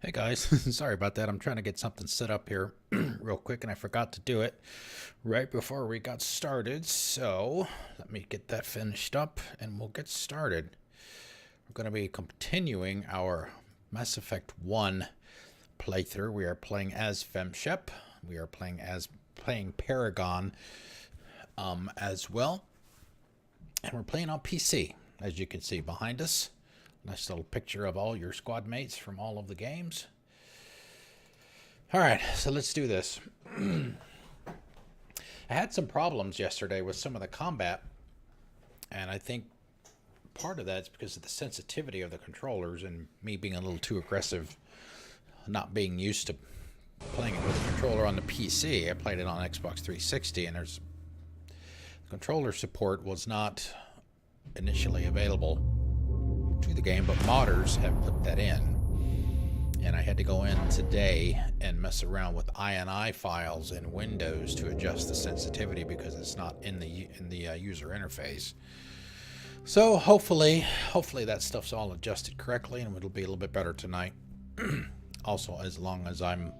Hey guys, sorry about that. I'm trying to get something set up here real quick and I forgot to do it right before we got started. So let me get that finished up and we'll get started. We're going to be continuing our Mass Effect 1 playthrough. We are playing as Femshep. We are playing Paragon as well. And we're playing on PC, as you can see behind us. Nice little picture of all your squad mates from all of the games. All right, so let's do this. I had some problems yesterday with some of the combat, and I think part of that's because of the sensitivity of the controllers and me being a little too aggressive, not being used to playing it with a controller on the PC. I played it on Xbox 360, and there's controller support was not initially available to the game, but modders have put that in, and I had to go in today and mess around with INI files in Windows to adjust the sensitivity because it's not in the user interface. So hopefully that stuff's all adjusted correctly, and it'll be a little bit better tonight. Also, as long as I'm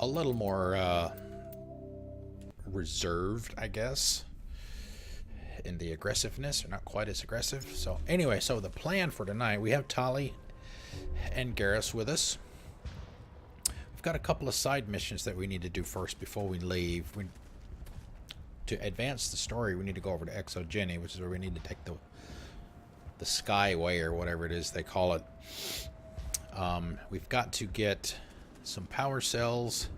a little more reserved, I guess, in the aggressiveness, or not quite as aggressive. So anyway, so the plan for tonight, we have Tali and Garrus with us. We've got a couple of side missions that we need to do first before we leave. To advance the story, we need to go over to ExoGenie, which is where we need to take the Skyway, or whatever it is they call it. We've got to get some power cells,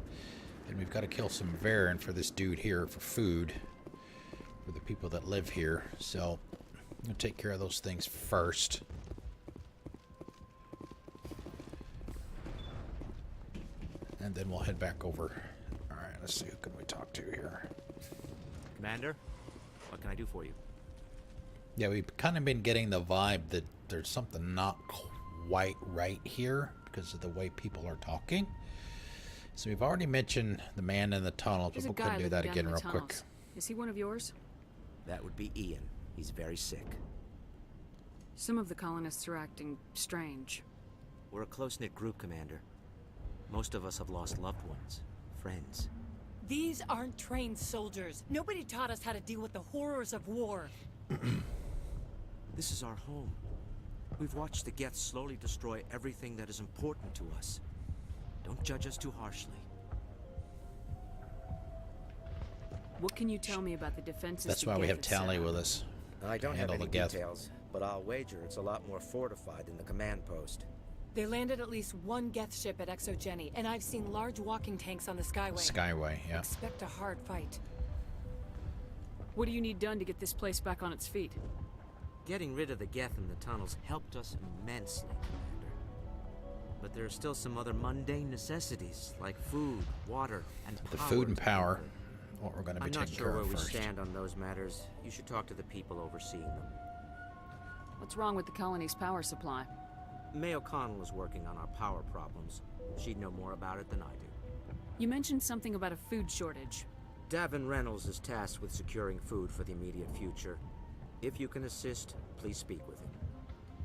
and we've got to kill some Varen for this dude here for food, for the people that live here. So I'm going to take care of those things first. And then we'll head back over. Alright, let's see, who can we talk to here? Commander, what can I do for you? Yeah, we've kind of been getting the vibe that there's something not quite right here because of the way people are talking. So we've already mentioned the man in the tunnel, but we'll go and do that again real quick. Is he one of yours? That would be Ian. He's very sick. Some of the colonists are acting strange. We're a close-knit group, Commander. Most of us have lost loved ones, friends. These aren't trained soldiers. Nobody taught us how to deal with the horrors of war. This is our home. We've watched the Geth slowly destroy everything that is important to us. Don't judge us too harshly. What can you tell me about the defenses? That's why we have Tali with us. I don't have Handle any the Geth. details, but I'll wager it's a lot more fortified than the command post. They landed at least one Geth ship at ExoGenie, and I've seen large walking tanks on the Skyway. Skyway, yeah. Expect a hard fight. What do you need done to get this place back on its feet? Getting rid of the Geth in the tunnels helped us immensely, Commander. But there are still some other mundane necessities, like food, water, and power. The food and power, what we're going to be I'm not taking sure care where of we first. stand on those matters. You should talk to the people overseeing them. What's wrong with the colony's power supply? May O'Connell is working on our power problems. She'd know more about it than I do. You mentioned something about a food shortage. Davin Reynolds is tasked with securing food for the immediate future. If you can assist, please speak with him.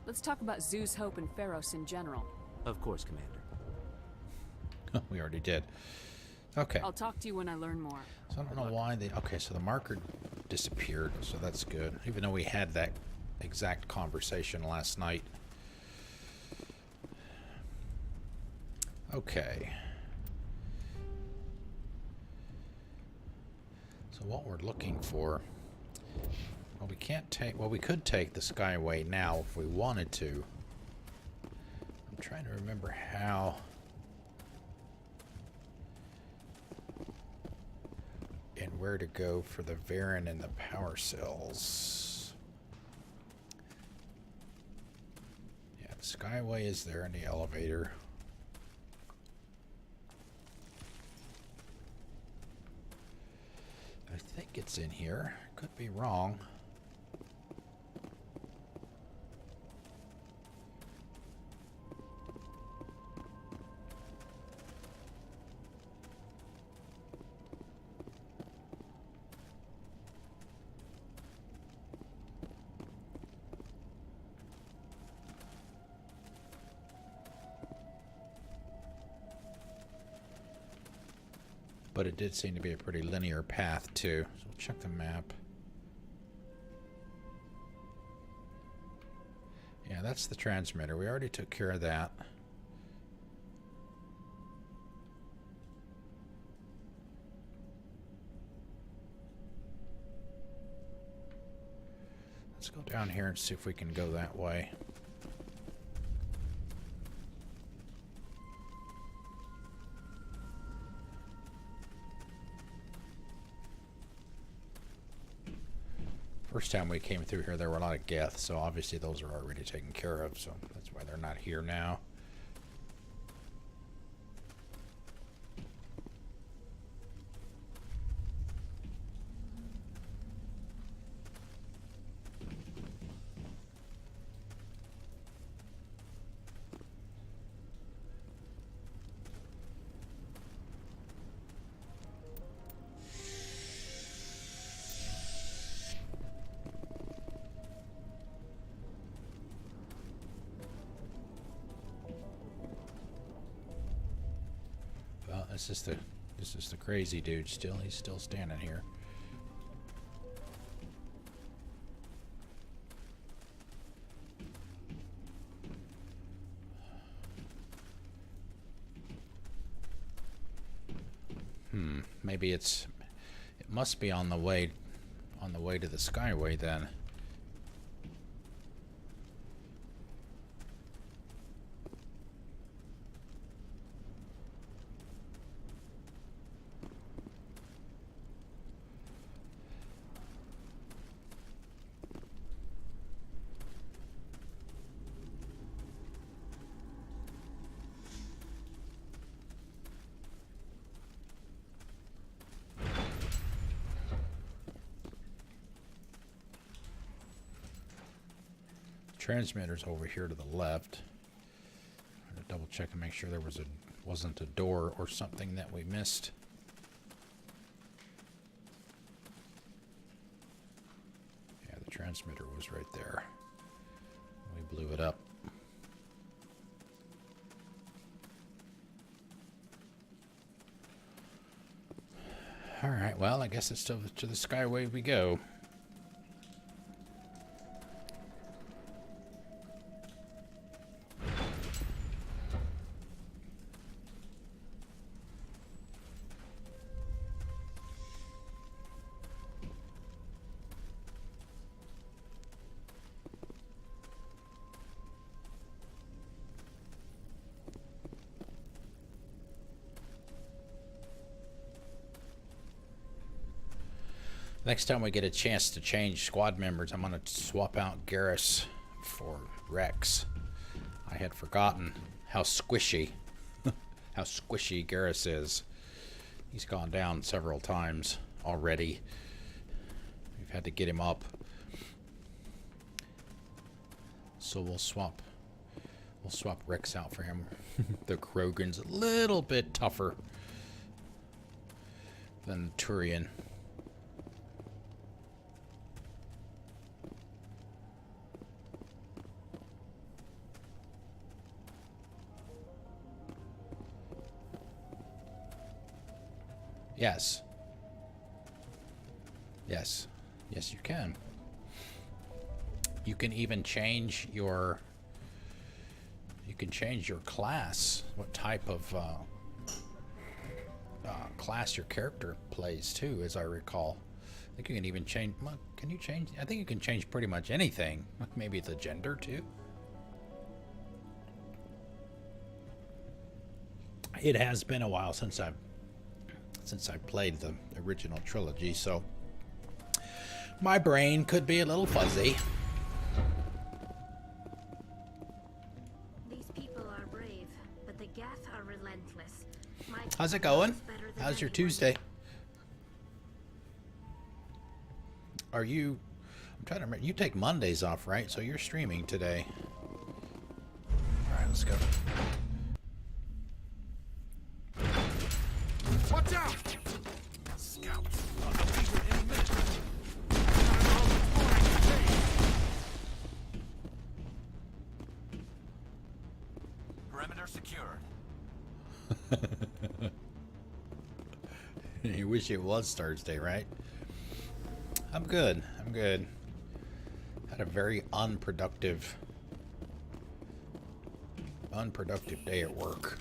Let's talk about Zeus, Hope, and Pharos in general. Of course, Commander. We already did. Okay. I'll talk to you when I learn more. So I don't know why okay, so the marker disappeared, so that's good. Even though we had that exact conversation last night. Okay. So what we're looking for, well, we can't take, well, we could take the Skyway now if we wanted to. I'm trying to remember how. And where to go for the Varen and the power cells. Yeah, the Skyway is there in the elevator. I think it's in here. Could be wrong. But it did seem to be a pretty linear path, too. So we'll check the map. Yeah, that's the transmitter. We already took care of that. Let's go down here and see if we can go that way. First time we came through here, there were a lot of geth, so obviously those are already taken care of, so that's why they're not here now. Well, this is the crazy dude still. He's still standing here. Maybe it must be on the way to the Skyway then. Transmitter's over here to the left. I'm gonna double check and make sure there wasn't a door or something that we missed. Yeah, the transmitter was right there. We blew it up. Alright, well, I guess it's to the Skyway we go. Next time we get a chance to change squad members, I'm going to swap out Garrus for Rex. I had forgotten how squishy Garrus is. He's gone down several times already. We've had to get him up. So we'll swap Rex out for him. The Krogan's a little bit tougher than the Thorian. Yes. Yes. Yes, you can. You can even change your class, what type of class your character plays too, as I recall. I think you can even change, can you change? I think you can change pretty much anything. Maybe the gender too. It has been a while since I played the original trilogy, so my brain could be a little fuzzy. These people are brave, but the Geth are relentless. How's it going? How's your Tuesday? Are you... I'm trying to remember. You take Mondays off, right? So you're streaming today. Alright, let's go. Watch out! Scouts. I'll be here any minute. Perimeter secured. You wish it was Thursday, right? I'm good. I'm good. Had a very unproductive day at work.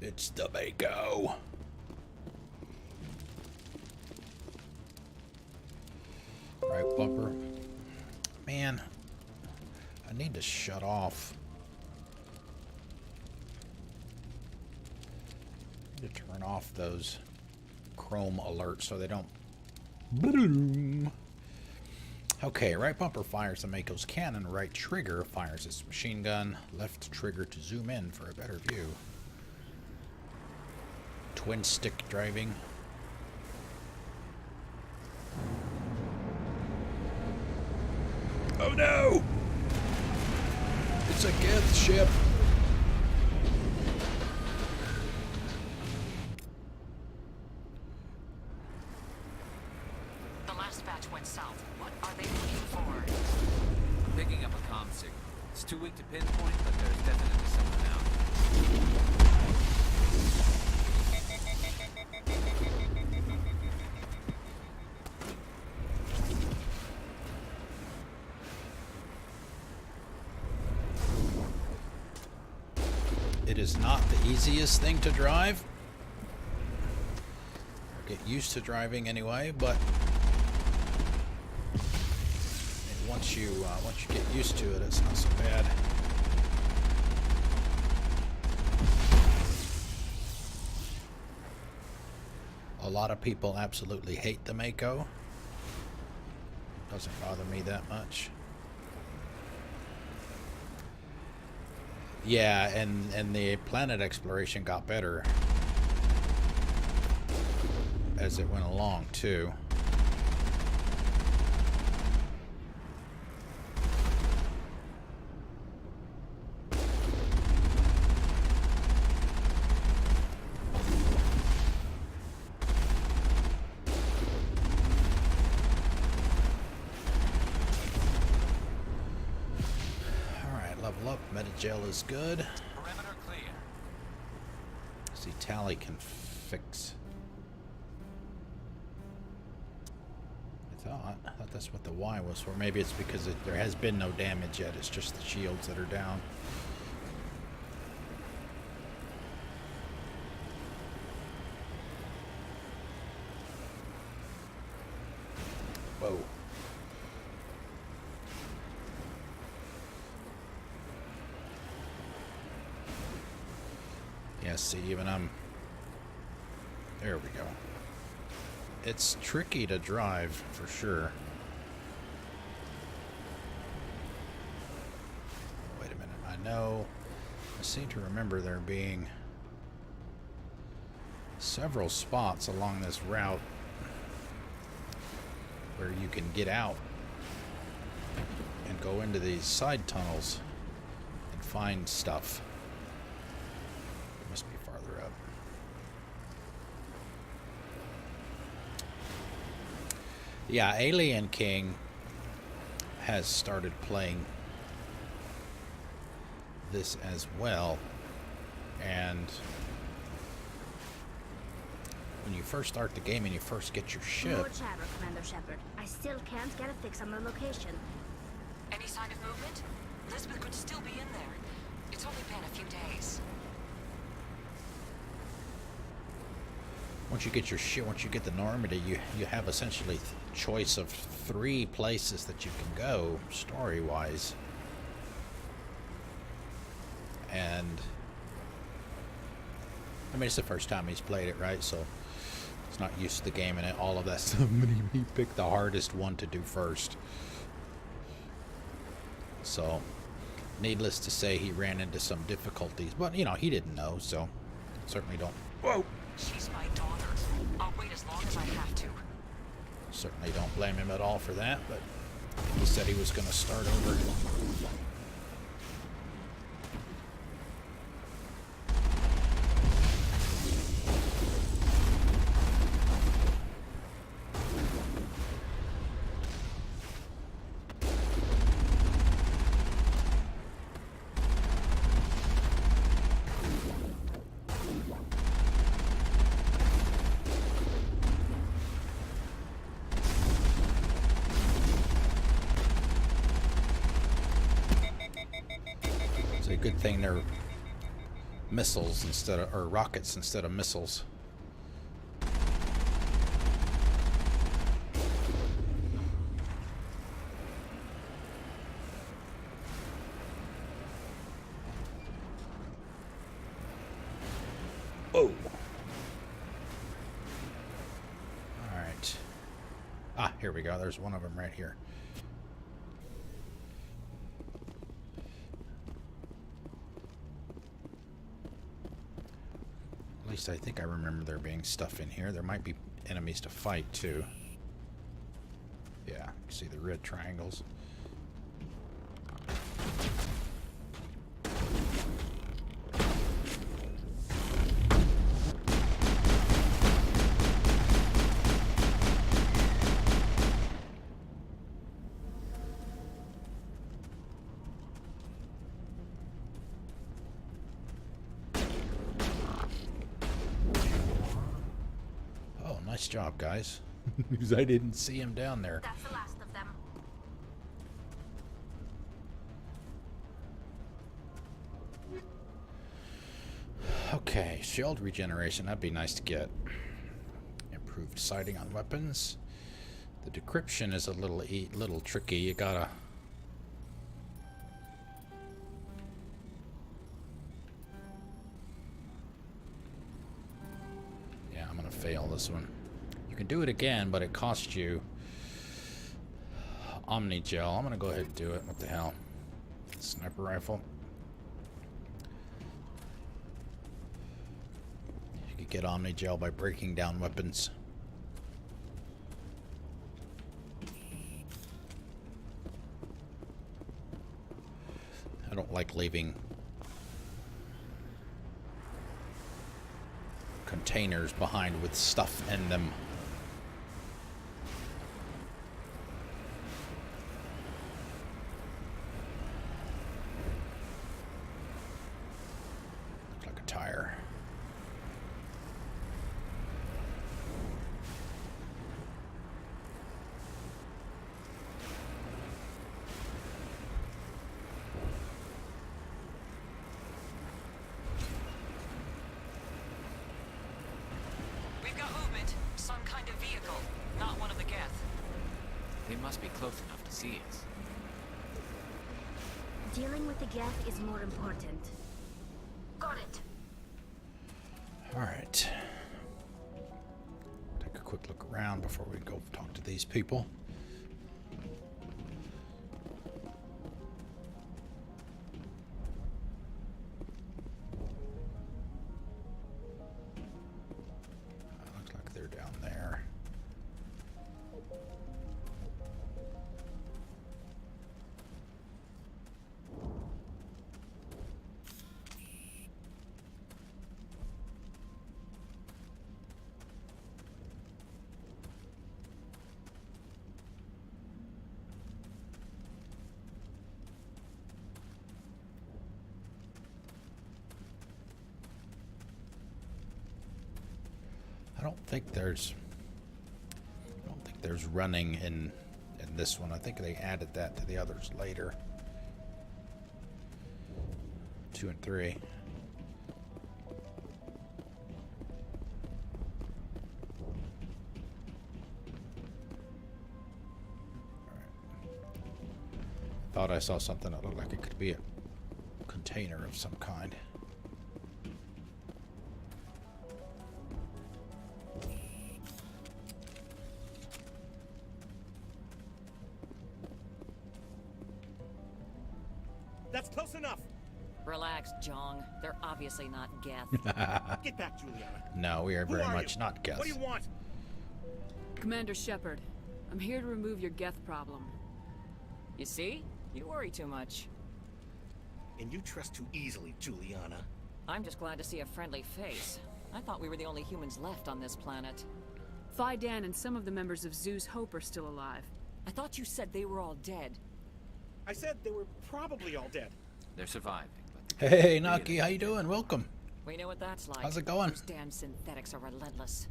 It's the Mako. Right bumper. Man, I need to shut off. I need to turn off those chrome alerts so they don't boom. Okay, right bumper fires the Mako's cannon, right trigger fires its machine gun, left trigger to zoom in for a better view. Twin stick driving. Oh no! It's a Geth ship! The last batch went south. What are they looking for? I'm picking up a comm signal. It's too weak to pinpoint, but there's definitely someone out. It is not the easiest thing to drive. Get used to driving anyway, but once you get used to it, it's not so bad. A lot of people absolutely hate the Mako. Doesn't bother me that much. Yeah, and the planet exploration got better as it went along too. Level up, Metagel is good. Perimeter clear. See, Tally can fix. I thought that's what the Y was for. Maybe it's because there has been no damage yet. It's just the shields that are down. Whoa. Yeah, see, even there we go. It's tricky to drive, for sure. Wait a minute, I seem to remember there being several spots along this route where you can get out and go into these side tunnels and find stuff. Must be farther up. Yeah, Alien King has started playing this as well. And when you first start the game and you first get your ship... More chatter, Commander Shepard. I still can't get a fix on the location. Any sign of movement? Elizabeth could still be in there. It's only been a few days. Once you get your ship, once you get the Normandy, you have essentially choice of 3 places that you can go, story-wise. And I mean, it's the first time he's played it, right? So he's not used to the game and all of that stuff. He picked the hardest one to do first. So, needless to say, he ran into some difficulties. But, you know, he didn't know, so certainly don't... Whoa! She's my daughter. I'll wait as long as I have to. Certainly don't blame him at all for that, but he said he was going to start over. good thing they're missiles instead of, or rockets instead of missiles. Oh. Alright. Ah, here we go. There's one of them right here. At least I think I remember there being stuff in here. There might be enemies to fight, too. Yeah, you see the red triangles. Nice job, guys. Because I didn't see him down there. That's the last of them. Okay, shield regeneration. That'd be nice to get. Improved sighting on weapons. The decryption is a little tricky. You gotta. Yeah, I'm gonna fail this one. You can do it again, but it costs you Omni Gel. I'm gonna go ahead and do it. What the hell? Sniper rifle. You could get Omni Gel by breaking down weapons. I don't like leaving containers behind with stuff in them. Looks like a tire. We've got movement. Some kind of vehicle. Not one of the Geth. They must be close enough to see us. Dealing with the Geth is more important. Got it. Alright. Take a quick look around before we go talk to these people. Looks like they're down there. I don't think there's running in this one. I think they added that to the others later. 2 and 3. Thought I saw something that looked like it could be a container of some kind. That's close enough. Relax, Jong. They're obviously not Geth. Get back, Juliana. No, we are Who very are much you? not Geth. What do you want? Commander Shepard, I'm here to remove your Geth problem. You see? You worry too much. And you trust too easily, Juliana. I'm just glad to see a friendly face. I thought we were the only humans left on this planet. Fidan and some of the members of Zoo's Hope are still alive. I thought you said they were all dead. I said they were probably all dead. They're surviving, but the Hey, Naki, how you doing? Welcome. We know what that's like. How's it going? Those damn synthetics are relentless.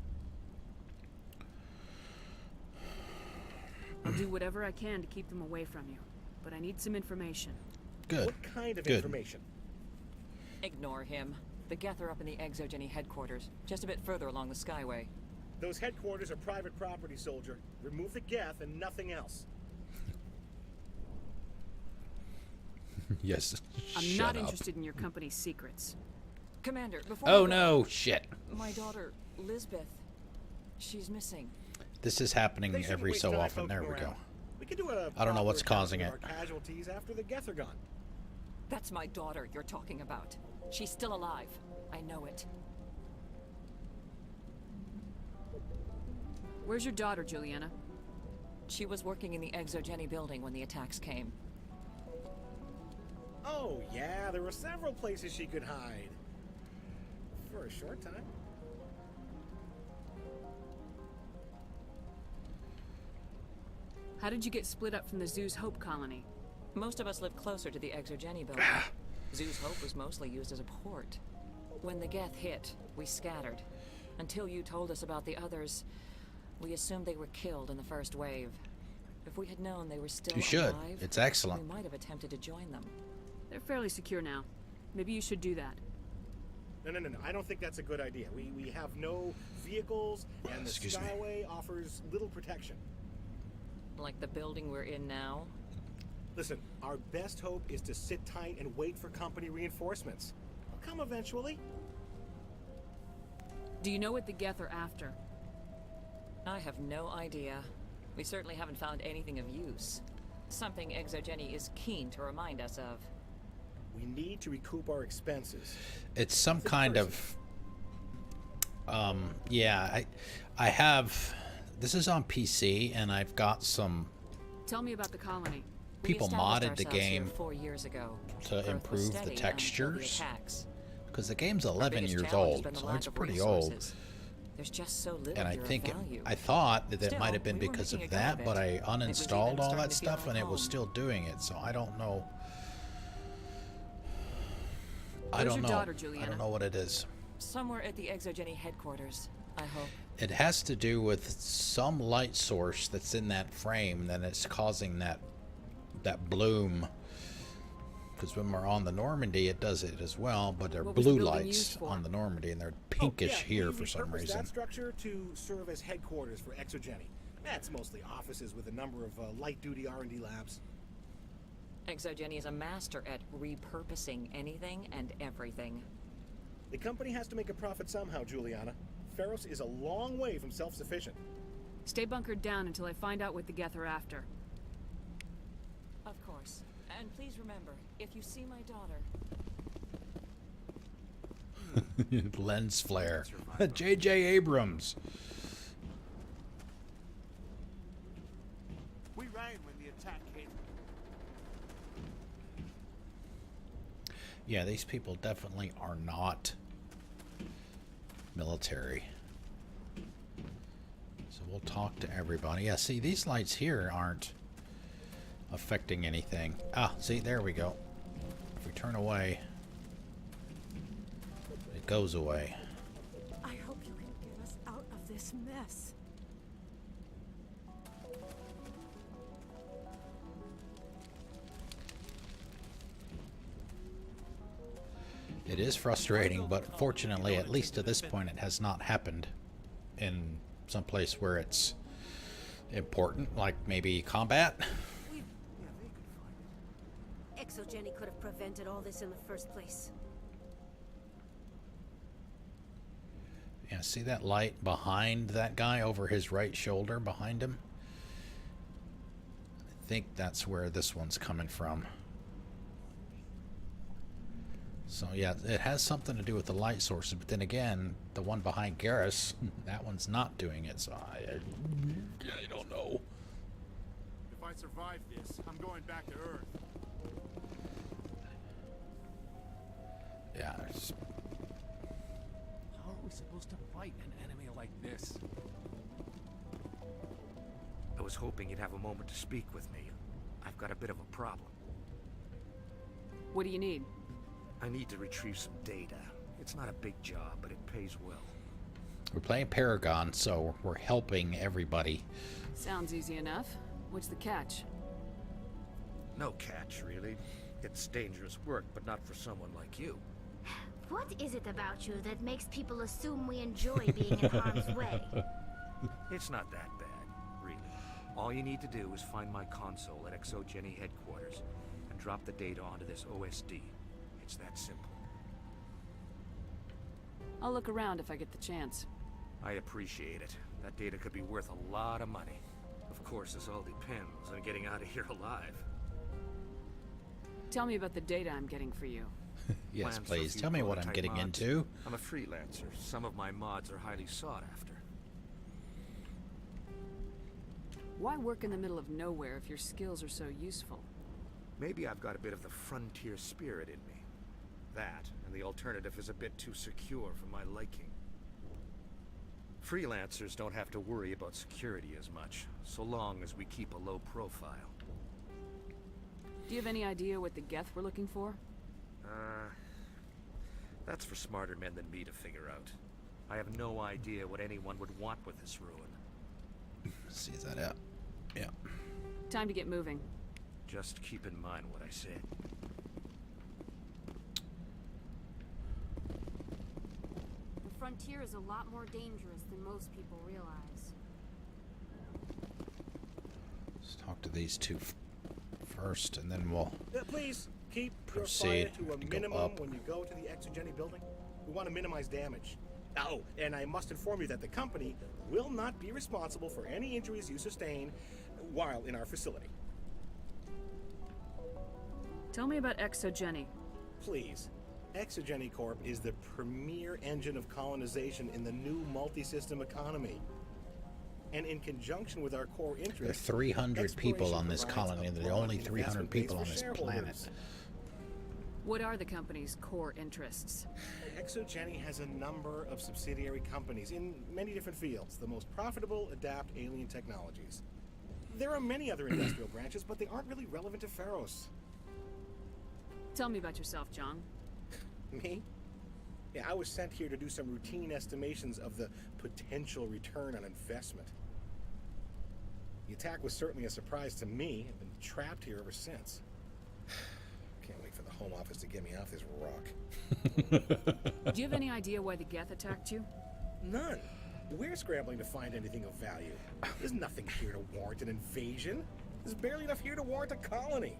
I'll do whatever I can to keep them away from you, but I need some information. Good. What kind of Good. information? Ignore him. The Geth are up in the ExoGenie headquarters, just a bit further along the Skyway. Those headquarters are private property, soldier. Remove the Geth and nothing else. Yes. I'm shut not up. interested in your company's secrets. Commander, before Oh you go, no, shit. my daughter, Lisbeth, she's missing. This is happening They shouldn't every waste so time often. There poking we go. around. We could do a I don't know what's proper causing accounting it. of our casualties after the Geth are gone. That's my daughter you're talking about. She's still alive. I know it. Where's your daughter, Juliana? She was working in the ExoGenie building when the attacks came. Oh, yeah, there were several places she could hide. For a short time. How did you get split up from the Zoo's Hope colony? Most of us live closer to the ExoGenie building. Zoo's Hope was mostly used as a port. When the Geth hit, we scattered. Until you told us about the others, we assumed they were killed in the first wave. If we had known they were still You should. alive, It's excellent. we might have attempted to join them. They're fairly secure now. Maybe you should do that. No. I don't think that's a good idea. We have no vehicles, and the Excuse me. Skyway offers little protection. Like the building we're in now. Listen, our best hope is to sit tight and wait for company reinforcements. They'll come eventually. Do you know what the Geth are after? I have no idea. We certainly haven't found anything of use. Something ExoGenie is keen to remind us of. We need to recoup our expenses. It's some kind of yeah, I have this is on PC and I've got some Tell me about the colony. people We established modded the ourselves here game 4 years ago. to Earth was improve the steady until textures attacks. because the game's Our 11 biggest years challenge has old, been the so lack it's of pretty old. resources. There's just so little And I here of think value. I thought that it Still, might have been we were because making of a go that, of but it. I It was even uninstalled all starting that to feel stuff like and it was home. still doing it, so I don't know. I Where's don't your know. daughter, I Juliana? don't know what it is. Somewhere at the ExoGenie headquarters, I hope. It has to do with some light source that's in that frame, then it's causing that bloom. Because when we're on the Normandy, it does it as well, but they're What was the blue building lights used for? on the Normandy, and they're pinkish Oh, yeah, here we for some repurposed reason. that structure to serve as headquarters for ExoGenie. That's mostly offices with a number of light-duty R&D labs. ExoGenie is a master at repurposing anything and everything. The company has to make a profit somehow, Juliana. Ferros is a long way from self-sufficient. Stay bunkered down until I find out what the Geth are after. Of course. And please remember, if you see my daughter, Lens flare. J.J. Abrams. We ran when the attack came. Yeah, these people definitely are not military. So we'll talk to everybody. Yeah, see, these lights here aren't affecting anything. Ah, see, there we go. If we turn away, it goes away. I hope you can get us out of this mess. It is frustrating, but fortunately, at least to this point, it has not happened in some place where it's important, like maybe combat. ExoGenie could have prevented all this in the first place. Yeah, see that light behind that guy over his right shoulder behind him? I think that's where this one's coming from. So yeah, it has something to do with the light sources, but then again, the one behind Garrus, that one's not doing it, so I don't know. If I survive this, I'm going back to Earth. Yeah, it's- How are we supposed to fight an enemy like this? I was hoping you'd have a moment to speak with me. I've got a bit of a problem. What do you need? I need to retrieve some data. It's not a big job, but it pays well. we're playing Paragon, so we're helping everybody. Sounds easy enough. What's the catch? No catch, really. It's dangerous work, but not for someone like you. What is it about you that makes people assume we enjoy being in harm's way? It's not that bad, really. All you need to do is find my console at ExoGenie headquarters and drop the data onto this OSD. It's that simple. I'll look around if I get the chance. I appreciate it. That data could be worth a lot of money. Of course, this all depends on getting out of here alive. Tell me about the data I'm getting for you. Yes, Plans for a please. few Tell me what I'm prototype getting mods. into. I'm a freelancer. Some of my mods are highly sought after. Why work in the middle of nowhere if your skills are so useful? Maybe I've got a bit of the frontier spirit in me. That, and the alternative is a bit too secure for my liking. Freelancers don't have to worry about security as much, so long as we keep a low profile. Do you have any idea what the Geth were looking for? That's for smarter men than me to figure out. I have no idea what anyone would want with this ruin. See, is that it? Yeah. Time to get moving. Just keep in mind what I said. The frontier is a lot more dangerous than most people realize. Let's talk to these two first, and then we'll Please keep proceed your fire to a to go minimum up. when you go to the ExoGenie building. We want to minimize damage. Oh, and I must inform you that the company will not be responsible for any injuries you sustain while in our facility. Tell me about ExoGenie. Please. ExoGenie Corp is the premier engine of colonization in the new multi-system economy. And in conjunction with our core There are interests, 300 people on this exploration colony. provides There a are only broad 300 investment base people on for this shareholders. planet. What are the company's core interests? ExoGenie has a number of subsidiary companies in many different fields. The most profitable adapt alien technologies. There are many other industrial branches, but they aren't really relevant to Pharos. Tell me about yourself, John. Me? Yeah, I was sent here to do some routine estimations of the potential return on investment. The attack was certainly a surprise to me. I've been trapped here ever since. Can't wait for the Home Office to get me off this rock. Do you have any idea why the Geth attacked you? None. We're scrambling to find anything of value. There's nothing here to warrant an invasion. There's barely enough here to warrant a colony.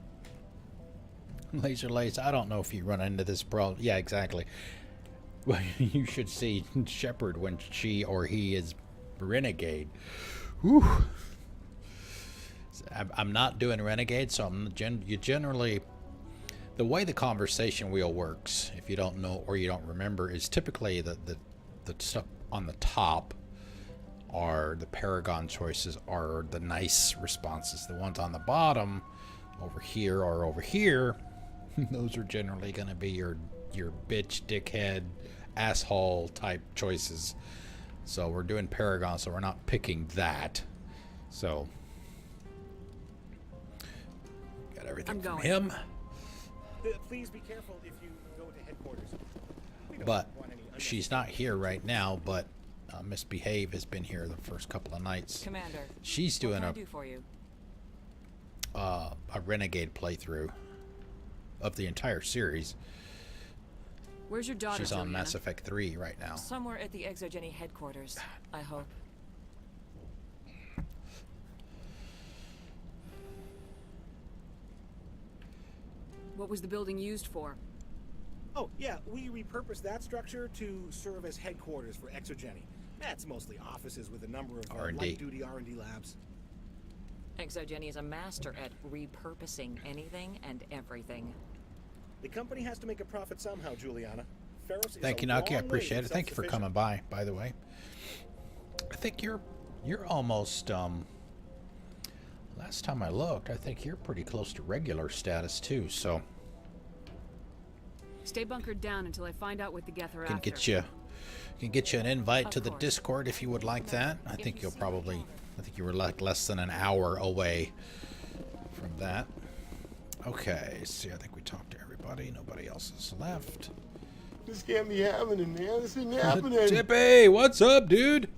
Laser Lace, I don't know if you run into this problem. Yeah, exactly. Well, you should see Shepard when she or he is renegade. Whew. I'm not doing renegade, so you generally, the way the conversation wheel works, if you don't know or you don't remember, is typically the stuff on the top are the Paragon choices, are the nice responses. The ones on the bottom over here or over here, those are generally going to be your bitch, dickhead, asshole type choices. So we're doing Paragon, so we're not picking that. So got everything from him. Please be careful if you go to headquarters. We don't But want any she's not here right now, but Miss Behave has been here the first couple of nights. Commander, She's what doing can I do for you? a renegade playthrough of the entire series. Where's your daughter, She's on Juliana? Mass Effect 3 right now. Somewhere at the ExoGenie headquarters, I hope. What was the building used for? Oh, yeah, we repurposed that structure to serve as headquarters for ExoGenie. That's mostly offices with a number of R&D. light-duty R&D labs. ExoGenie is a master at repurposing anything and everything. The company has to make a profit somehow, Juliana. Pharos is Thank a you, Naki. I long way appreciate from it. Thank you for self-sufficient. coming by the way. I think you're almost last time I looked, I think you're pretty close to regular status too, so Stay bunkered down until I find out what the Geth are can after. get you an invite Of to the course. Discord if you would like that. I think you'll probably, I think you were like less than an hour away from that. Okay, see, I think we talked to everybody. Nobody else is left. This can't be happening, man. This isn't happening. Tippy, what's up, dude?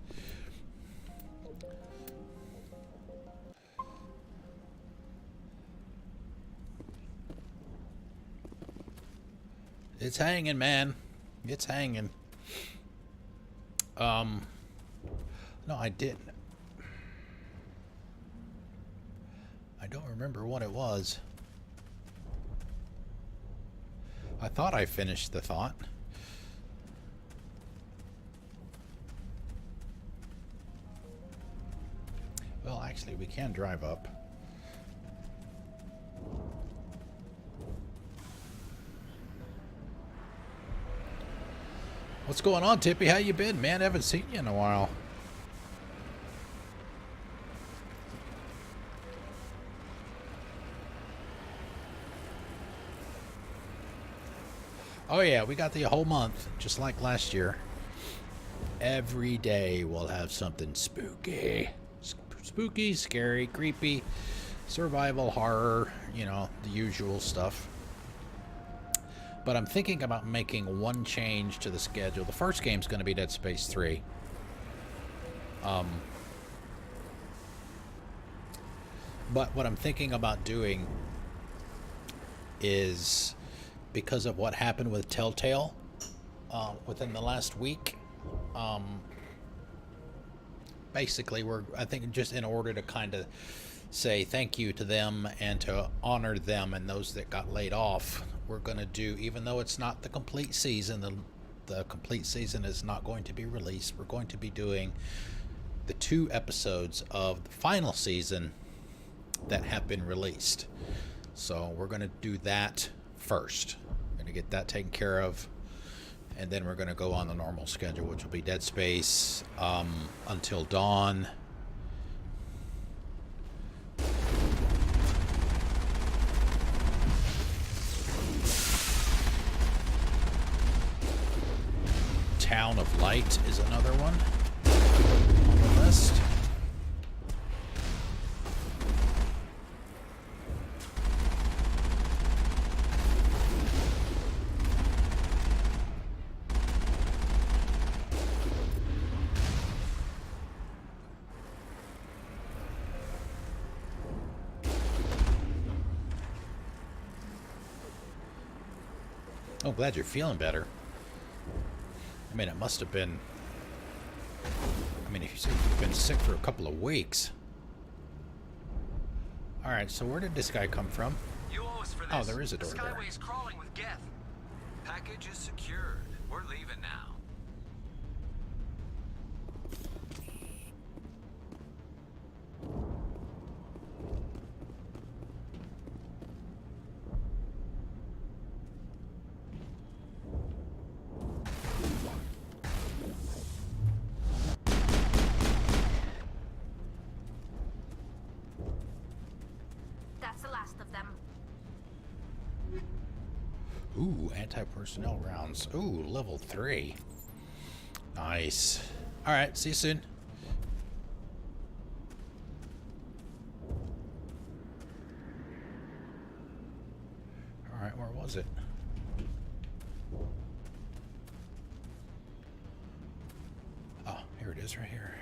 It's hanging, man. It's hanging. No, I didn't. I don't remember what it was. I thought I finished the thought. Well, actually, we can drive up. What's going on, Tippy? How you been, man? I haven't seen you in a while. Oh yeah, we got the whole month, just like last year. Every day we'll have something spooky. Spooky, scary, creepy, survival, horror, you know, the usual stuff. But I'm thinking about making one change to the schedule. The first game's going to be Dead Space 3. But what I'm thinking about doing is, because of what happened with Telltale within the last week, basically I think just in order to kind of say thank you to them and to honor them and those that got laid off, we're going to do, even though it's not the complete season, the complete season is not going to be released, we're going to be doing the 2 episodes of the final season that have been released. So we're going to do that first. We're going to get that taken care of, and then we're going to go on the normal schedule, which will be Dead Space Until Dawn. Town of Light is another one on the list. Oh, glad you're feeling better. I mean, it must have been... I mean, if you say you've been sick for a couple of weeks. Alright, so where did this guy come from? You owe us for this. Oh, there is a door the there. Skyway's crawling with Geth. Package is secured. We're leaving now. That's the last of them. Ooh, anti-personnel rounds. Ooh, level 3. Nice. Alright, see you soon. Alright, where was it? Oh, here it is right here.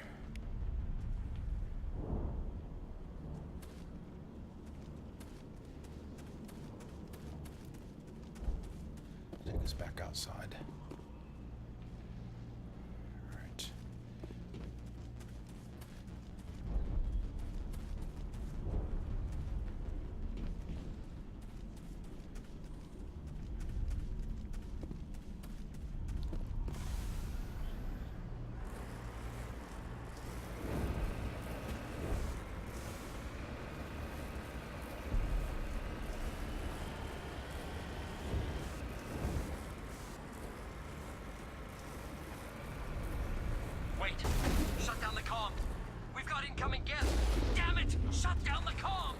Take us back outside. All right. Wait! Shut down the comm! We've got incoming Geth! Damn it! Shut down the comm!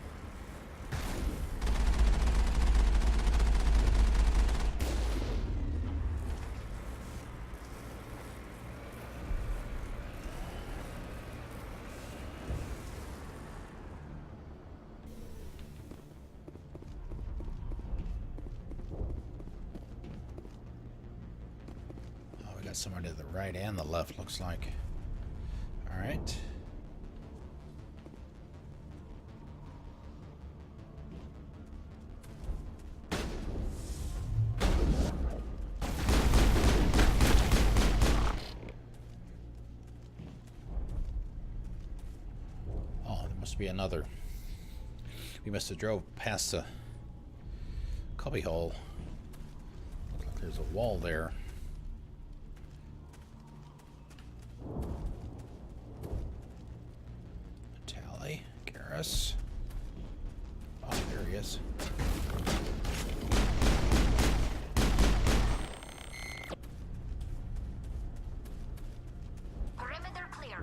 Oh, we got someone to the right and the left, looks like. All right. be another. We must have drove past the cubby hole. Looks like there's a wall there. Tally, Garrus. Oh, there he is. Perimeter clear.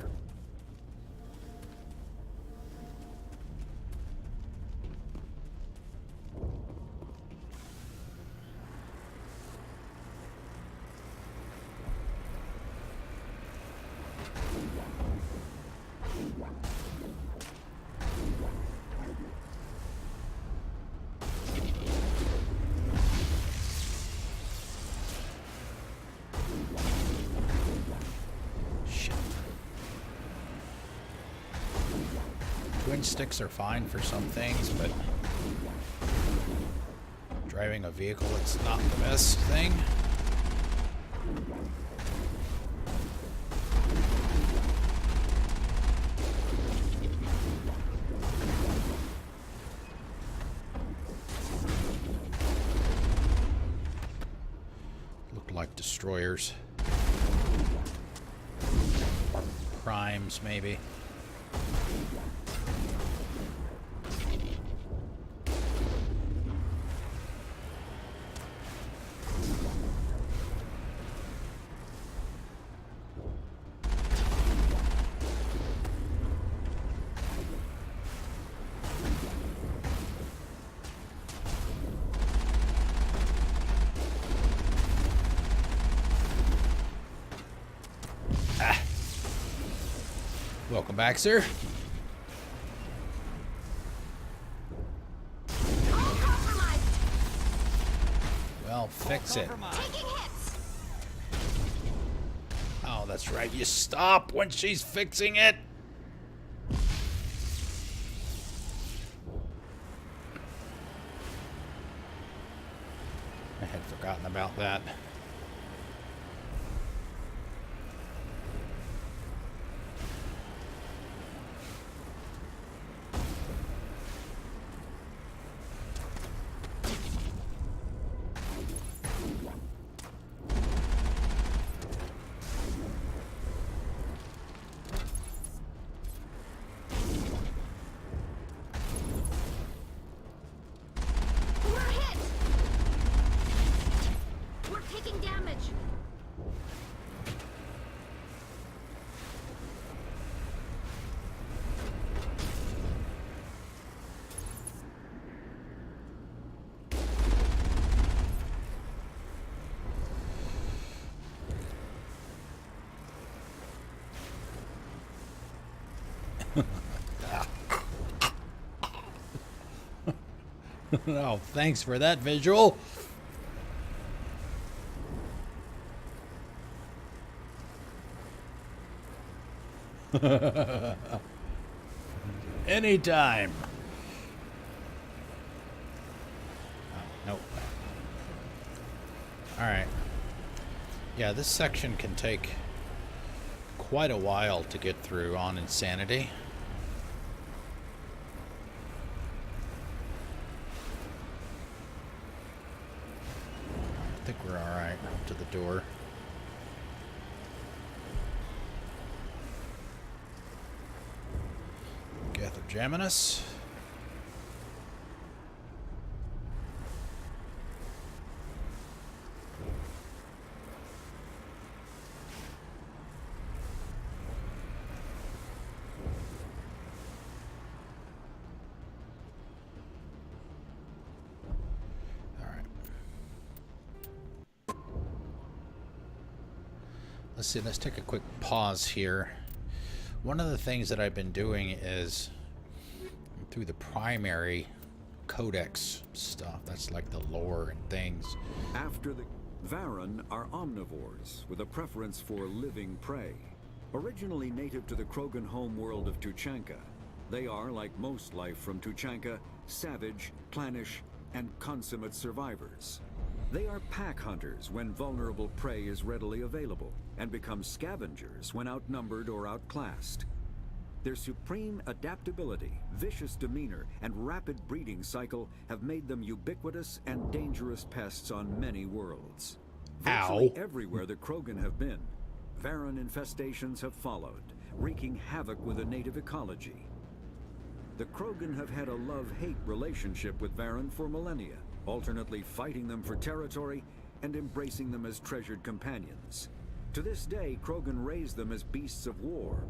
Twin sticks are fine for some things, but driving a vehicle, it's not the best thing. Look like destroyers. Primes, maybe. Welcome back, sir. Well, fix it. Oh, that's right. You stop when she's fixing it. I had forgotten about that. Oh, thanks for that visual. Anytime. Oh, nope. Alright. Yeah, this section can take quite a while to get through on Insanity. I think we're alright up to the door. ExoGenie. Let's see, let's take a quick pause here. One of the things that I've been doing is through the primary codex stuff. That's like the lore and things. After the Varen are omnivores with a preference for living prey. Originally native to the Krogan homeworld of Tuchanka, they are, like most life from Tuchanka, savage, clannish, and consummate survivors. They are pack hunters when vulnerable prey is readily available, and become scavengers when outnumbered or outclassed. Their supreme adaptability, vicious demeanor, and rapid breeding cycle have made them ubiquitous and dangerous pests on many worlds. Virtually everywhere the Krogan have been, Varan infestations have followed, wreaking havoc with the native ecology. The Krogan have had a love-hate relationship with Varan for millennia, alternately fighting them for territory and embracing them as treasured companions. To this day, Krogan raise them as beasts of war.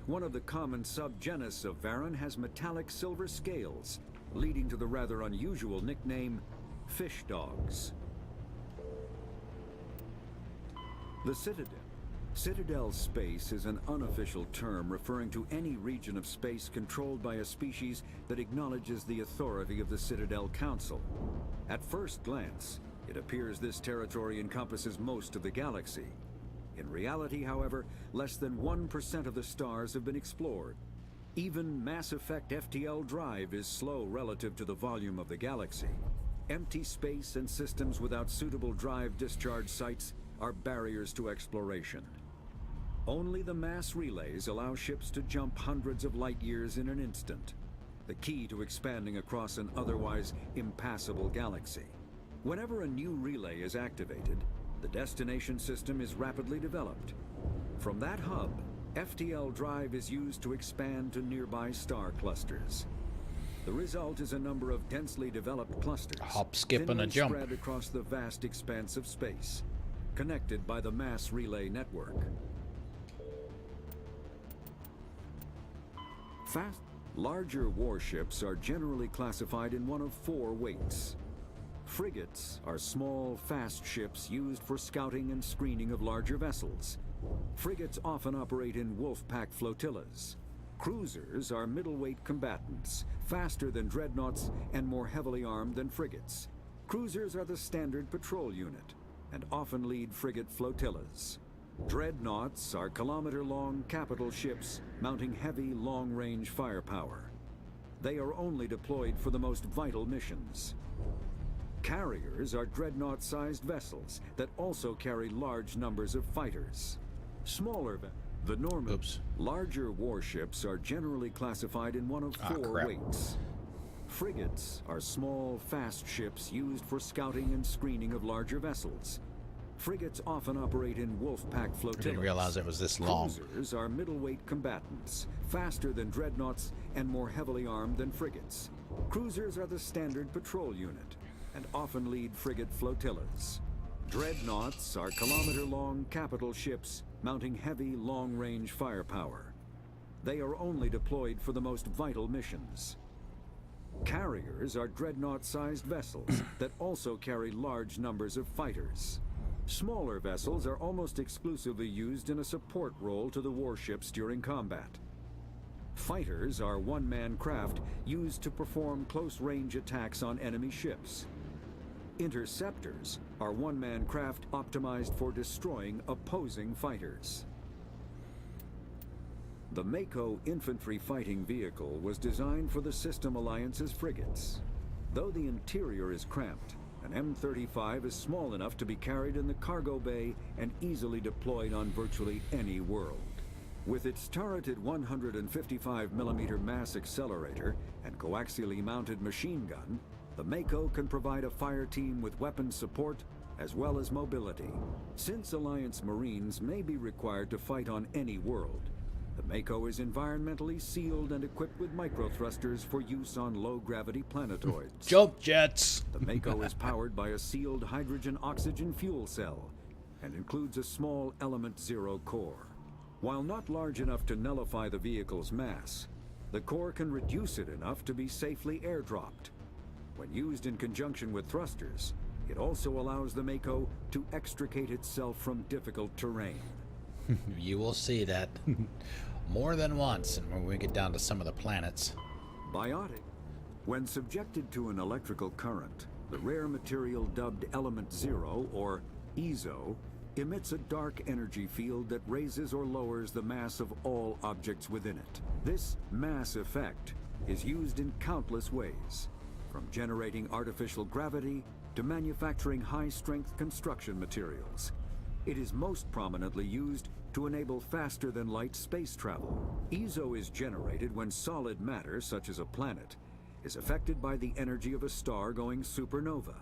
One of the common subgenus of Varan has metallic silver scales, leading to the rather unusual nickname, fish dogs. The Citadel. Citadel space is an unofficial term referring to any region of space controlled by a species that acknowledges the authority of the Citadel Council. At first glance, it appears this territory encompasses most of the galaxy. In reality, however, less than 1% of the stars have been explored. Even Mass Effect FTL drive is slow relative to the volume of the galaxy. Empty space and systems without suitable drive discharge sites are barriers to exploration. Only the mass relays allow ships to jump hundreds of light years in an instant, the key to expanding across an otherwise impassable galaxy. Whenever a new relay is activated, the destination system is rapidly developed. From that hub, FTL drive is used to expand to nearby star clusters. The result is a number of densely developed clusters, hop, skip, and a thinly jump, spread across the vast expanse of space, connected by the mass relay network. Larger warships are generally classified in one of 4 weights. Frigates are small, fast ships used for scouting and screening of larger vessels. Frigates often operate in wolf-pack flotillas. Cruisers are middleweight combatants, faster than dreadnoughts and more heavily armed than frigates. Cruisers are the standard patrol unit and often lead frigate flotillas. Dreadnoughts are kilometer-long capital ships mounting heavy, long-range firepower. They are only deployed for the most vital missions. Carriers are dreadnought-sized vessels that also carry large numbers of fighters. Larger warships are generally classified in one of 4 weights. Frigates are small, fast ships used for scouting and screening of larger vessels. Frigates often operate in wolf-pack flotillas. I didn't realize it was this long. Cruisers are middleweight combatants, faster than dreadnoughts and more heavily armed than frigates. Cruisers are the standard patrol unit and often lead frigate flotillas. Dreadnoughts are kilometer-long capital ships mounting heavy, long-range firepower. They are only deployed for the most vital missions. Carriers are dreadnought-sized vessels that also carry large numbers of fighters. Smaller vessels are almost exclusively used in a support role to the warships during combat. Fighters are one-man craft used to perform close-range attacks on enemy ships. Interceptors are one-man craft optimized for destroying opposing fighters. The Mako infantry fighting vehicle was designed for the System Alliance's frigates. Though the interior is cramped, an M35 is small enough to be carried in the cargo bay and easily deployed on virtually any world. With its turreted 155mm mass accelerator and coaxially mounted machine gun, the Mako can provide a fire team with weapons support as well as mobility. Since Alliance Marines may be required to fight on any world, the Mako is environmentally sealed and equipped with microthrusters for use on low-gravity planetoids. Jump jets! The Mako is powered by a sealed hydrogen-oxygen fuel cell and includes a small Element Zero core. While not large enough to nullify the vehicle's mass, the core can reduce it enough to be safely airdropped. When used in conjunction with thrusters, it also allows the Mako to extricate itself from difficult terrain. You will see that more than once and when we get down to some of the planets. Biotic. When subjected to an electrical current, the rare material dubbed Element Zero, or EXO, emits a dark energy field that raises or lowers the mass of all objects within it. This mass effect is used in countless ways, from generating artificial gravity to manufacturing high-strength construction materials. It is most prominently used to enable faster-than-light space travel. EXO is generated when solid matter, such as a planet, is affected by the energy of a star going supernova.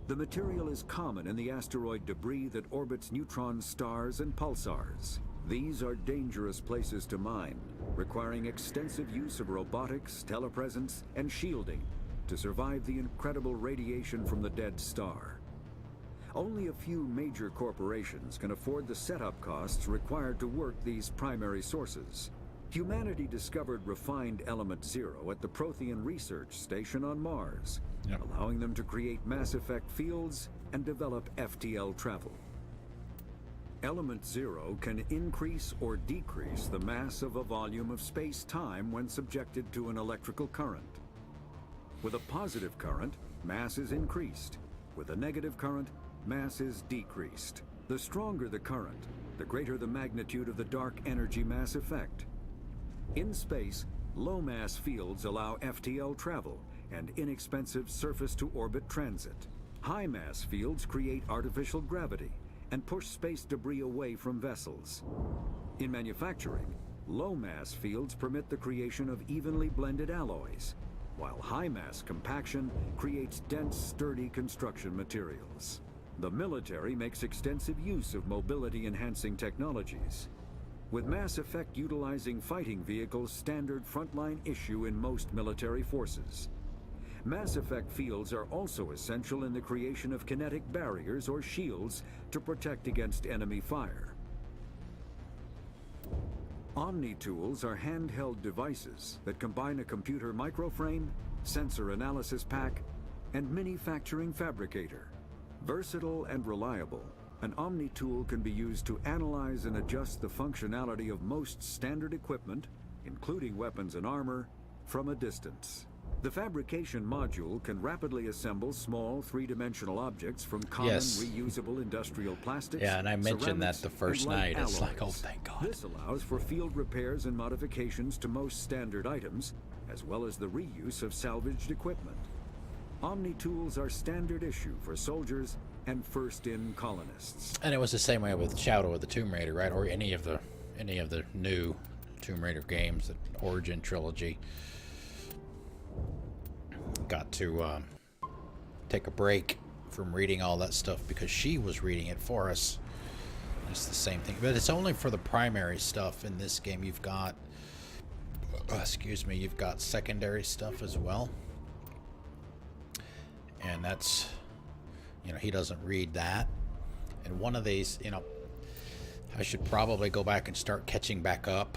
The material is common in the asteroid debris that orbits neutron stars and pulsars. These are dangerous places to mine, requiring extensive use of robotics, telepresence, and shielding to survive the incredible radiation from the dead star. Only a few major corporations can afford the setup costs required to work these primary sources. Humanity discovered refined element zero at the Prothean research station on Mars, allowing them to create mass effect fields and develop FTL travel. Element zero can increase or decrease the mass of a volume of space-time when subjected to an electrical current. With a positive current, mass is increased. With a negative current, mass is decreased. The stronger the current, the greater the magnitude of the dark energy mass effect. In space, low-mass fields allow FTL travel and inexpensive surface-to-orbit transit. High-mass fields create artificial gravity and push space debris away from vessels. In manufacturing, low-mass fields permit the creation of evenly blended alloys, while high-mass compaction creates dense, sturdy construction materials. The military makes extensive use of mobility-enhancing technologies, with Mass Effect utilizing fighting vehicles standard frontline issue in most military forces. Mass Effect fields are also essential in the creation of kinetic barriers or shields to protect against enemy fire. Omni-tools are handheld devices that combine a computer microframe, sensor analysis pack, and manufacturing fabricator. Versatile and reliable, an Omni-tool can be used to analyze and adjust the functionality of most standard equipment, including weapons and armor, from a distance. The fabrication module can rapidly assemble small three-dimensional objects from common reusable industrial plastics. Yeah, and I mentioned that the first night. It's like, oh, thank God. This allows for field repairs and modifications to most standard items, as well as the reuse of salvaged equipment. Omni-tools are standard issue for soldiers and first-in colonists. And it was the same way with Shadow of the Tomb Raider, right? Or any of the new Tomb Raider games, the Origin trilogy. Got to take a break from reading all that stuff because she was reading it for us. It's the same thing, but it's only for the primary stuff. In this game, you've got, you've got secondary stuff as well, and that's, he doesn't read that. And one of these, I should probably go back and start catching back up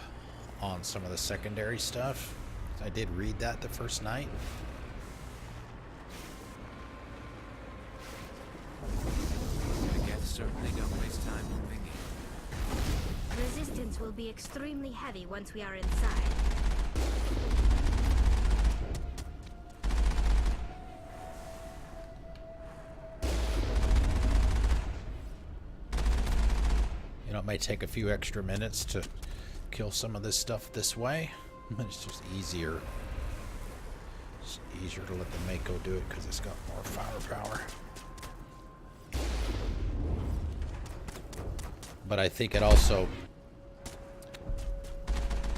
on some of the secondary stuff. I did read that the first night. The Geth certainly don't waste time thinking. Resistance will be extremely heavy once we are inside. It may take a few extra minutes to kill some of this stuff this way, but it's just easier. It's easier to let the Mako do it because it's got more firepower. But I think it also,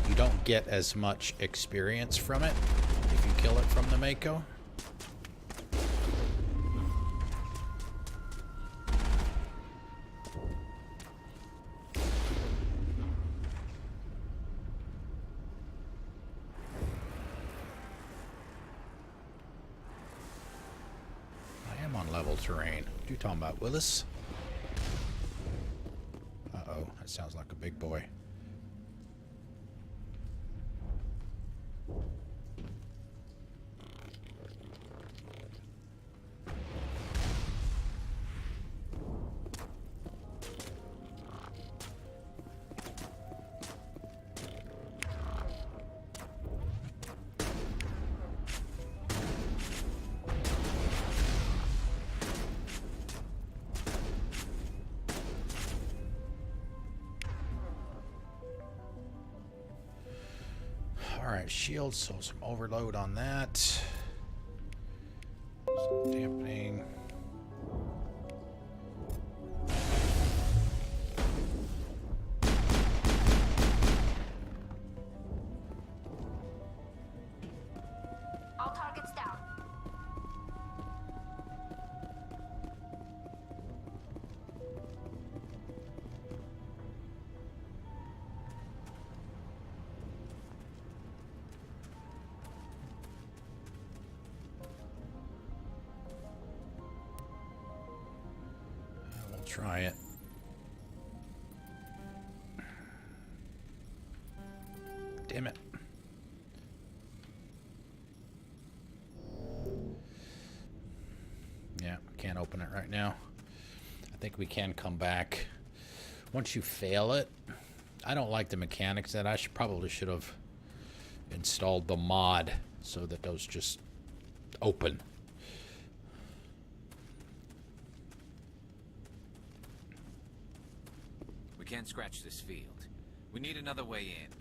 you don't get as much experience from it if you kill it from the Mako. I am on level terrain. What are you talking about, Willis? Uh-oh, that sounds like a big boy. Alright, shield, so some overload on that. Some dampening. try it. Damn it. Yeah, can't open it right now. I think we can come back once you fail it. I don't like the mechanics that I probably should have installed the mod so that those just open. We can't scratch this field. We need another way in.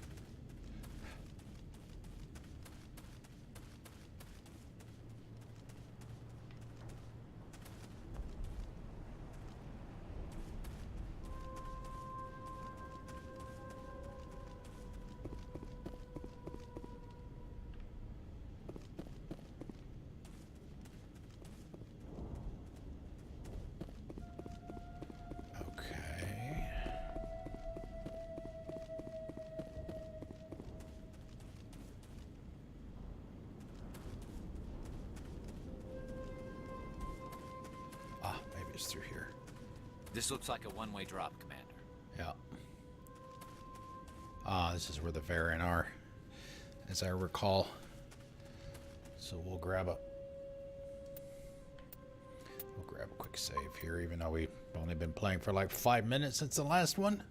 Through here. This looks like a one-way drop, Commander. Yeah. Ah, this is where the Thorian are, as I recall. So we'll grab a quick save here, even though we've only been playing for like 5 minutes since the last one.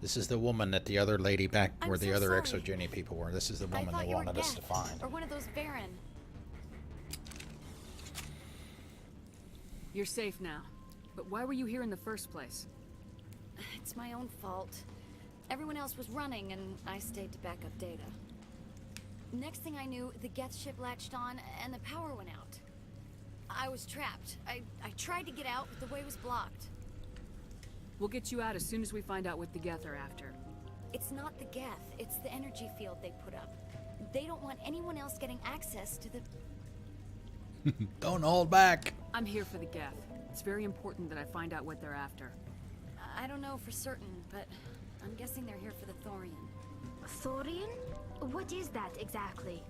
This is the woman that the other lady back where the other ExoGenie people were. This is the woman they wanted us to find. Or one of those Thorian. You're safe now. But why were you here in the first place? It's my own fault. Everyone else was running, and I stayed to back up data. Next thing I knew, the Geth ship latched on, and the power went out. I was trapped. I tried to get out, but the way was blocked. We'll get you out as soon as we find out what the Geth are after. It's not the Geth, it's the energy field they put up. They don't want anyone else getting access to the... Don't hold back. I'm here for the Geth. It's very important that I find out what they're after. I don't know for certain, but I'm guessing they're here for the Thorian. Thorian? What is that exactly?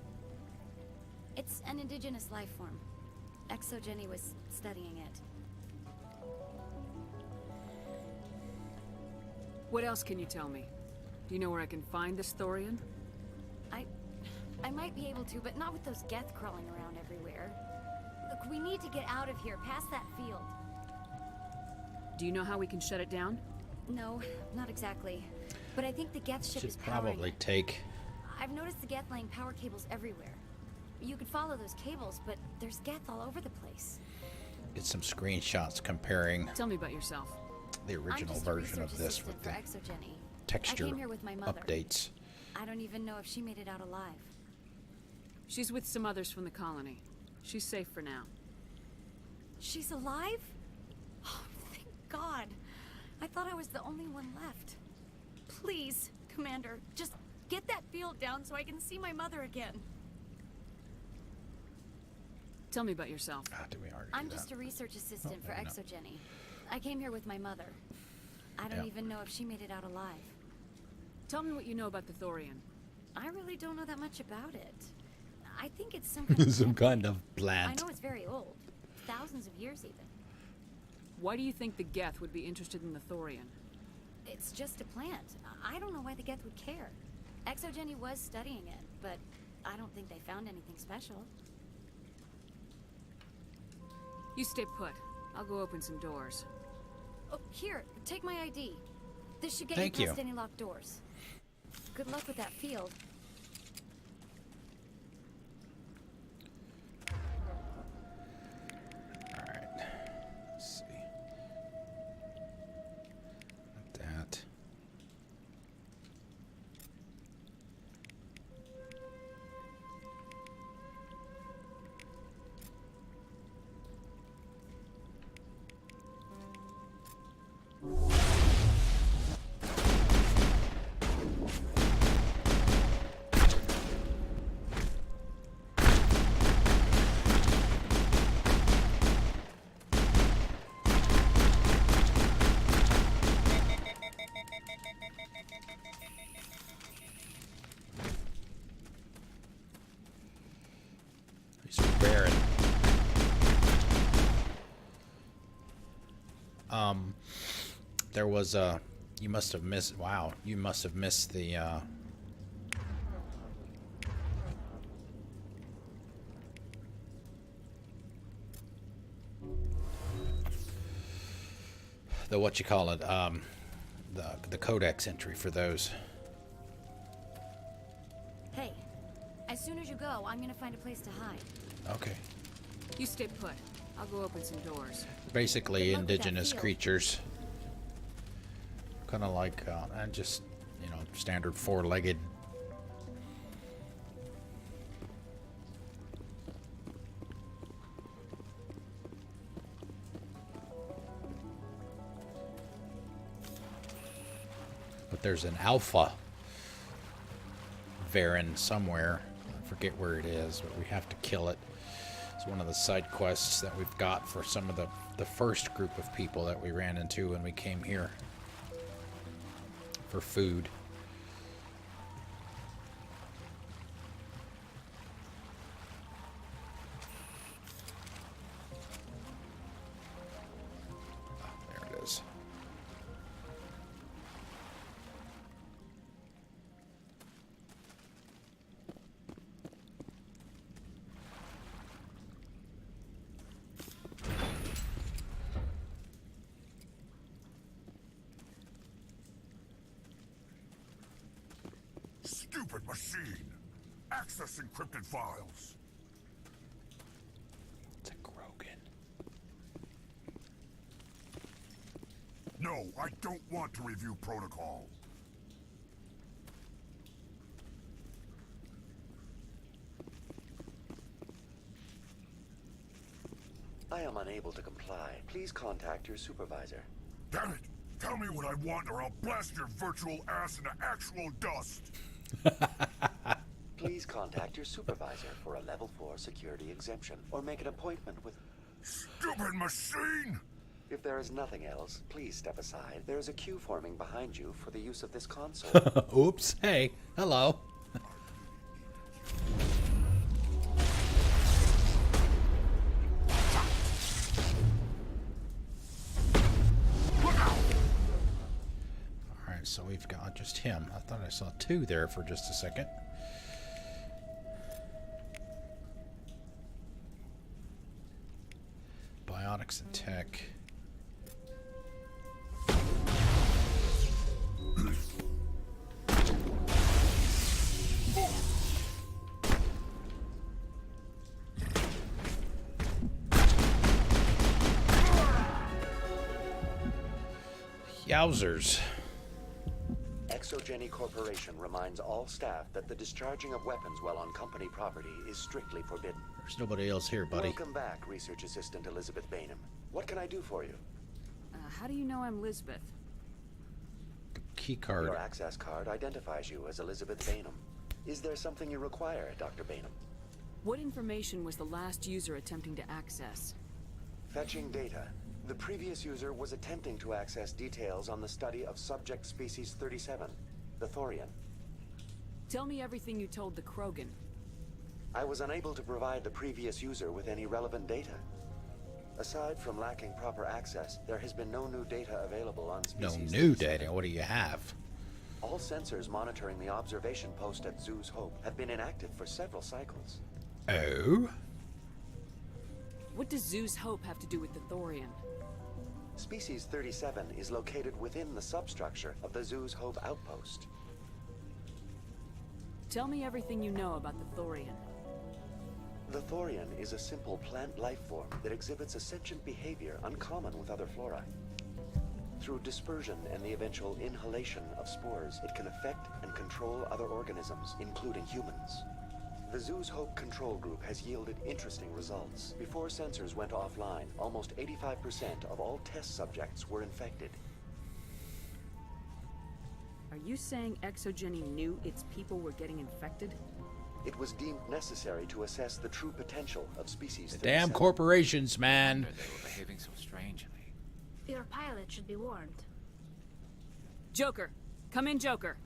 It's an indigenous life form. ExoGenie was studying it. What else can you tell me? Do you know where I can find this Thorian? I might be able to, but not with those Geth crawling around everywhere. Look, we need to get out of here, past that field. Do you know how we can shut it down? No, not exactly. But I think the Geth ship is powering. Should probably take... I've noticed the Geth laying power cables everywhere. You could follow those cables, but there's Geth all over the place. Get some screenshots comparing... Tell me about yourself. The original version of this with the texture updates. I don't even know if she made it out alive. She's with some others from the colony. She's safe for now. She's alive? Oh, thank God. I thought I was the only one left. Please, Commander, just get that field down so I can see my mother again. Tell me about yourself. I'm just a research assistant for ExoGenie. I came here with my mother. I don't even know if she made it out alive. Tell me what you know about the Thorian. I really don't know that much about it. I think it's some kind of some kind of plant. I know it's very old. Thousands of years even. Why do you think the Geth would be interested in the Thorian? It's just a plant. I don't know why the Geth would care. ExoGenie was studying it, but I don't think they found anything special. You stay put. I'll go open some doors. Oh, here, take my ID. This should get you past any locked doors. Good luck with that field. Alright. Let's see. Like that. There was a... You must have missed... Wow, you must have missed the... the what you call it, the codex entry for those. Hey, as soon as you go, I'm gonna find a place to hide. Okay. You stay put. I'll go open some doors. Basically Good luck with that indigenous field. creatures. Kind of like, and just, you know, standard four-legged. But there's an alpha Varen somewhere. I forget where it is, but we have to kill it. It's one of the side quests that we've got for some of the first group of people that we ran into when we came here for food. There it is. Stupid machine! Access encrypted files. It's a Krogan. No, I don't want to review protocol. I am unable to comply. Please contact your supervisor. Damn it! Tell me what I want or I'll blast your virtual ass into actual dust! Please contact your supervisor for a level 4 security exemption or make an appointment with... Stupid machine! If there is nothing else, please step aside. There is a queue forming behind you for the use of this console. Oops. Hey. Hello. Alright, so we've got just him. I thought I saw two there for just a second. Bionics and tech. Yowzers. ExoGenie Corporation reminds all staff that the discharging of weapons while on company property is strictly forbidden. There's nobody else here, buddy. Welcome back, Research Assistant Elizabeth Bainham. What can I do for you? How do you know I'm Lisbeth? Key card. Your access card identifies you as Elizabeth Bainham. Is there something you require, Dr. Bainham? What information was the last user attempting to access? Fetching data. The previous user was attempting to access details on the study of subject species 37, the Thorian. Tell me everything you told the Krogan. I was unable to provide the previous user with any relevant data. Aside from lacking proper access, there has been no new data available on species. No new data? What do you have? All sensors monitoring the observation post at Zoo's Hope have been inactive for several cycles. Oh? What does Zoo's Hope have to do with the Thorian? Species 37 is located within the substructure of the Zoo's Hope outpost. Tell me everything you know about the Thorian. The Thorian is a simple plant life form that exhibits a sentient behavior uncommon with other flora. Through dispersion and the eventual inhalation of spores, it can affect and control other organisms, including humans. The Zoo's Hope control group has yielded interesting results. Before sensors went offline, almost 85% of all test subjects were infected. Are you saying ExoGenie knew its people were getting infected? It was deemed necessary to assess the true potential of species 37. Damn corporations, man. They were behaving so strangely. Your pilot should be warned. Joker! Come in, Joker!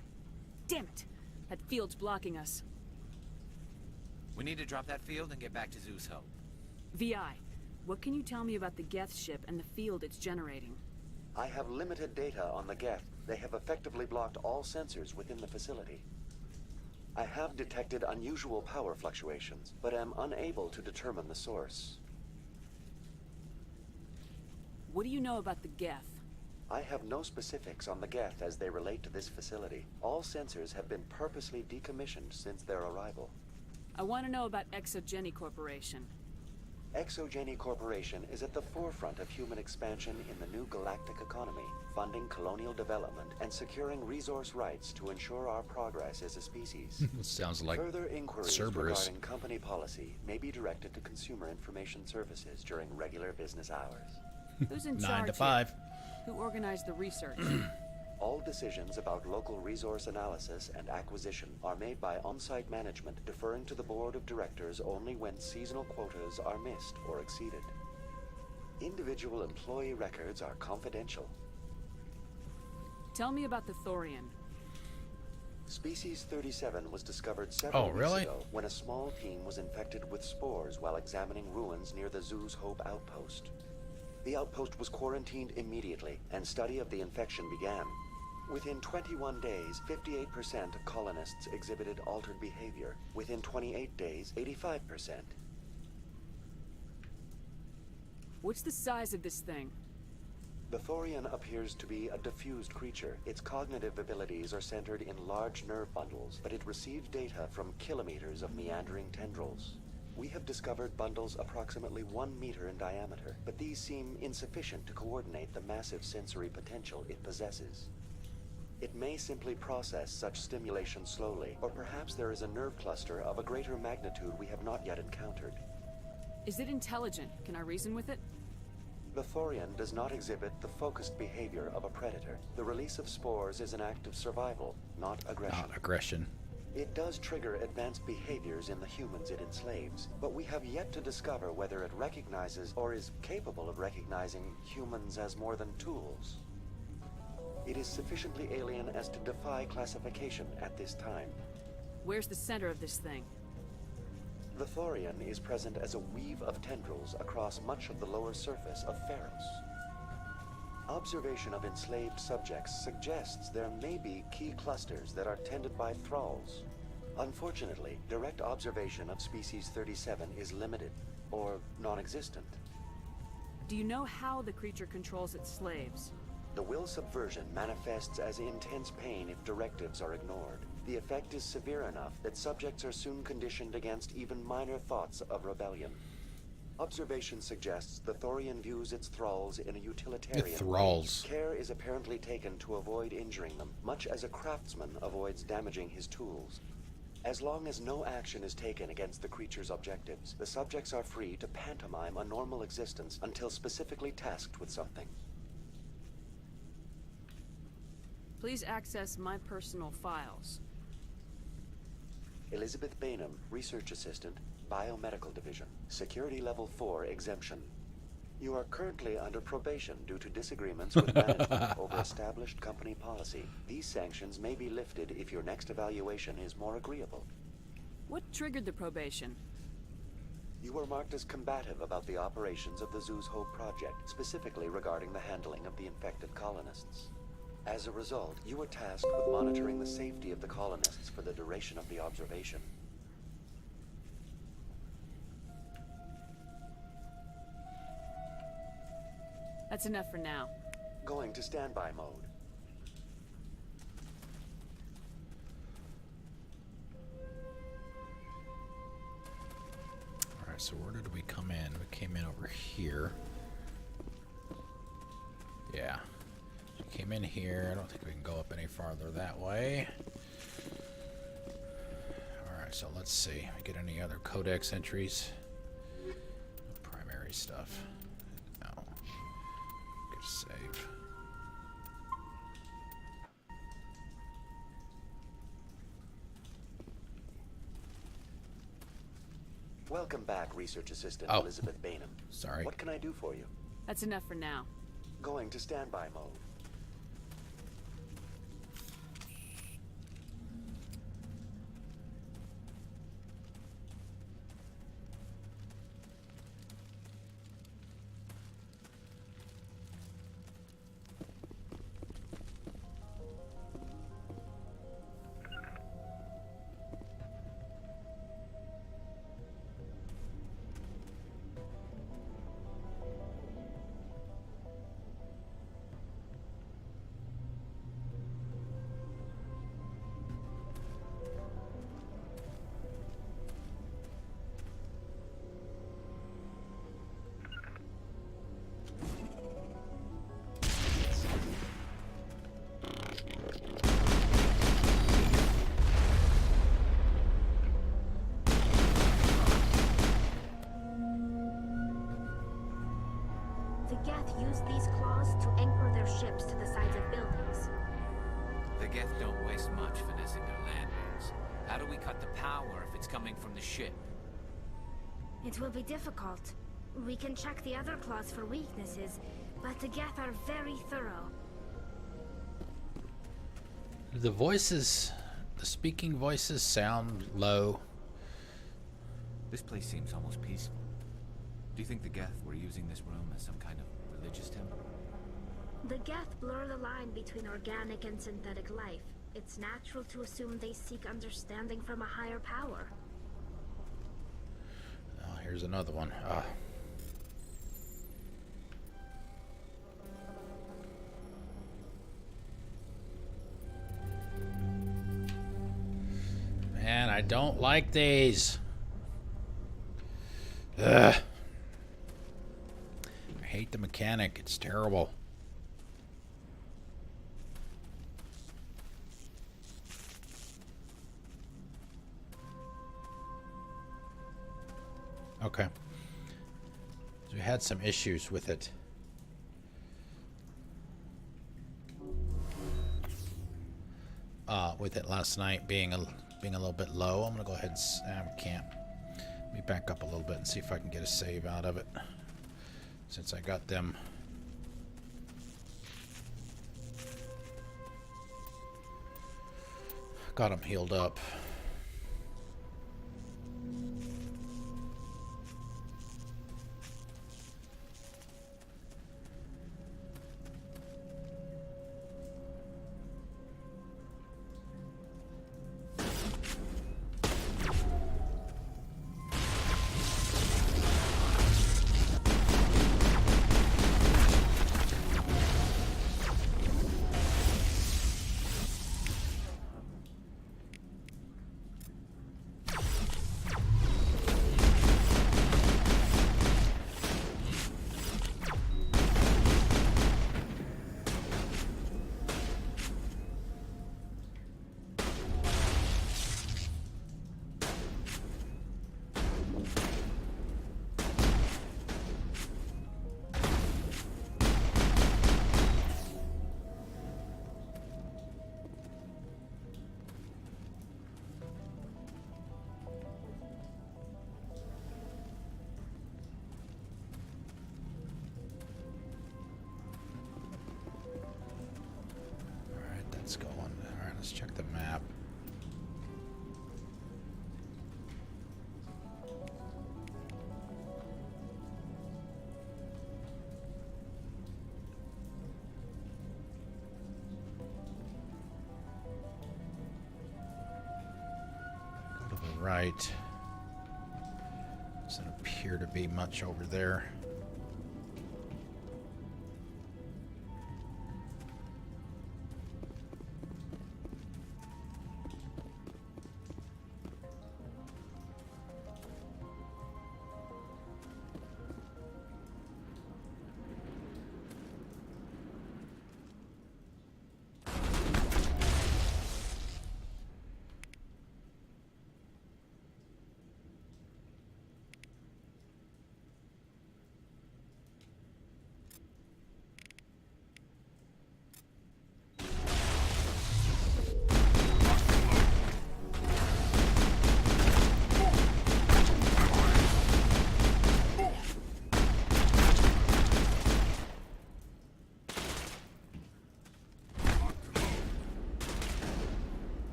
Damn it! That field's blocking us. We need to drop that field and get back to Zeus Hope. VI, what can you tell me about the Geth ship and the field it's generating? I have limited data on the Geth. They have effectively blocked all sensors within the facility. I have detected unusual power fluctuations, but am unable to determine the source. What do you know about the Geth? I have no specifics on the Geth as they relate to this facility. All sensors have been purposely decommissioned since their arrival. I want to know about ExoGenie Corporation. ExoGenie Corporation is at the forefront of human expansion in the new galactic economy, funding colonial development and securing resource rights to ensure our progress as a species. Sounds like Further inquiries Cerberus. regarding company policy may be directed to Consumer Information Services during regular business hours. Who's in 9 charge to here? 5. Who organized the research? All decisions about local resource analysis and acquisition are made by on-site management, deferring to the board of directors only when seasonal quotas are missed or exceeded. Individual employee records are confidential. Tell me about the Thorian. Species 37 was discovered several weeks really? ago when a small team was infected with spores while examining ruins near the Zoo's Hope outpost. The outpost was quarantined immediately, and study of the infection began. Within 21 days, 58% of colonists exhibited altered behavior. Within 28 days, 85%. What's the size of this thing? The Thorian appears to be a diffused creature. Its cognitive abilities are centered in large nerve bundles, but it receives data from kilometers of meandering tendrils. We have discovered bundles approximately 1 meter in diameter, but these seem insufficient to coordinate the massive sensory potential it possesses. It may simply process such stimulation slowly, or perhaps there is a nerve cluster of a greater magnitude we have not yet encountered. Is it intelligent? Can I reason with it? The Thorian does not exhibit the focused behavior of a predator. The release of spores is an act of survival, not aggression. Not aggression. It does trigger advanced behaviors in the humans it enslaves, but we have yet to discover whether it recognizes or is capable of recognizing humans as more than tools. It is sufficiently alien as to defy classification at this time. Where's the center of this thing? The Thorian is present as a weave of tendrils across much of the lower surface of Pharos. Observation of enslaved subjects suggests there may be key clusters that are tended by thralls. Unfortunately, direct observation of species 37 is limited, or non-existent. Do you know how the creature controls its slaves? The will subversion manifests as intense pain if directives are ignored. The effect is severe enough that subjects are soon conditioned against even minor thoughts of rebellion. Observation suggests the Thorian views its thralls in a utilitarian thralls. way. Care is apparently taken to avoid injuring them, much as a craftsman avoids damaging his tools. As long as no action is taken against the creature's objectives, the subjects are free to pantomime a normal existence until specifically tasked with something. Please access my personal files. Elizabeth Bainham, Research Assistant, Biomedical Division, Security Level 4 exemption. You are currently under probation due to disagreements with management over established company policy. These sanctions may be lifted if your next evaluation is more agreeable. What triggered the probation? You were marked as combative about the operations of the Zoo's Hope project, specifically regarding the handling of the infected colonists. As a result, you were tasked with monitoring the safety of the colonists for the duration of the observation. That's enough for now. Going to standby mode. Alright, so where did we come in? We came in over here. Yeah. We came in here. I don't think we can go up any farther that way. Alright, so let's see. We get any other codex entries? Primary stuff. No. Get a save. Welcome back, Research Assistant Elizabeth Bainham. Sorry. What can I do for you? That's enough for now. Going to standby mode. Geth don't waste much finessing their landings. How do we cut the power if it's coming from the ship? It will be difficult. We can check the other claws for weaknesses, but the Geth are very thorough. The voices, the speaking voices sound low. This place seems almost peaceful. Do you think the Geth were using this room as some kind of religious temple? The Geth blur the line between organic and synthetic life. It's natural to assume they seek understanding from a higher power. Oh, here's another one. Man, I don't like these. Ugh. I hate the mechanic. It's terrible. Okay. So we had some issues with it. With it last night being a little bit low. I'm gonna go ahead and can't. Let me back up a little bit and see if I can get a save out of it. Since I got them. Got them healed up. Let's go on. Alright, let's check the map. Go to the right. Doesn't appear to be much over there.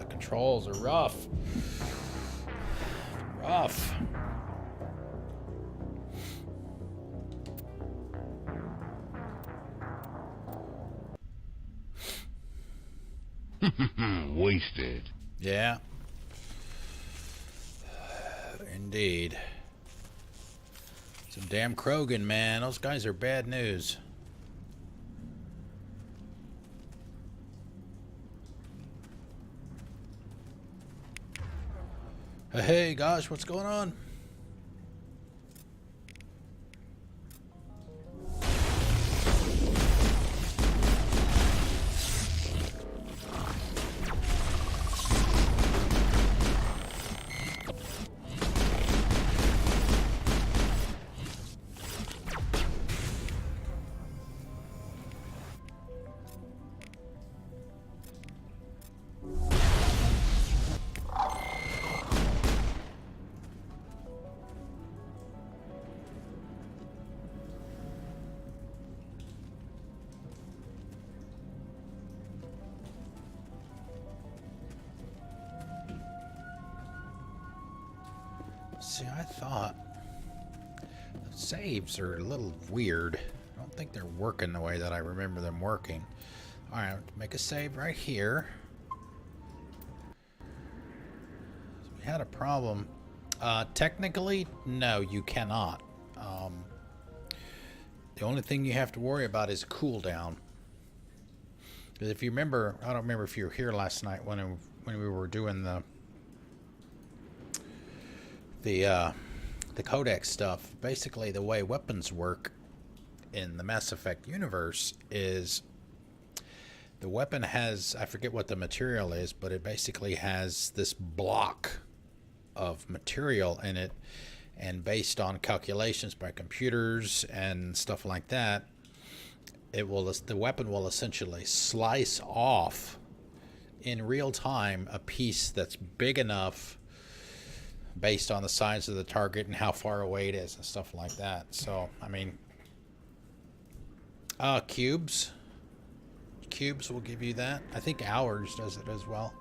Controls are rough. Rough. Wasted. Yeah. Indeed. Some damn Krogan, man. Those guys are bad news. Hey, gosh, what's going on? See, I thought the saves are a little weird. I don't think they're working the way that I remember them working. Alright, make a save right here. So we had a problem. Technically, no, you cannot. The only thing you have to worry about is cooldown. Because if you remember, I don't remember if you were here last night when we were doing the codex stuff. Basically, the way weapons work in the Mass Effect universe is the weapon has, I forget what the material is, but it basically has this block of material in it, and based on calculations by computers and stuff like that, the weapon will essentially slice off in real time a piece that's big enough based on the size of the target and how far away it is and stuff like that. So, I mean, cubes will give you that. I think ours does it as well.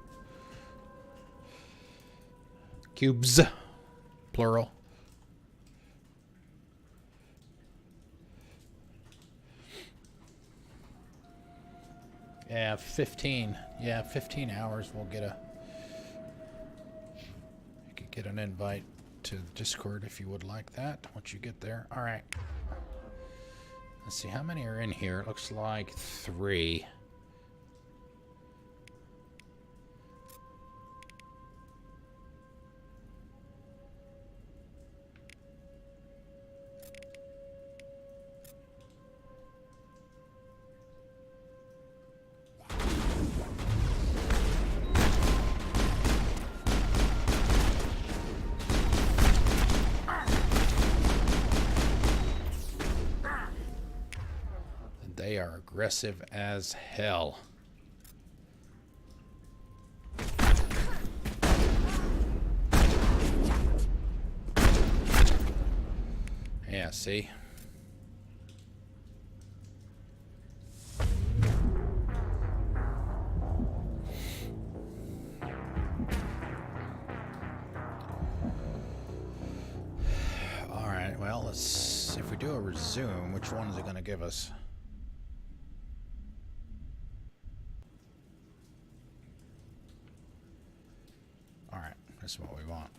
Cubes, plural. Yeah, 15. Yeah, 15 hours we'll get a... You could get an invite to Discord if you would like that once you get there. Alright. Let's see, how many are in here? It looks like 3. They are aggressive as hell. Yeah, see? Alright, well, let's... If we do a resume, which one is it going to give us? Alright, that's what we want.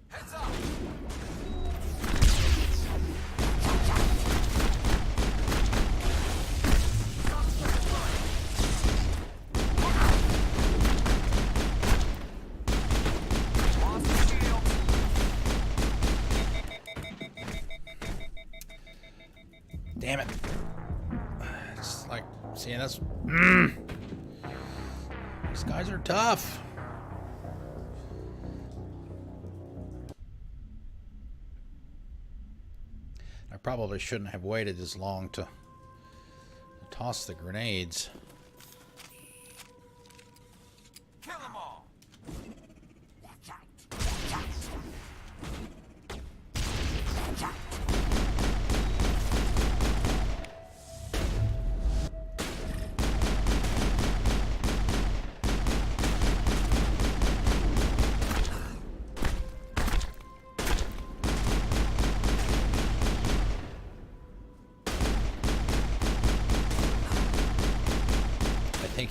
Heads up! Damn it. It's like, seeing us. These guys are tough. I probably shouldn't have waited as long to toss the grenades. Kill them all!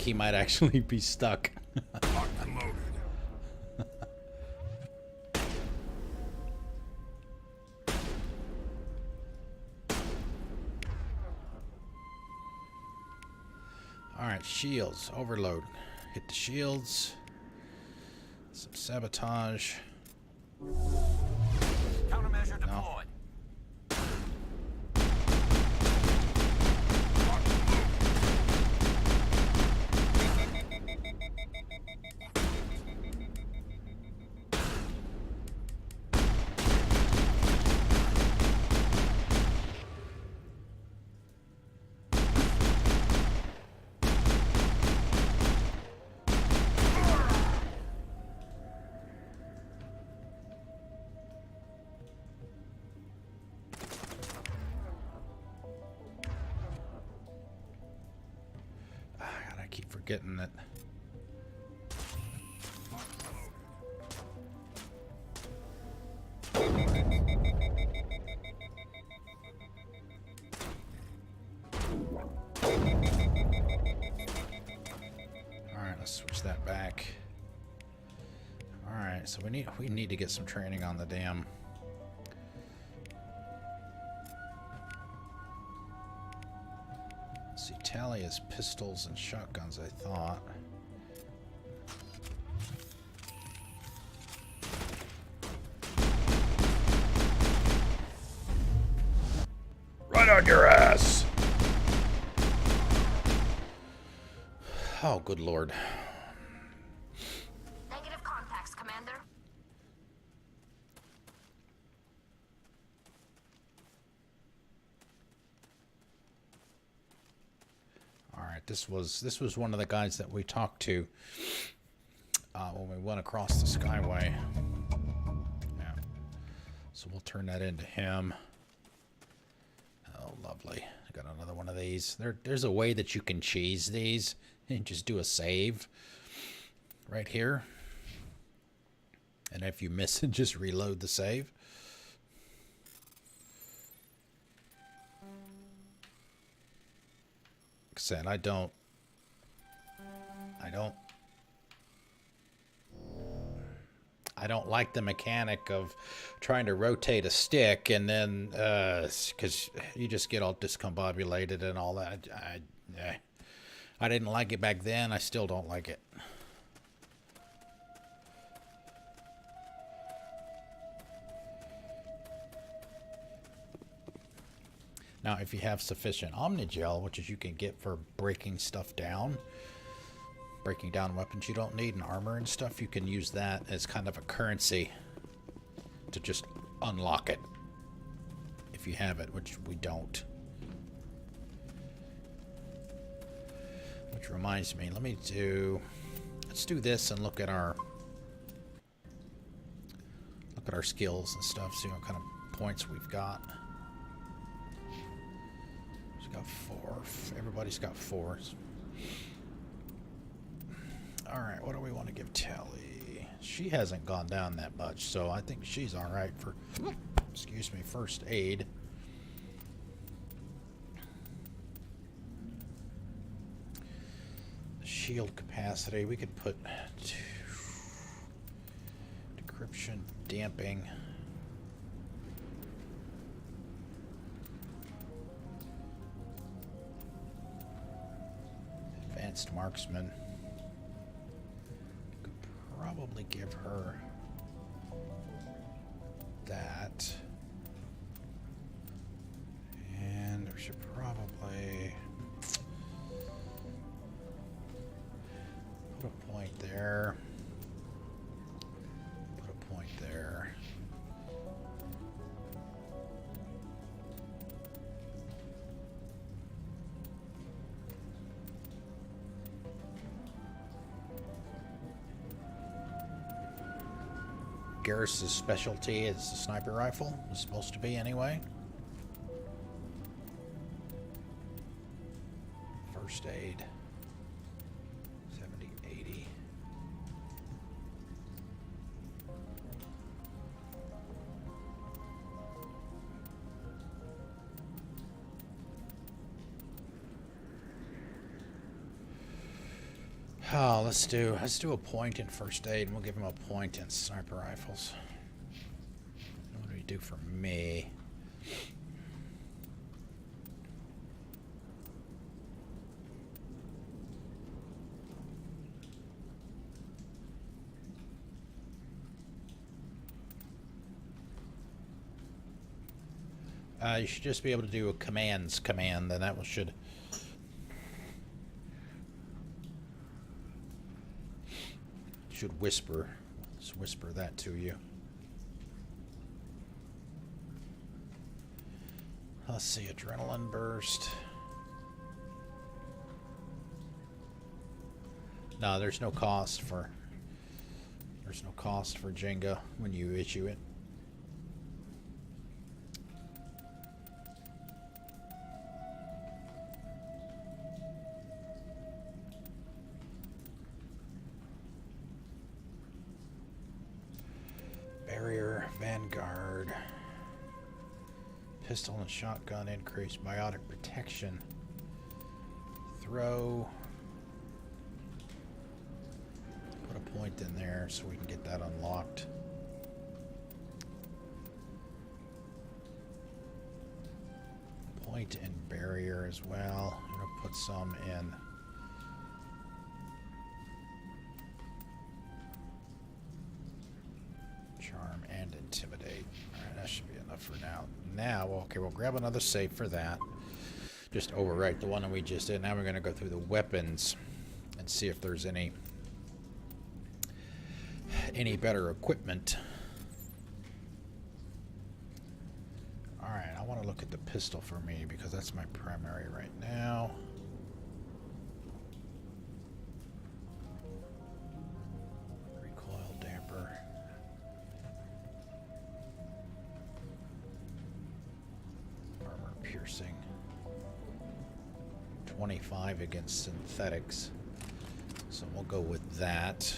he might actually be stuck. Locked and loaded. Alright, shields. Overload. Hit the shields. Some sabotage. Countermeasure deployed. God, I keep forgetting that. Alright, let's switch that back. Alright, so we need to get some training on the damn. Let's see, Tally is pistols and shotguns, I thought. Right on your ass! Oh, good lord. Negative contacts, Commander. Alright, this was one of the guys that we talked to when we went across the Skyway. Yeah. So we'll turn that into him. Oh, lovely. I got another one of these. There's a way that you can cheese these and just do a save right here. And if you miss it, just reload the save. Like I said, I don't like the mechanic of trying to rotate a stick and then because you just get all discombobulated and all that. I didn't like it back then. I still don't like it. Now, if you have sufficient Omnigel, which is you can get for breaking stuff down, breaking down weapons you don't need and armor and stuff, you can use that as kind of a currency to just unlock it if you have it, which we don't. Which reminds me, let's do this and look at our skills and stuff, see what kind of points we've got. We've got 4. Everybody's got 4s. Alright, what do we want to give Tally? She hasn't gone down that much, so I think she's alright for, excuse me, first aid. Shield capacity, we could put decryption, damping. Advanced marksman. Could probably give her that. And we should probably put a point there. Put a point there. Garrus's specialty is the sniper rifle. It's supposed to be anyway. First aid. 70, 80. Oh, let's do a point in first aid, and we'll give him a point in sniper rifles. What do we do for me? You should just be able to do a commands command, then that should whisper. Let's whisper that to you. Let's see, adrenaline burst. No, there's no cost for Jenga when you issue it. Barrier, Vanguard, pistol and shotgun increase biotic protection. Throw. Put a point in there so we can get that unlocked. Point in barrier as well. I'm gonna put some in. Charm and intimidate. Alright, that should be enough for now. Now, okay, we'll grab another save for that. Just overwrite the one that we just did. Now we're going to go through the weapons and see if there's any better equipment. Alright, I want to look at the pistol for me because that's my primary right now. Recoil damper. Armor piercing. 25 against synthetics. So we'll go with that.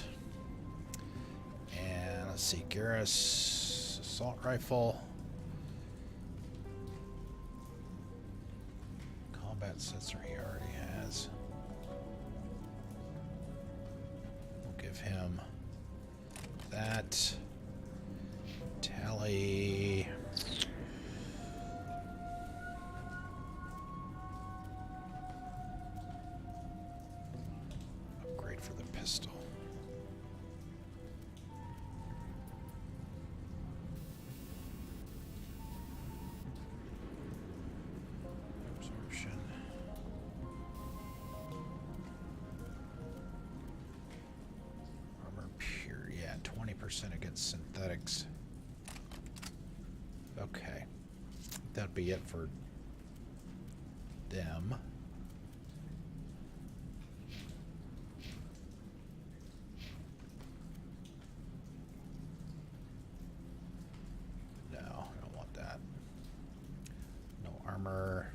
And let's see, Garrus assault rifle. Combat sensor he already has. We'll give him that. Tally. Upgrade for the pistol. Absorption. Armor pure, yeah, 20% against synthetics. Okay. That'd be it for them. No, I don't want that. No armor.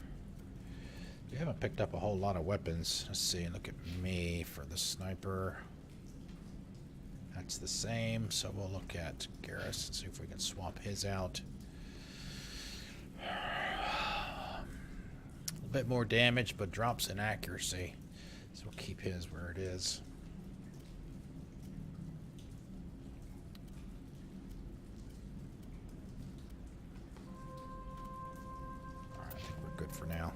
We haven't picked up a whole lot of weapons. Let's see, look at me for the sniper. That's the same, so we'll look at Garrus and see if we can swap his out. A bit more damage, but drops in accuracy. So we'll keep his where it is. Alright, I think we're good for now.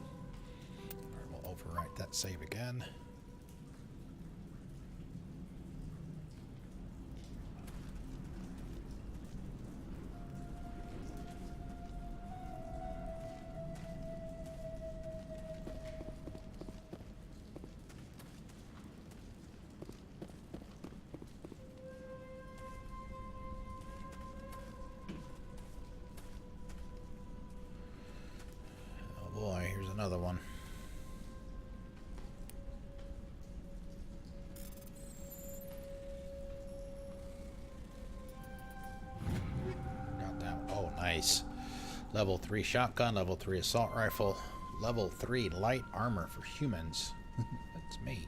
Alright, we'll overwrite that save again. Another one. Got that. Oh, nice. Level 3 shotgun, level 3 assault rifle, level 3 light armor for humans. That's me.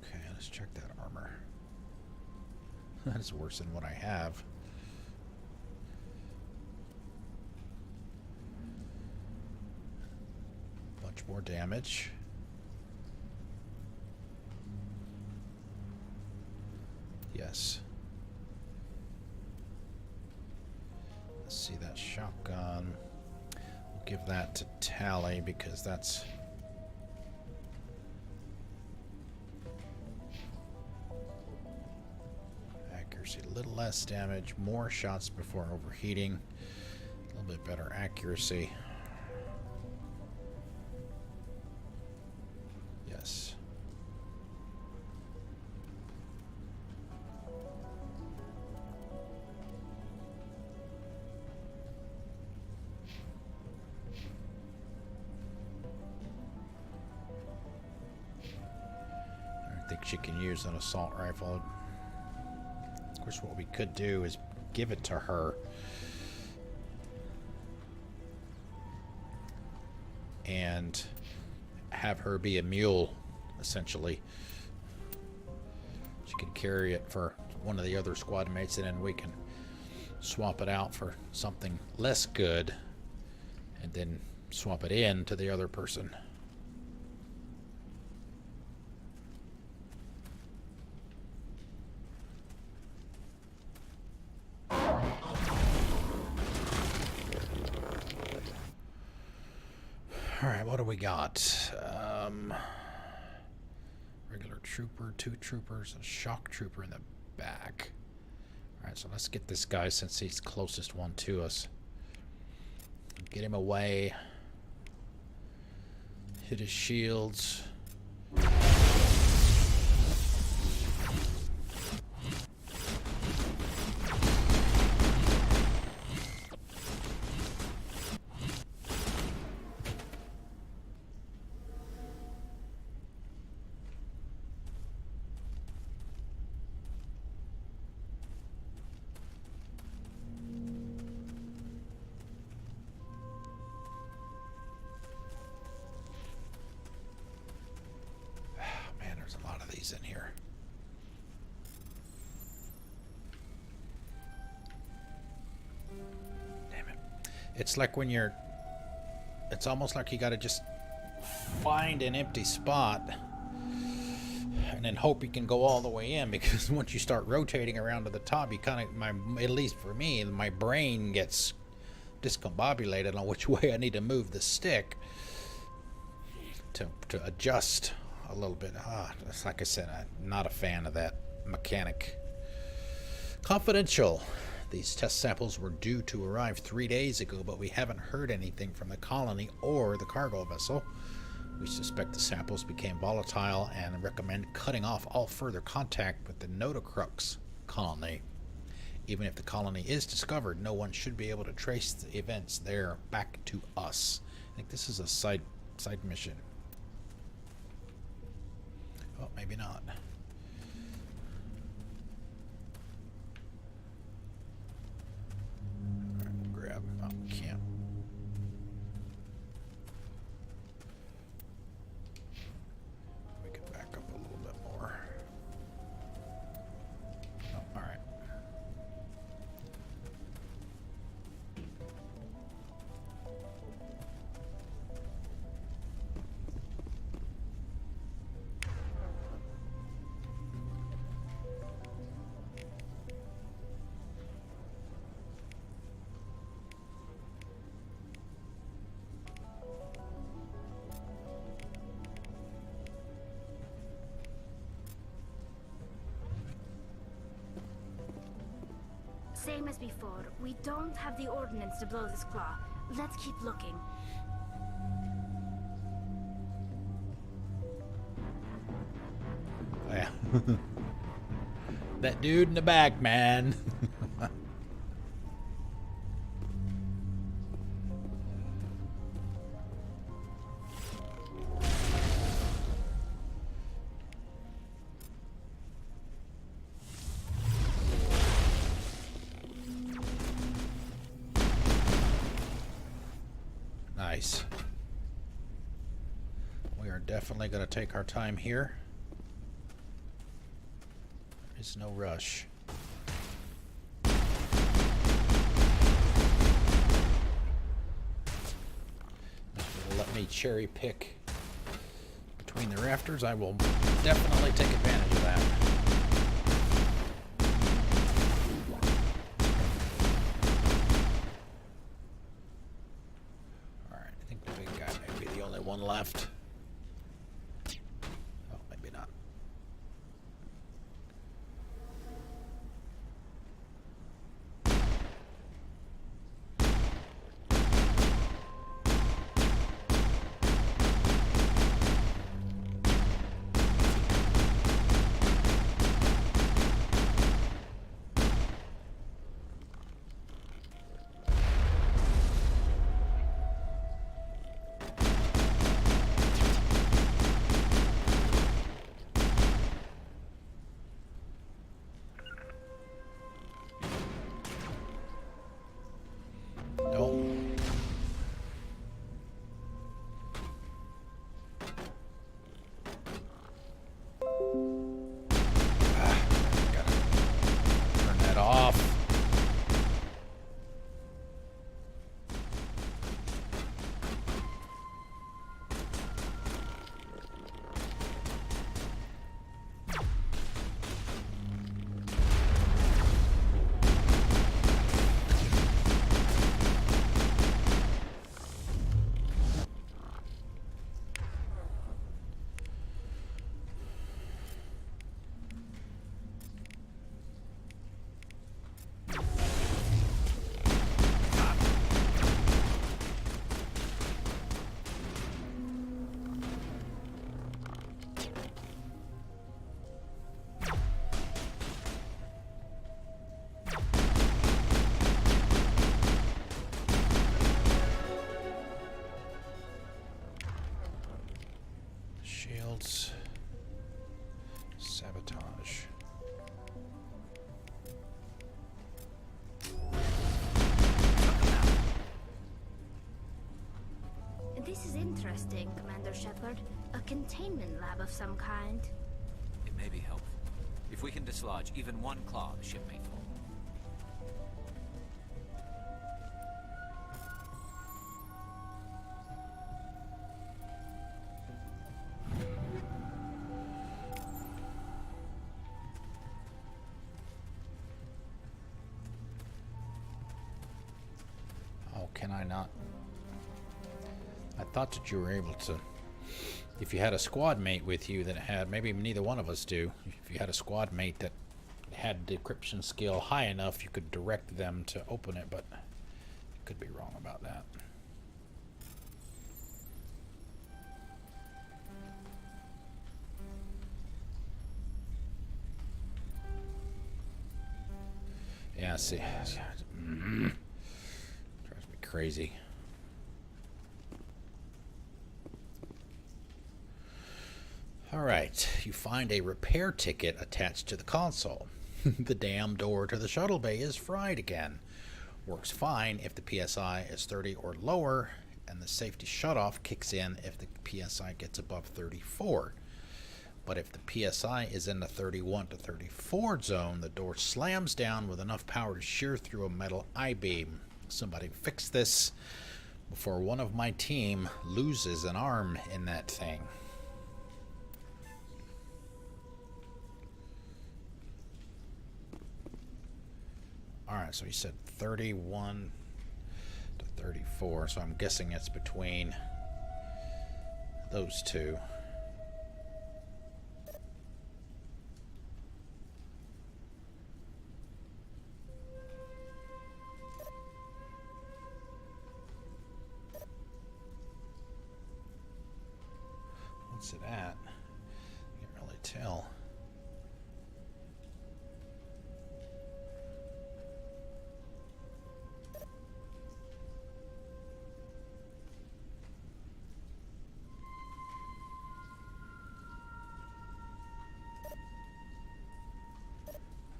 Okay, let's check that armor. That's worse than what I have. more damage. Yes. Let's see that shotgun. We'll give that to Tally because that's... accuracy. A little less damage, more shots before overheating. A little bit better accuracy. Yes. I think she can use an assault rifle. Of course, what we could do is give it to her. And have her be a mule, essentially. She can carry it for one of the other squad mates, and then we can swap it out for something less good, and then swap it in to the other person. Alright, what do we got? Regular trooper, 2 troopers, a shock trooper in the back. Alright, so let's get this guy since he's the closest one to us. Get him away. Hit his shields. In here. Damn it. It's like when you're... it's almost like you gotta just find an empty spot and then hope you can go all the way in, because once you start rotating around to the top, you kind of, at least for me, my brain gets discombobulated on which way I need to move the stick to adjust a little bit. Like I said, I'm not a fan of that mechanic. Confidential. These test samples were due to arrive 3 days ago, but we haven't heard anything from the colony or the cargo vessel. We suspect the samples became volatile and recommend cutting off all further contact with the Notocrux colony. Even if the colony is discovered, no one should be able to trace the events there back to us. I think this is a side mission. Oh, maybe not. All right, grab. Oh, can't. We can back up a little bit more. Oh, all right. Same as before, we don't have the ordnance to blow this claw. Let's keep looking. Oh, yeah. That dude in the back, man. Nice. We are definitely going to take our time here. There's no rush. me cherry pick between the rafters, I will definitely take advantage of that. Alright, I think the big guy may be the only one left. Oh, maybe not. Shields. Sabotage. This is interesting, Commander Shepard. A containment lab of some kind. It may be helpful. If we can dislodge even one claw, the ship may fall. Oh, can I not? I thought that you were able to, if you had a squad mate with you that had, maybe neither one of us do, if you had a squad mate that had decryption skill high enough, you could direct them to open it, but I could be wrong about that. Yeah, see, drives me crazy. Alright, you find a repair ticket attached to the console. The damn door to the shuttle bay is fried again. Works fine if the PSI is 30 or lower, and the safety shutoff kicks in if the PSI gets above 34. But if the PSI is in the 31 to 34 zone, the door slams down with enough power to shear through a metal I-beam. Somebody fix this before one of my team loses an arm in that thing. Alright, so he said 31 to 34, so I'm guessing it's between those two. What's it at? Can't really tell.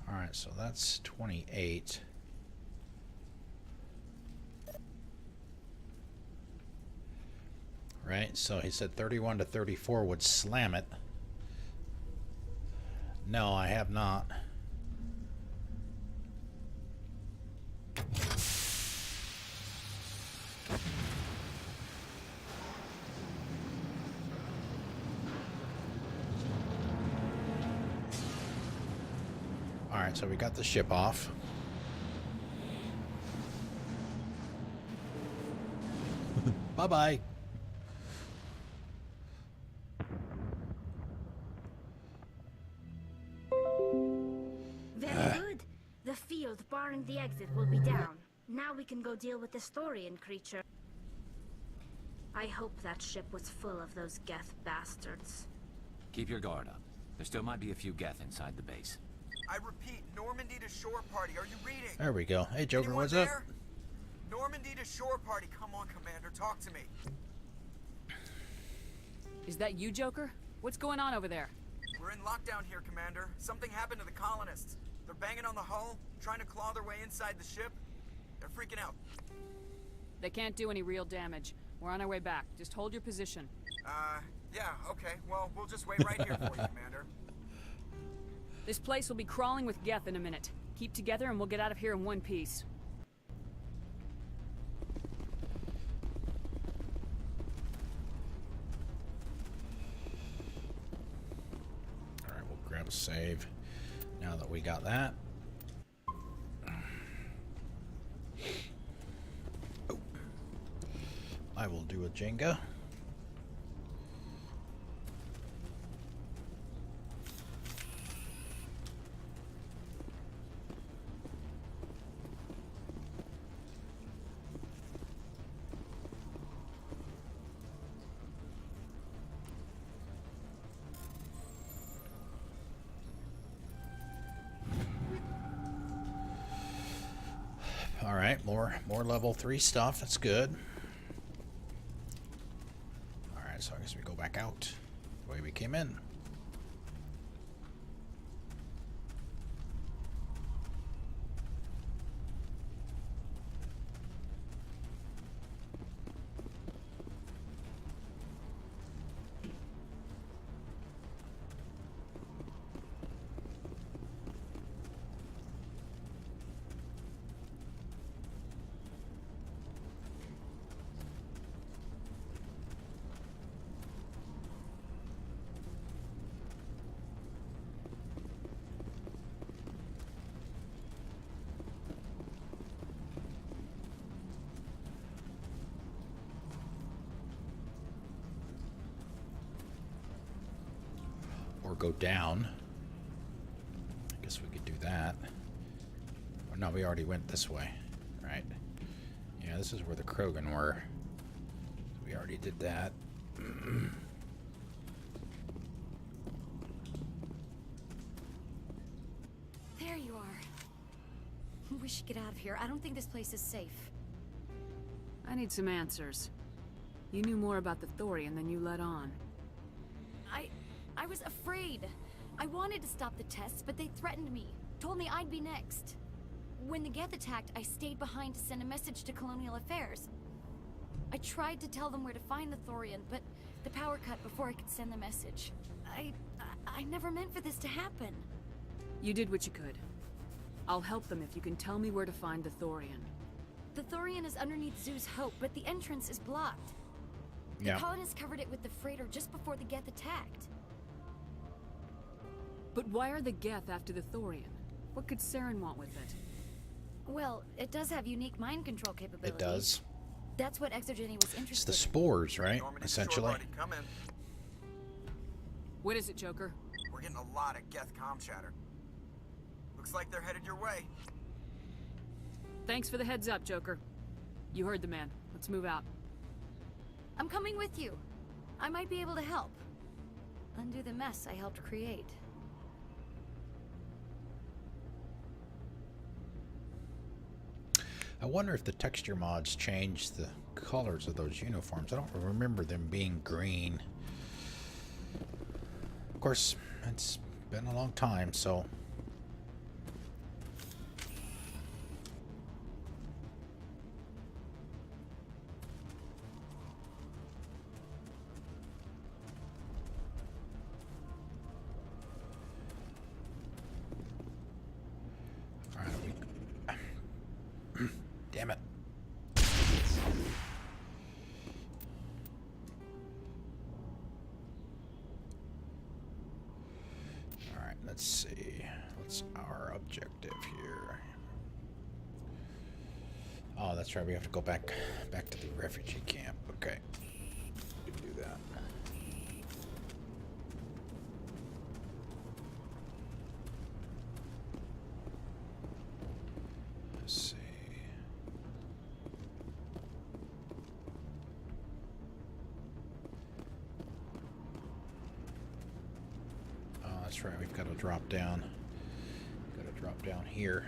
Alright, so that's 28. Right, so he said 31 to 34 would slam it. No, I have not. Alright, so we got the ship off. Bye-bye. Very good. The field barring the exit will be down. Now we can go deal with this Thorian creature. I hope that ship was full of those Geth bastards. Keep your guard up. There still might be a few Geth inside the base. I repeat, Normandy to shore party. Are you reading? There we go. Hey, Joker, Anyone what's there? up? Normandy to shore party. Come on, Commander. Talk to me. Is that you, Joker? What's going on over there? We're in lockdown here, Commander. Something happened to the colonists. They're banging on the hull, trying to claw their way inside the ship. They're freaking out. They can't do any real damage. We're on our way back. Just hold your position. Yeah, okay. Well, we'll just wait right here for you, Commander. This place will be crawling with Geth in a minute. Keep together and we'll get out of here in one piece. Alright, we'll grab a save. Now that we got that. Oh. I will do a Jenga. Alright, more level 3 stuff. That's good. Alright, so I guess we go back out the way we came in. Or go down. I guess we could do that. Oh, no, we already went this way, right? Yeah, this is where the Krogan were. We already did that. There you are. We should get out of here. I don't think this place is safe. I need some answers. You knew more about the Thorian than you let on. I was afraid. I wanted to stop the tests, but they threatened me. Told me I'd be next. When the Geth attacked, I stayed behind to send a message to Colonial Affairs. I tried to tell them where to find the Thorian, but the power cut before I could send the message. I never meant for this to happen. You did what you could. I'll help them if you can tell me where to find the Thorian. The Thorian is underneath Zoo's Hope, but the entrance is blocked. The colonists covered it with the freighter just before the Geth attacked. But why are the Geth after the Thorian? What could Saren want with it? Well, it does have unique mind control capabilities. It does. That's what ExoGenie was interested in. It's the spores, right? Essentially. Come in. What is it, Joker? We're getting a lot of Geth comm chatter. Looks like they're headed your way. Thanks for the heads up, Joker. You heard the man. Let's move out. I'm coming with you. I might be able to help. Undo the mess I helped create. I wonder if the texture mods change the colors of those uniforms. I don't remember them being green. Of course, it's been a long time, so... Damn it. Alright, Let's see. What's our objective here? Oh, that's right. We have to go back to the refugee camp. Okay. We can do that. Let's see. Oh, that's right. We've got to drop down. Got to drop down here.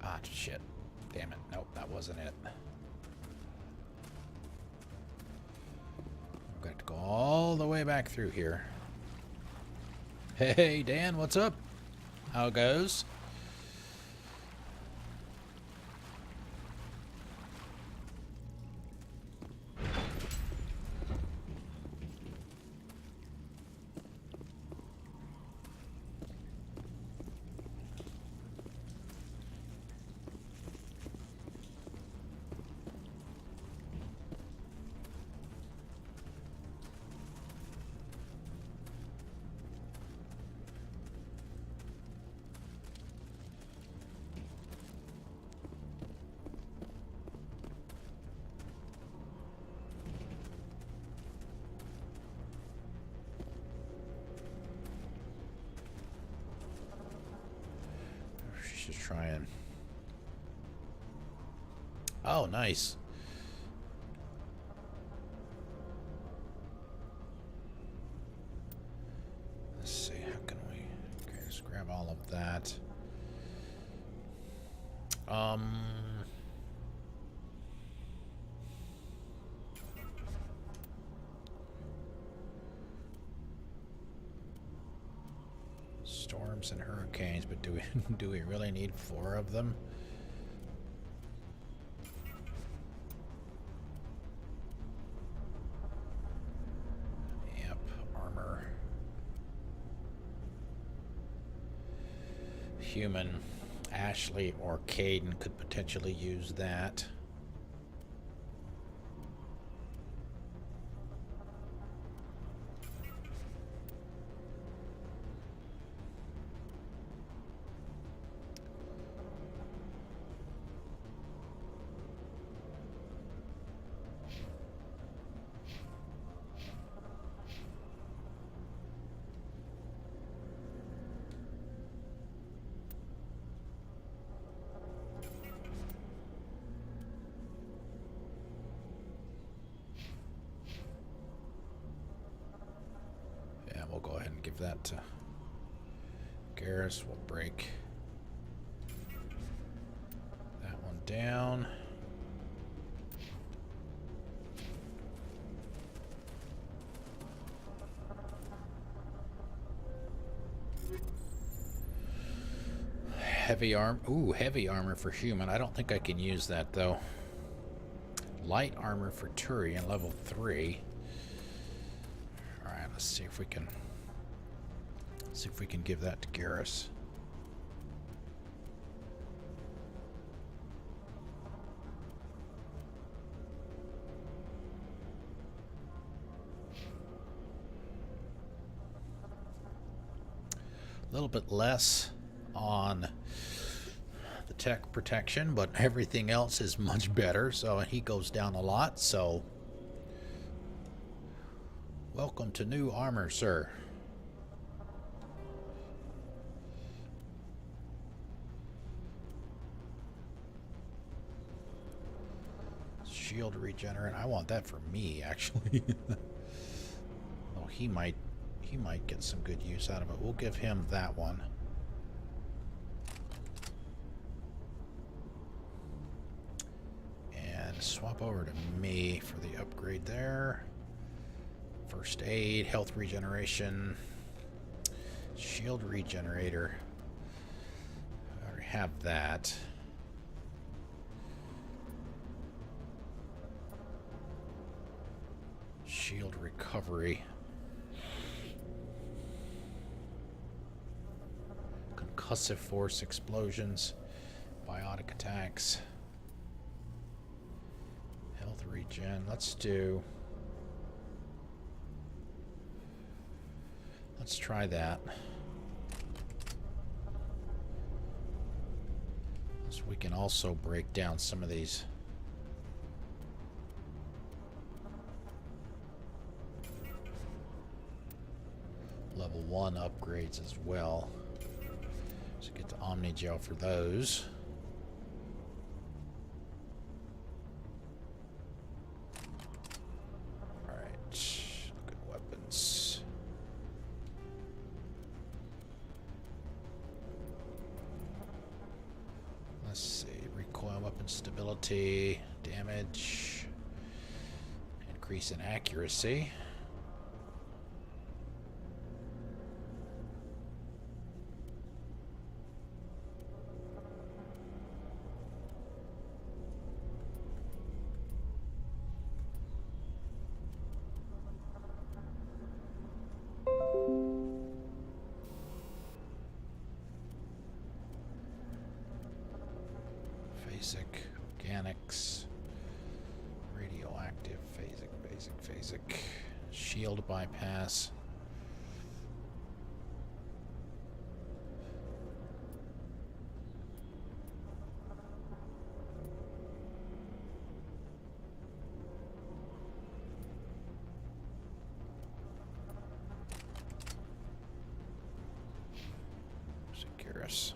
Ah, shit. Damn it. Nope, that wasn't it. I've got to go all the way back through here. Hey, Dan, what's up? How it goes? She's just trying. Oh, nice. Let's see, how can we... Okay, let's grab all of that. Storms and hurricanes, but do we really need 4 of them? Yep, armor. Human. Ashley or Caden could potentially use that. We'll go ahead and give that to Garrus. We'll break that one down. Heavy arm. Ooh, heavy armor for human. I don't think I can use that though. Light armor for Thorian, level 3. All right, let's see if we can. See if we can give that to Garrus. A little bit less on the tech protection, but everything else is much better, so he goes down a lot. So welcome to new armor, sir. Shield regenerate. I want that for me, actually. Oh, he might get some good use out of it. We'll give him that one. And swap over to me for the upgrade there. First aid, health regeneration, shield regenerator. I already have that. Shield recovery. Concussive force explosions. Biotic attacks. Health regen. Let's do... Let's try that. So we can also break down some of these. Level 1 upgrades as well. So get the Omni Gel for those. Alright, look at weapons. Let's see, recoil weapon stability, damage, increase in accuracy. Phasic, organics, radioactive, phasic, shield bypass. Securus.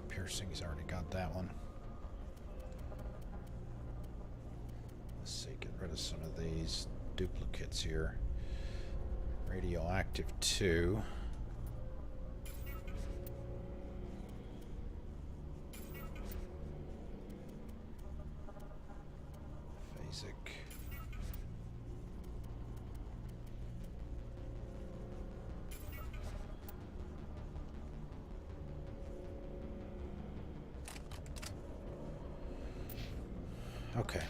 Piercing, he's already got that one. Let's see, get rid of some of these duplicates here. Radioactive 2. Phasic. Okay.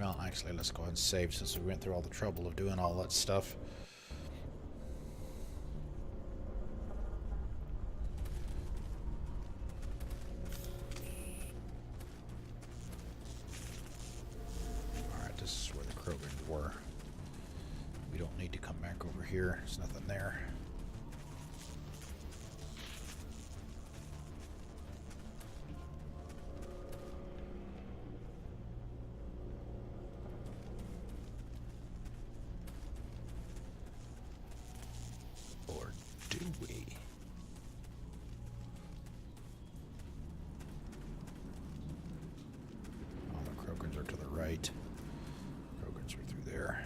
Well, actually, let's go ahead and save since we went through all the trouble of doing all that stuff. Alright, this is where the Krogans were. We don't need to come back over here. There's nothing there. Krogans are through there.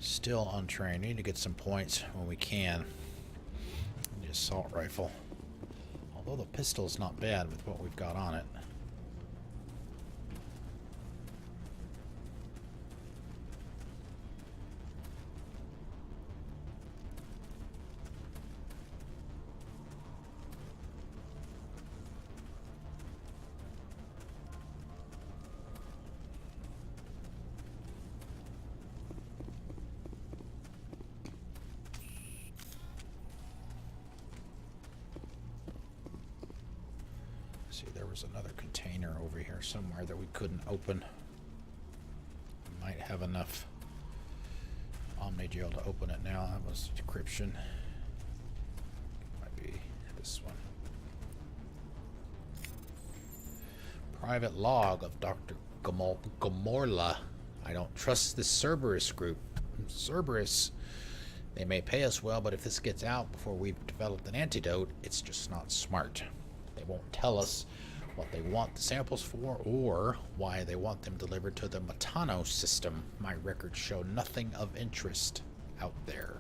Still untrained. Need to get some points when we can. The assault rifle. Although the pistol's not bad with what we've got on it. See, there was another container over here somewhere that we couldn't open. We might have enough Omni Gel to open it now. That was decryption. Might be this one. Private log of Dr. Gomorla. I don't trust this Cerberus group. Cerberus, they may pay us well, but if this gets out before we've developed an antidote, it's just not smart. They won't tell us what they want the samples for or why they want them delivered to the Matano system. My records show nothing of interest out there.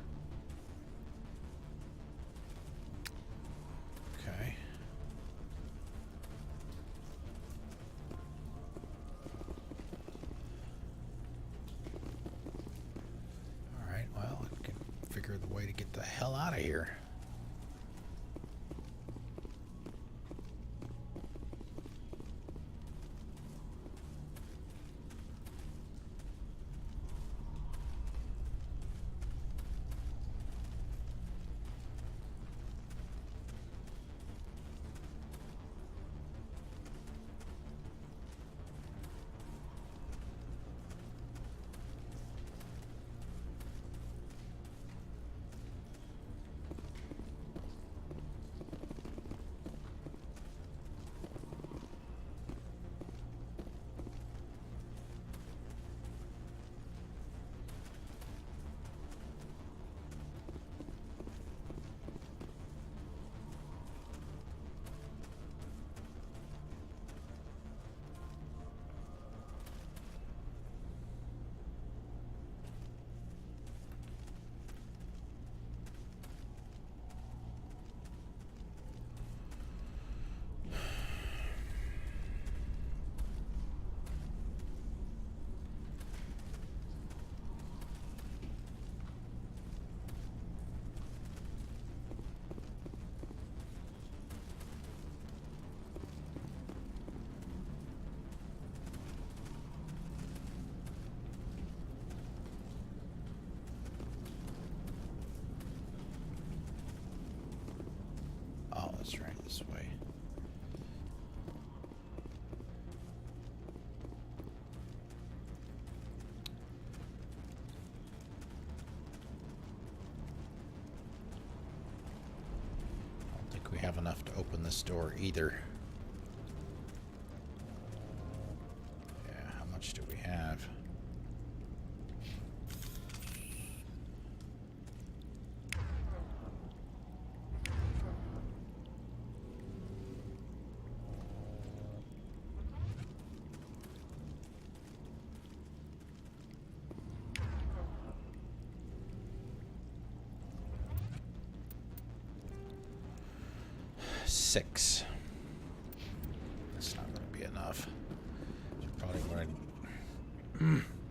Okay. Alright, well, I can figure the way to get the hell out of here. that's right, this way. I don't think we have enough to open this door either. Yeah, how much do we have? Six. That's not going to be enough. That's probably what I...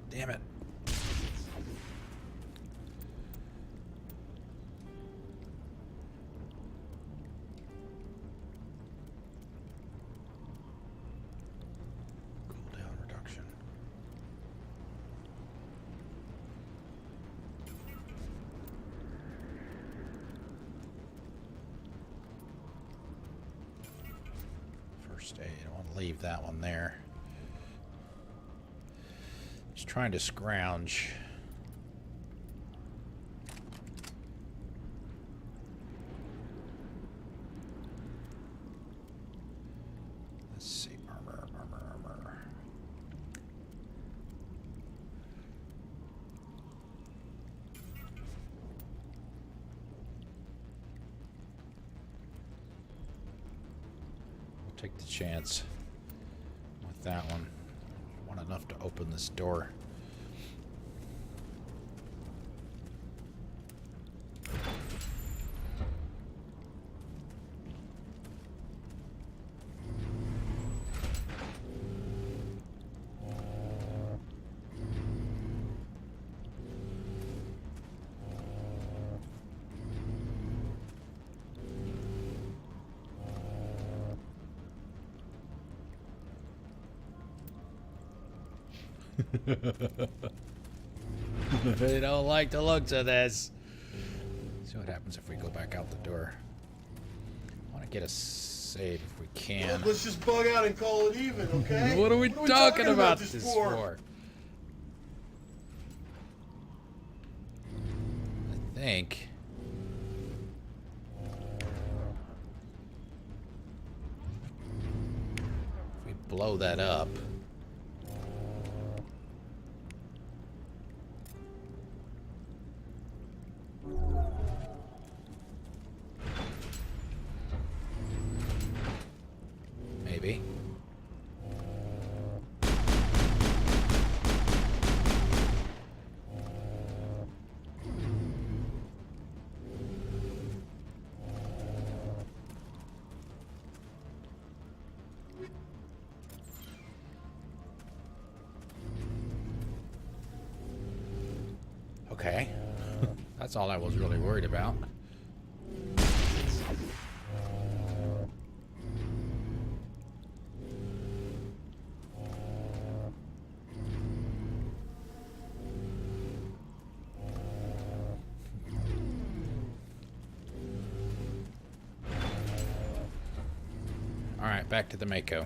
Damn it. Cooldown reduction. First aid. I want to leave that one there. Just trying to scrounge. Let's see. Armor. Take the chance with that one. I want enough to open this door. They don't like the looks of this. See what happens if we go back out the door. I want to get a save if we can. Let's just bug out and call it even, okay? What are we talking about this for? I think. If we blow that up. Maybe. Okay. That's all I was really worried about. All right, back to the Mako.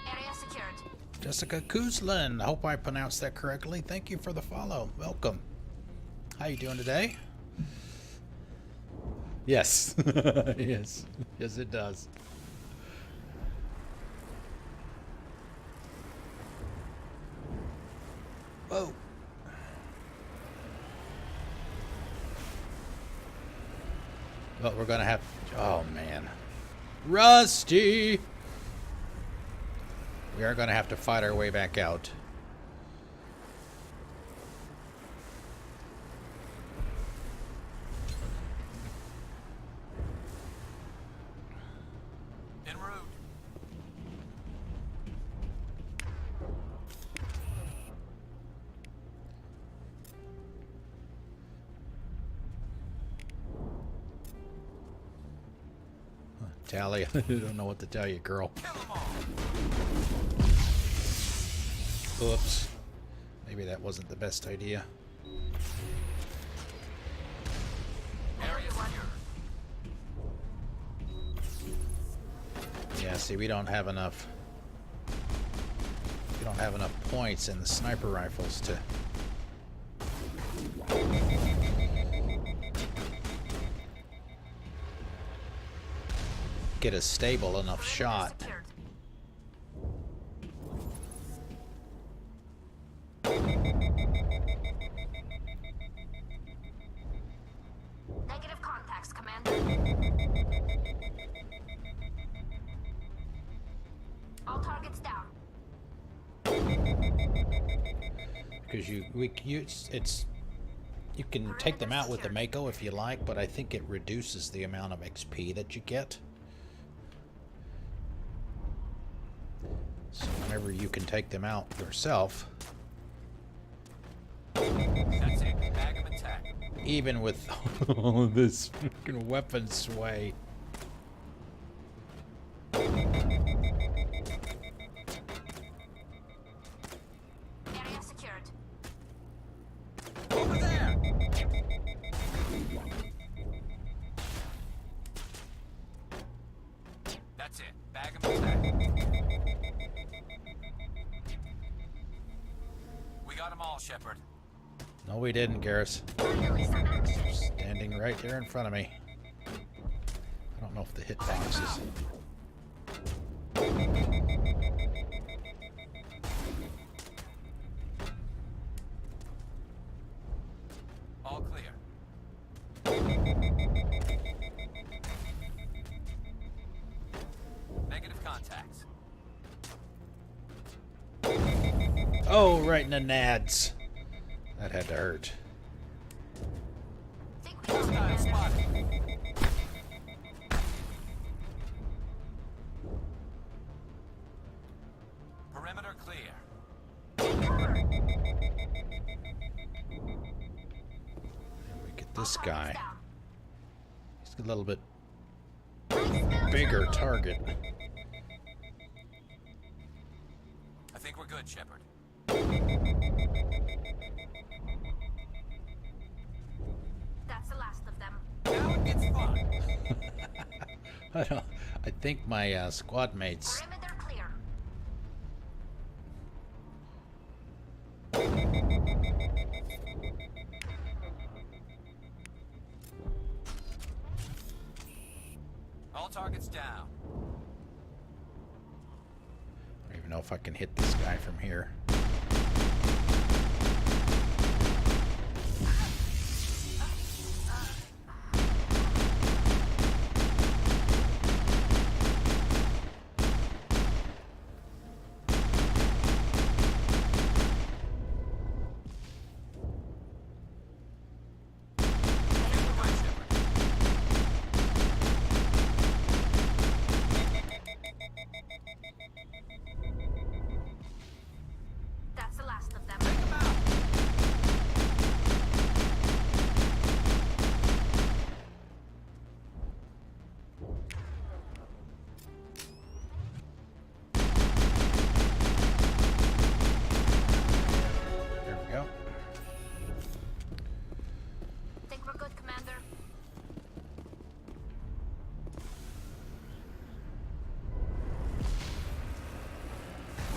Area secured. Jessica Kuzlin. I hope I pronounced that correctly. Thank you for the follow. Welcome. How you doing today? Yes. Yes. Yes, it does. Whoa. Well, we're gonna have... Oh, man. Rusty! We are gonna have to fight our way back out. En route. Tally, I don't know what to tell you, girl. Oops. Maybe that wasn't the best idea. Yeah, see, we don't have enough. We don't have enough points in the sniper rifles to get a stable enough shot. Negative contacts, Commander. All targets down. Because you can take them out with the Mako if you like, but I think it reduces the amount of XP that you get. So whenever you can take them out yourself, That's it. Bag 'em attack. even with all of this fucking weapon sway. Area secured. Over there. That's it. Bag 'em attack. We got 'em all, Shepard. No, we didn't, Garrus. Standing right there in front of me. I don't know if the hitboxes. All clear. Negative contacts. Oh, right in the nads. That had to hurt. Hostile spotted. Perimeter clear. We get this guy. He's a little bit bigger target. I think we're good, Shepard. That's the last of them. Now it gets fun. I think my squad mates. Perimeter clear. All targets down. I don't even know if I can hit this guy from here. That's the last of them. There we go. Think we're good, Commander.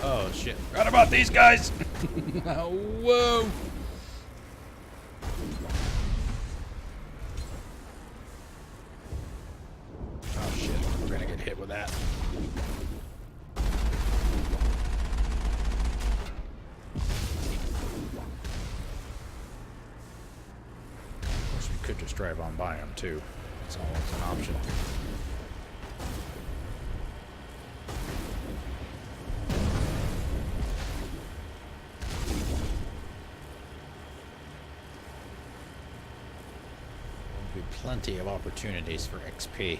Oh shit. Forgot about these guys! Whoa! Oh shit, we're gonna get hit with that. Of course, we could just drive on by them too. It's always an option. There'll be plenty of opportunities for XP.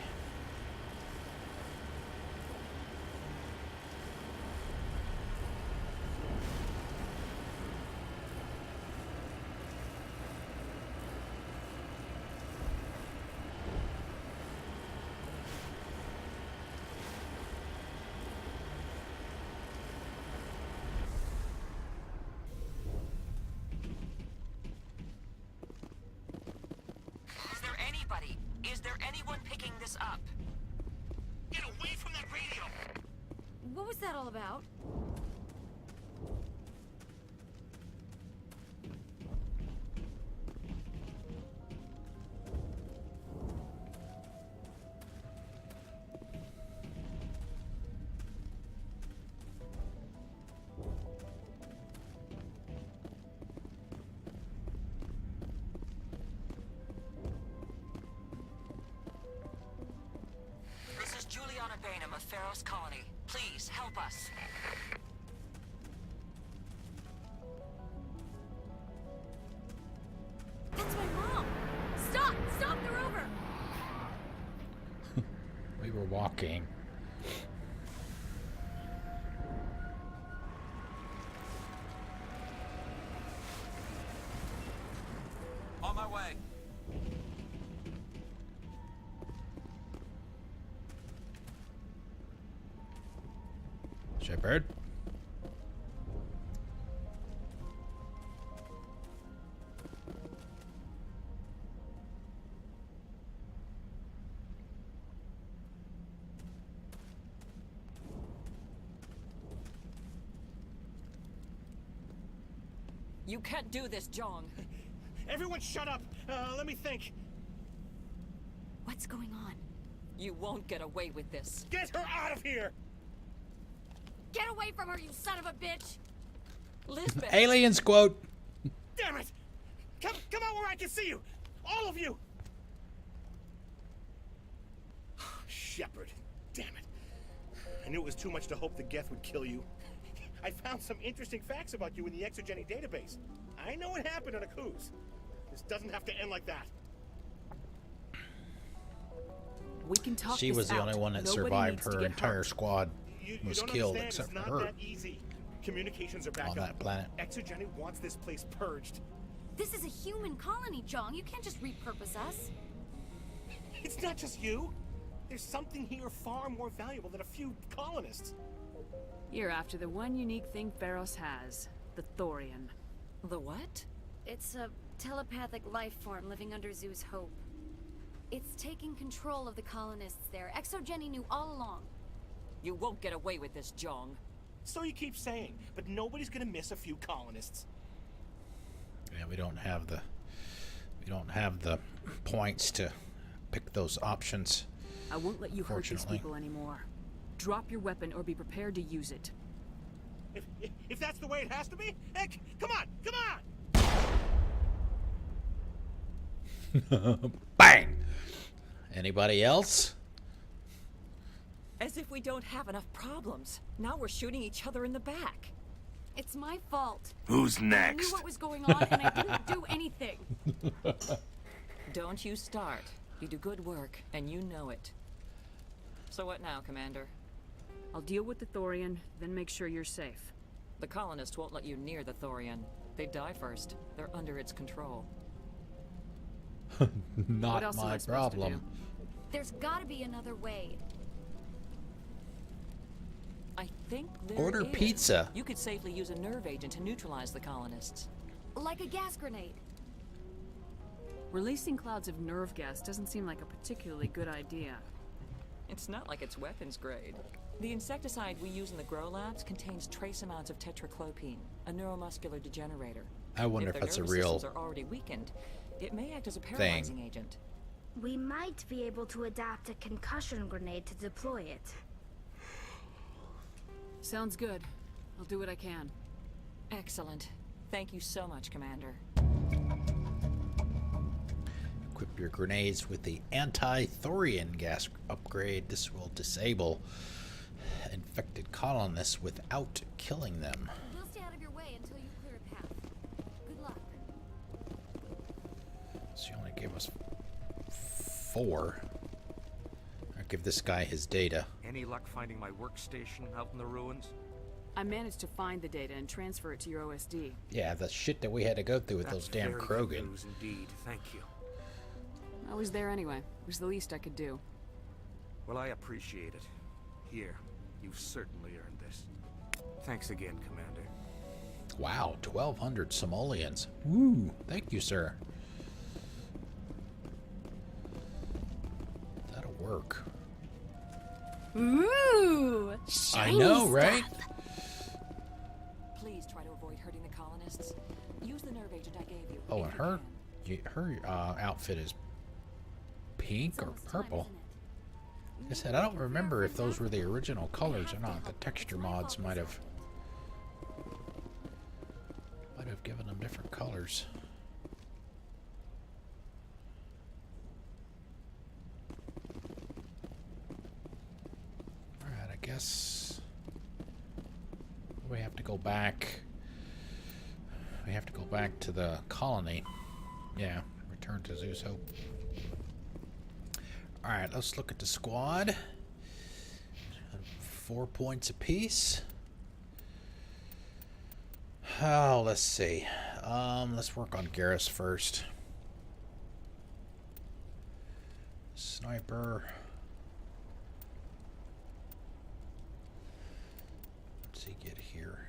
there anyone picking this up? Get away from that radio! What was that all about? This is Juliana Bainham of Pharos Colony. Please, help us. That's my mom! Stop! Stop the rover! We were walking. On my way. Shepard? You can't do this, Jong. Everyone shut up! Let me think. What's going on? You won't get away with this. Get her out of here! Get away from her, you son of a bitch! Lisbeth! Aliens quote. Damn it! Come out where I can see you! All of you! Shepard, damn it. I knew it was too much to hope the Geth would kill you. I found some interesting facts about you in the ExoGenie database. I know what happened on Akuz. This doesn't have to end like that. We can talk She this was the out. only one that Nobody survived. needs to Her get entire hurt. squad You was don't killed understand. except for It's not her that easy. Communications are back on up. that planet. ExoGenie wants this place purged. This is a human colony, Jong. You can't just repurpose us. It's not just you. There's something here far more valuable than a few colonists. You're after the one unique thing Pharos has, the Thorian. The what? It's a telepathic life form living under Zoo's hope. It's taking control of the colonists there. ExoGenie knew all along. You won't get away with this, Jong. So you keep saying, but nobody's gonna miss a few colonists. Yeah, we don't have the points to pick those options. I won't let you hurt these Fortunately. people anymore. Drop your weapon or be prepared to use it. If that's the way it has to be, heck, come on! Bang! Anybody else? As if we don't have enough problems. Now we're shooting each other in the back. It's my fault. Who's I knew next? what was going on and I didn't do anything. Don't you start. You do good work, and you know it. So what now, Commander? I'll deal with the Thorian, then make sure you're safe. The colonists won't let you near the Thorian. They die first. They're under its control. Not else am my I supposed to problem. do? There's gotta be another way. I think there Order is. pizza. You could safely use a nerve agent to neutralize the colonists. Like a gas grenade. Releasing clouds of nerve gas doesn't seem like a particularly good idea. It's not like it's weapons grade. The insecticide we use in the grow labs contains trace amounts of tetraclopine, a neuromuscular degenerator. I wonder if their that's a nervous real systems are already weakened, it may act as a paralyzing agent. We might be able to adapt a concussion grenade to deploy it. Sounds good. I'll do what I can. Excellent. Thank you so much, Commander. Equip your grenades with the anti-Thorian gas upgrade. This will disable infected colonists without killing them. We'll stay out of your way until you clear a path. Good luck. So you only gave us 4. I'll give this guy his data. Any luck finding my workstation out in the ruins? I managed to find the data and transfer it to your OSD. Yeah, the shit that we had to go through with those damn very good Krogan. news indeed. Thank you. I was there anyway. It was the least I could do. Well, I appreciate it. Here, you've certainly earned this. Thanks again, Commander. Wow, 1,200 simoleons. Woo, thank you, sir. work? Ooh, I shiny know, right? stuff. Please try to avoid hurting the colonists. Use the nerve agent I gave you. Oh, if and you her can. outfit is pink or purple. Like I said, I don't remember if those were the original colors or not. The texture mods might have given them different colors. Alright, I guess we have to go back. We have to go back to the colony. Yeah, return to Zeus Hope. Alright, let's look at the squad. 4 points apiece. Oh, let's see. Let's work on Garrus first. Sniper. What's he get here?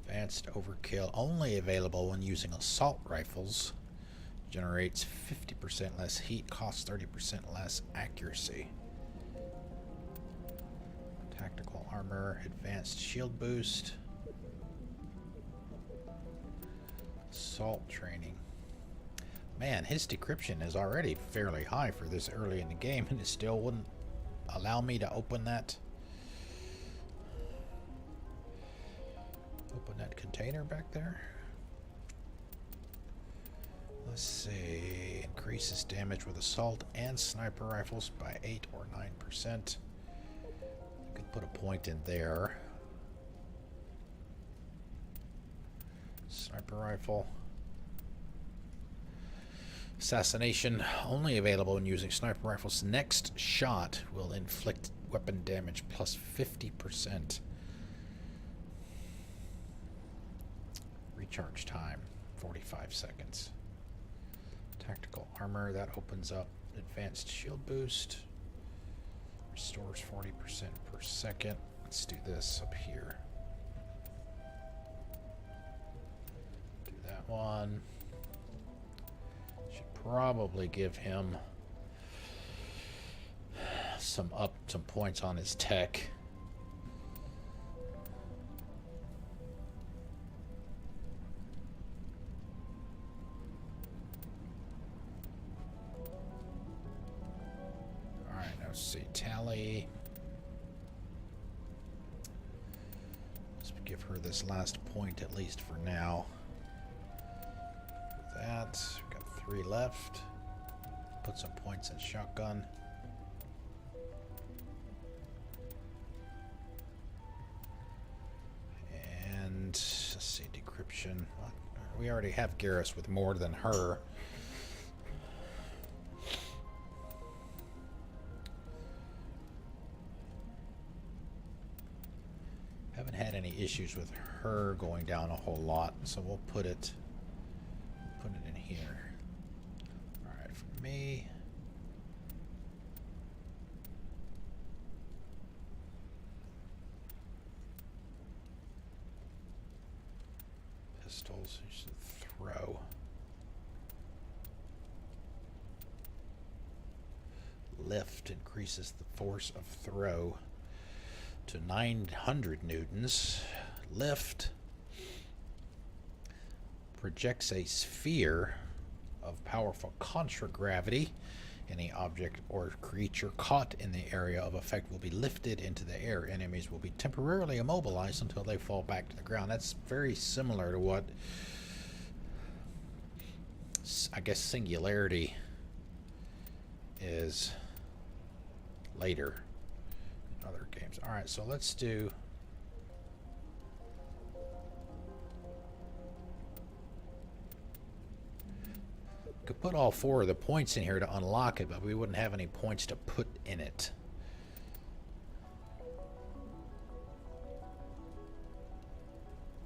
Advanced overkill. Only available when using assault rifles. Generates 50% less heat. Costs 30% less accuracy. Tactical armor, advanced shield boost, assault training. Man, his decryption is already fairly high for this early in the game, and it still wouldn't allow me to open that container back there. Let's see, increases damage with assault and sniper rifles by 8 or 9%. Could put a point in there. Sniper rifle. Assassination only available when using sniper rifles. Next shot will inflict weapon damage plus 50%. Recharge time 45 seconds. Tactical armor, that opens up advanced shield boost. Restores 40% per second. Let's do this up here. Do that one. Should probably give him some points on his tech. Let's see, tally. Let's give her this last point at least for now. That, we've got 3 left. Put some points in shotgun. And let's see, decryption. We already have Garrus with more than her. Haven't had any issues with her going down a whole lot, so we'll put it in here. All right, for me. Pistols, you should throw. Lift increases the force of throw to 900 newtons. Lift projects a sphere of powerful contragravity. Any object or creature caught in the area of effect will be lifted into the air. Enemies will be temporarily immobilized until they fall back to the ground. That's very similar to what I guess Singularity is later in other games. Alright, so let's do... Could put all 4 of the points in here to unlock it, but we wouldn't have any points to put in it.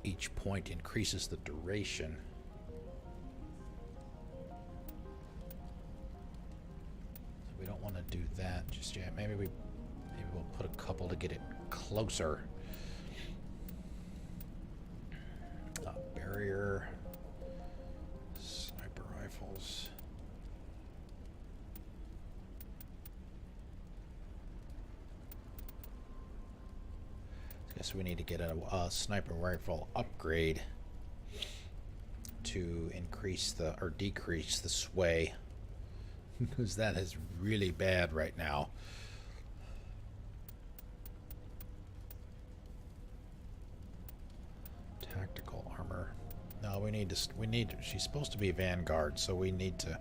Each point increases the duration. So we don't want to do that just yet. Maybe we'll put a couple to get it closer. Barrier. Sniper rifles. Guess we need to get a sniper rifle upgrade to increase the or decrease the sway, because that is really bad right now. Tactical armor. No, we need to. She's supposed to be Vanguard, so we need to.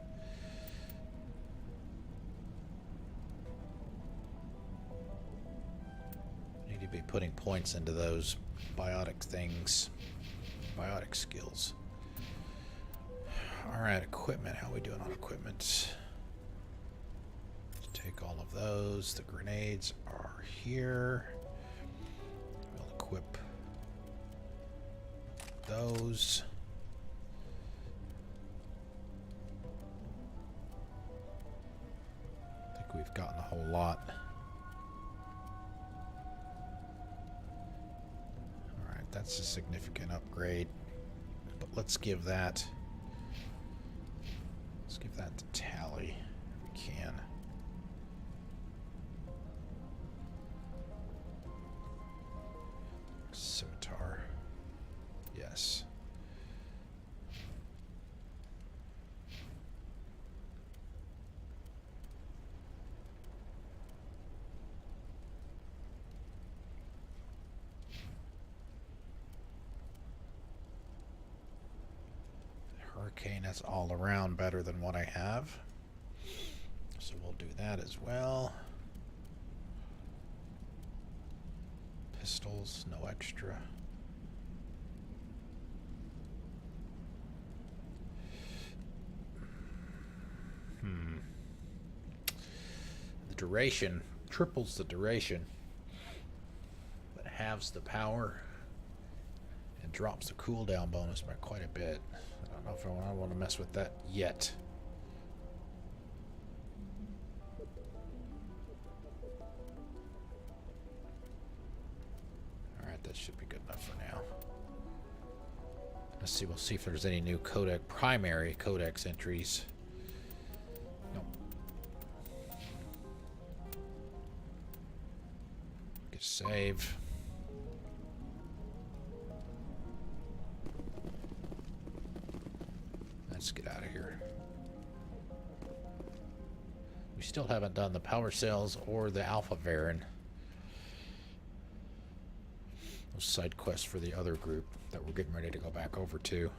Need to be putting points into those biotic things, biotic skills. All right, equipment. How are we doing on equipment? Let's take all of those. The grenades are here. We'll equip those. I think we've gotten a whole lot. Alright, that's a significant upgrade. But let's give that to Tally if we can. Scimitar. Yes. Hurricane, that's all around better than what I have. So we'll do that as well. Pistols, no extra. The duration triples the duration, but halves the power and drops the cooldown bonus by quite a bit. I don't know if I want to mess with that yet. Alright, that should be good enough for now. Let's see, we'll see if there's any new primary codex entries. Nope. Get save. Let's get out of here. We still haven't done the power cells or the Alpha Varen. Those side quests for the other group that we're getting ready to go back over to.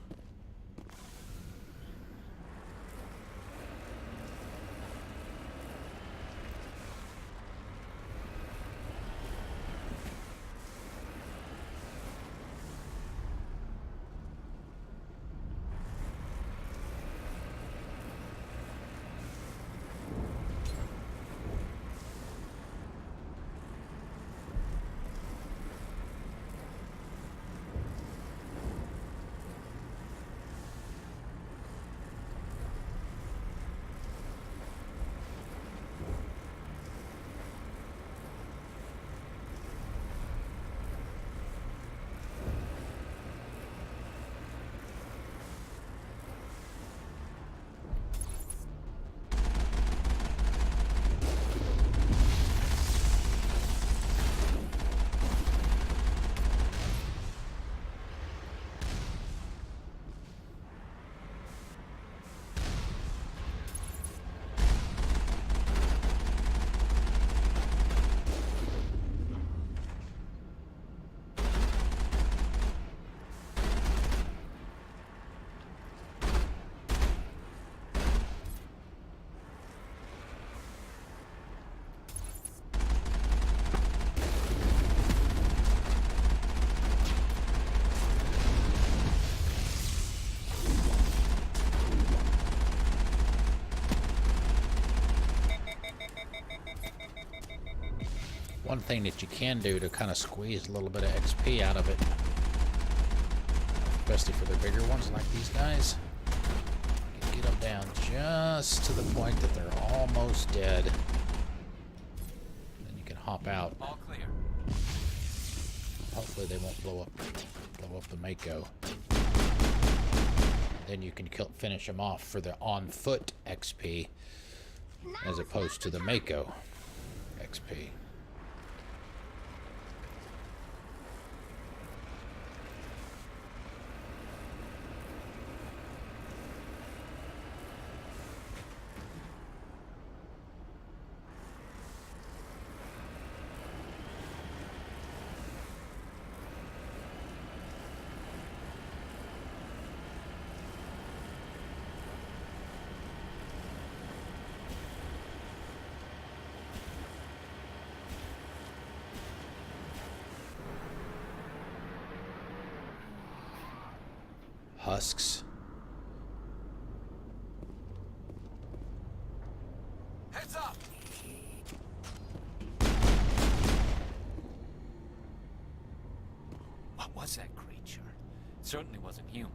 One thing that you can do to kind of squeeze a little bit of XP out of it, especially for the bigger ones like these guys, you can get them down just to the point that they're almost dead. Then you can hop out. All clear. Hopefully they won't blow up the Mako. Then you can finish them off for the on-foot XP as opposed to the Mako XP. husks. Heads up! What was that creature? It certainly wasn't human.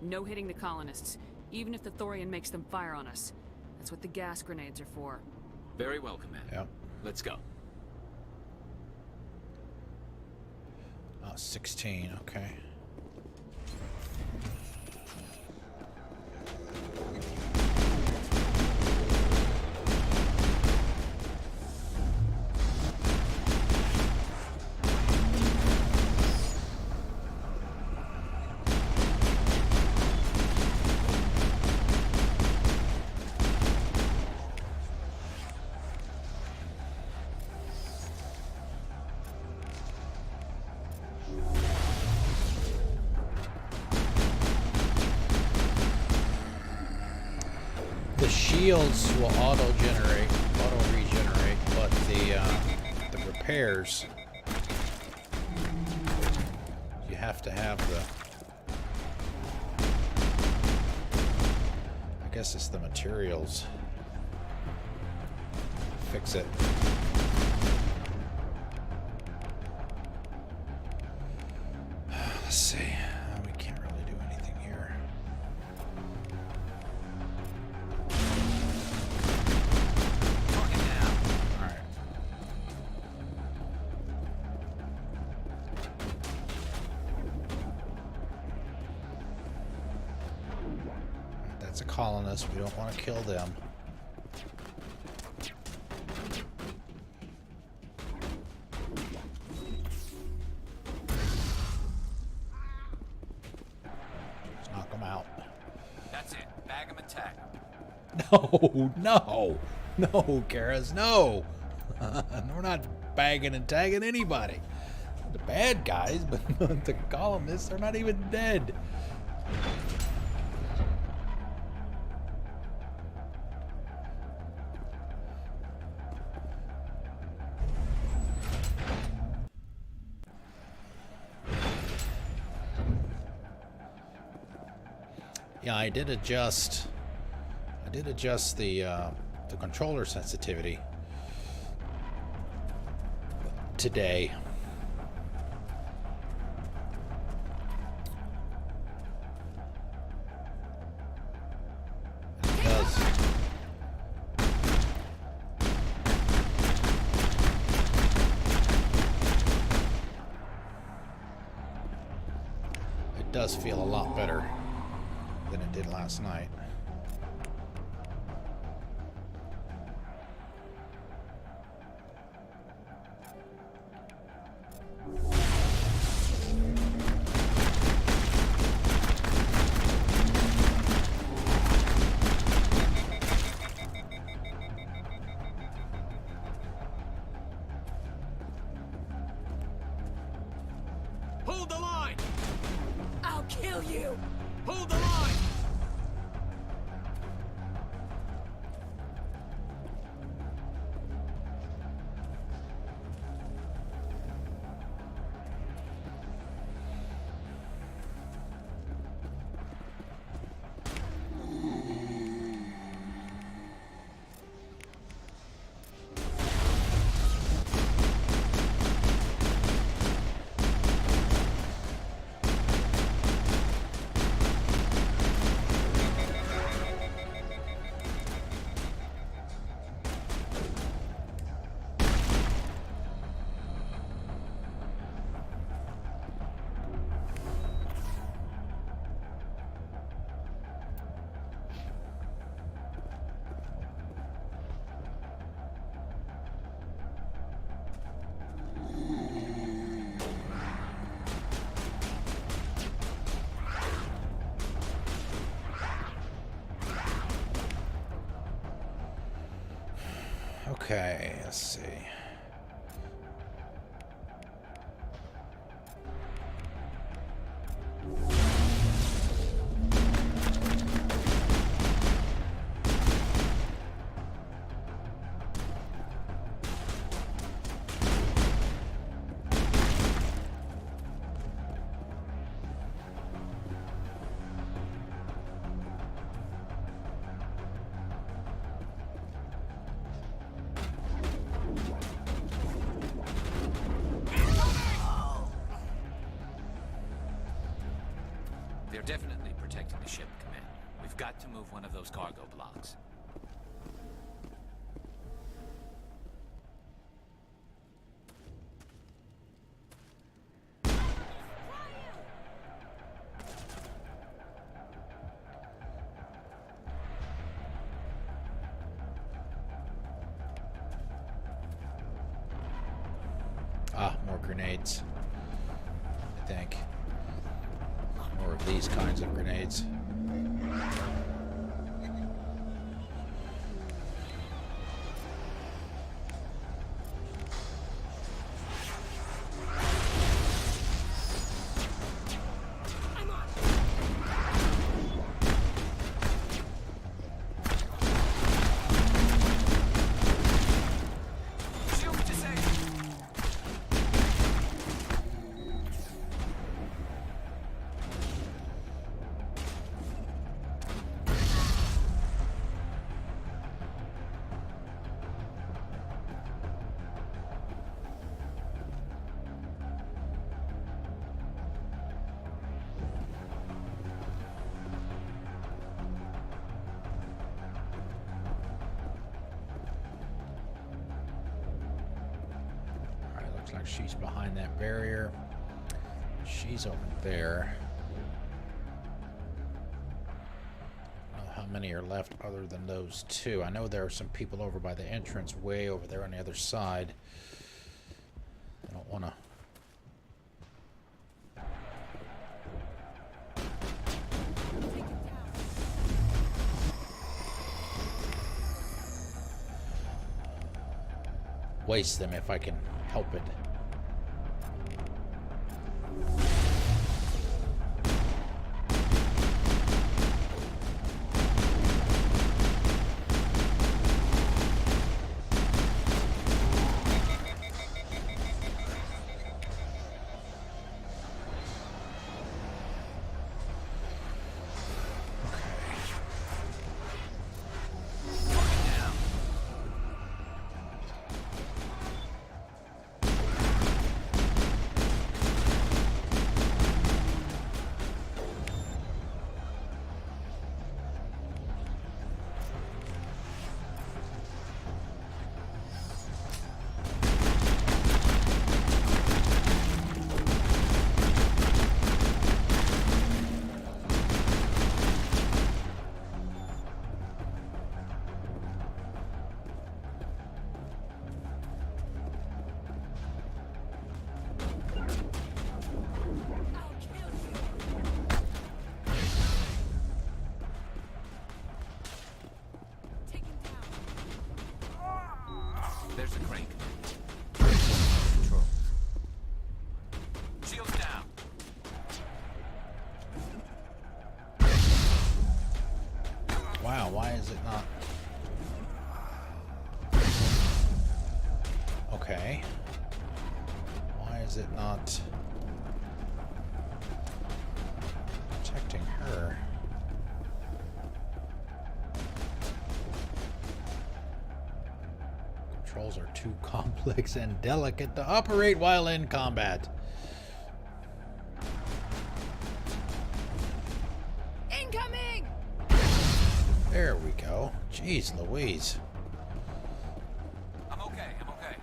No hitting the colonists, even if the Thorian makes them fire on us. That's what the gas grenades are for. Very well, Commander. Yep. Let's go. Oh, 16, okay. The shields will auto-regenerate, but the repairs, you have to have the, I guess it's the materials. Fix it. Let's see. We can't really do anything here. That's a colonist. We don't want to kill them. Let's knock them out. That's it. Bag them and tag them. No, Karas, no. We're not bagging and tagging anybody. The bad guys, but the colonists are not even dead. Yeah, I did adjust the controller sensitivity today. It does feel a lot better than it did last night. Hold the line! I'll kill you! Hold the line! Okay, let's see. They're definitely protecting the ship, Commander. We've got to move one of those cargo blocks. Ah, more grenades. I think. More of these kinds of grenades. Like she's behind that barrier. She's over there. I don't know how many are left other than those two. I know there are some people over by the entrance way over there on the other side. I don't want to... waste them if I can help it. There's a crank. Control. Shields down. Wow, why is it not? Okay. Why is it not protecting her? Controls are too complex and delicate to operate while in combat. Incoming! There we go. Jeez Louise. I'm okay, I'm okay.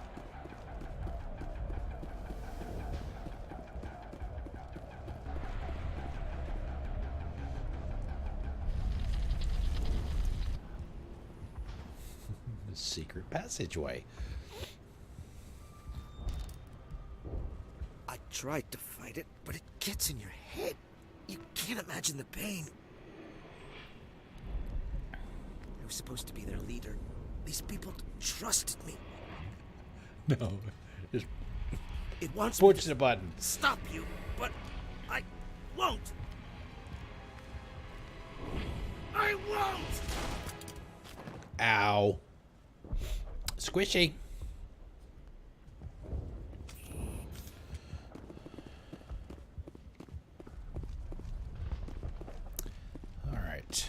The secret passageway. I tried to fight it, but it gets in your head. You can't imagine the pain. I was supposed to be their leader. These people trusted me. No, just It wants push me the button. to stop you, but I won't. I won't! Ow. Squishy. All right.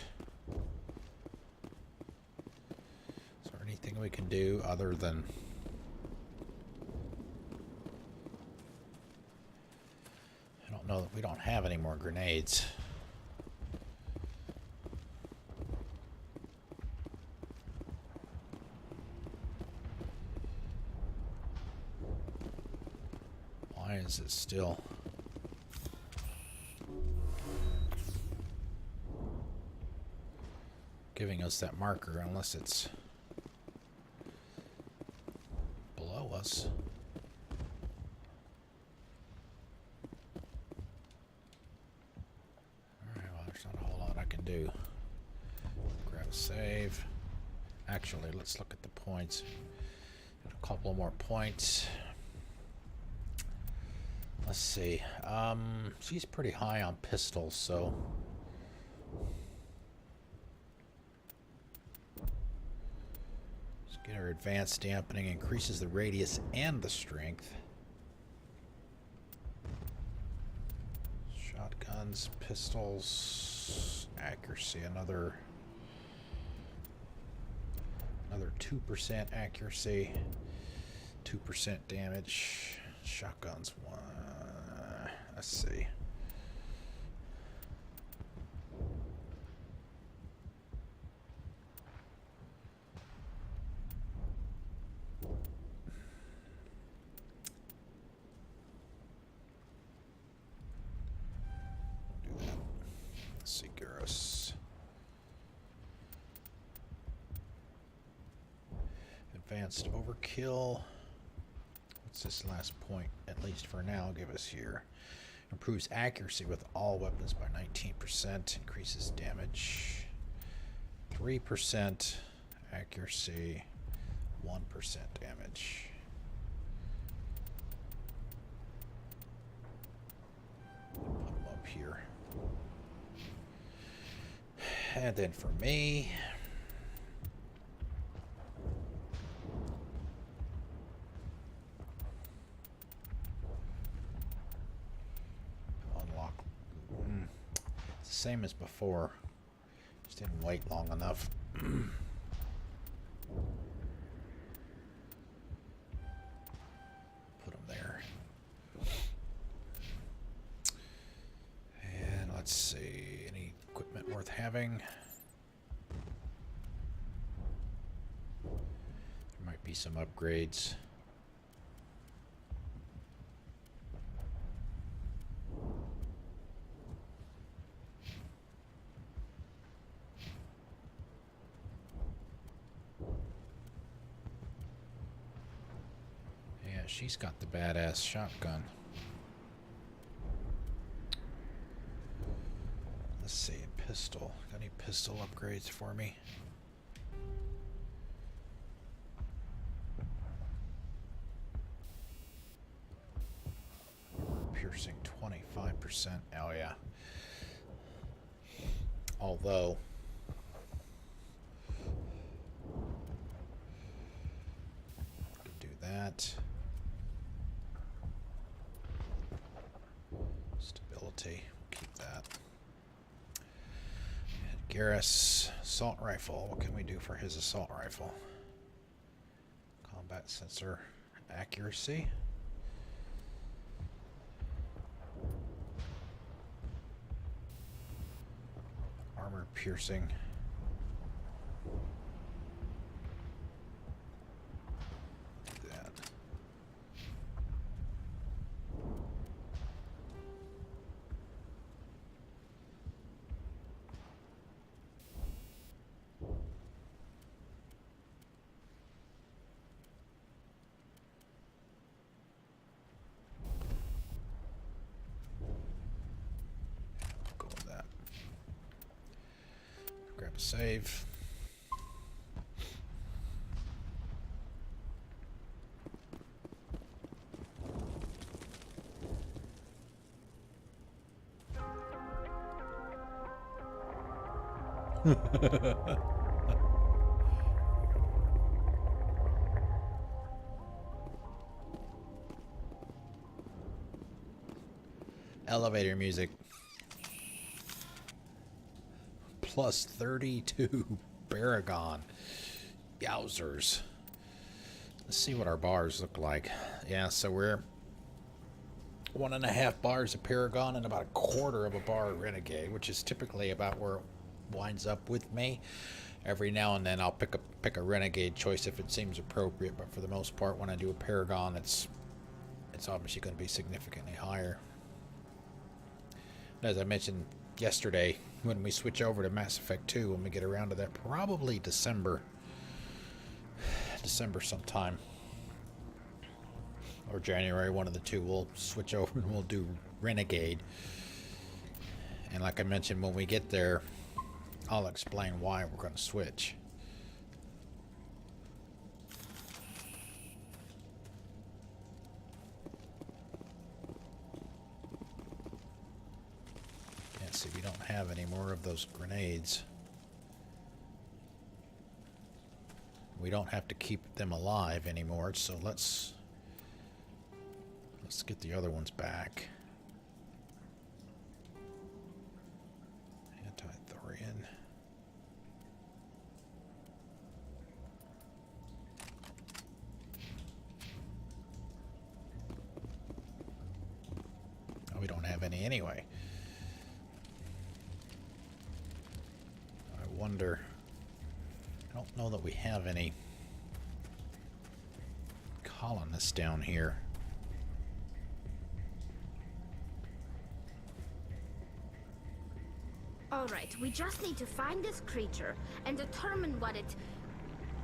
Is there anything we can do other than... I don't know that we don't have any more grenades. Sit still. Giving us that marker unless it's below us. Alright, well, there's not a whole lot I can do. Grab a save. Actually, let's look at the points. Got a couple more points. Let's see. She's pretty high on pistols, so let's get her advanced dampening. Increases the radius and the strength. Shotguns, pistols, accuracy, another 2% accuracy, 2% damage. Shotguns, 1. Let's see. Do that. Let's see, Garrus. Advanced overkill. What's this last point, at least for now, give us here? Improves accuracy with all weapons by 19%. Increases damage. 3% accuracy. 1% damage. Put them up here. And then for me, same as before, just didn't wait long enough. Put them there. And let's see, any equipment worth having? There might be some upgrades. She's got the badass shotgun. Let's see, a pistol. Got any pistol upgrades for me? Piercing 25%. Oh yeah. Although could do that. Stability, keep that. And Garrus, assault rifle. What can we do for his assault rifle? Combat sensor, accuracy. Armor piercing. Do that. Go with that. Grab a save. Elevator music. Plus 32 Paragon. Yowzers. Let's see what our bars look like. Yeah, so we're 1.5 bars of Paragon and about 1/4 of a bar of Renegade, which is typically about where it winds up with me. Every now and then I'll pick a Renegade choice if it seems appropriate, but for the most part when I do a Paragon, it's it's obviously going to be significantly higher. As I mentioned yesterday, when we switch over to Mass Effect 2, when we get around to that, probably December sometime, or January, one of the two, we'll switch over and we'll do Renegade. And like I mentioned, when we get there, I'll explain why we're going to switch. Can't see, we don't have any more of those grenades. We don't have to keep them alive anymore, so let's get the other ones back. Anti-Thorian. Oh, we don't have any anyway. I wonder. I don't know that we have any colonists down here. Alright, we just need to find this creature and determine what it...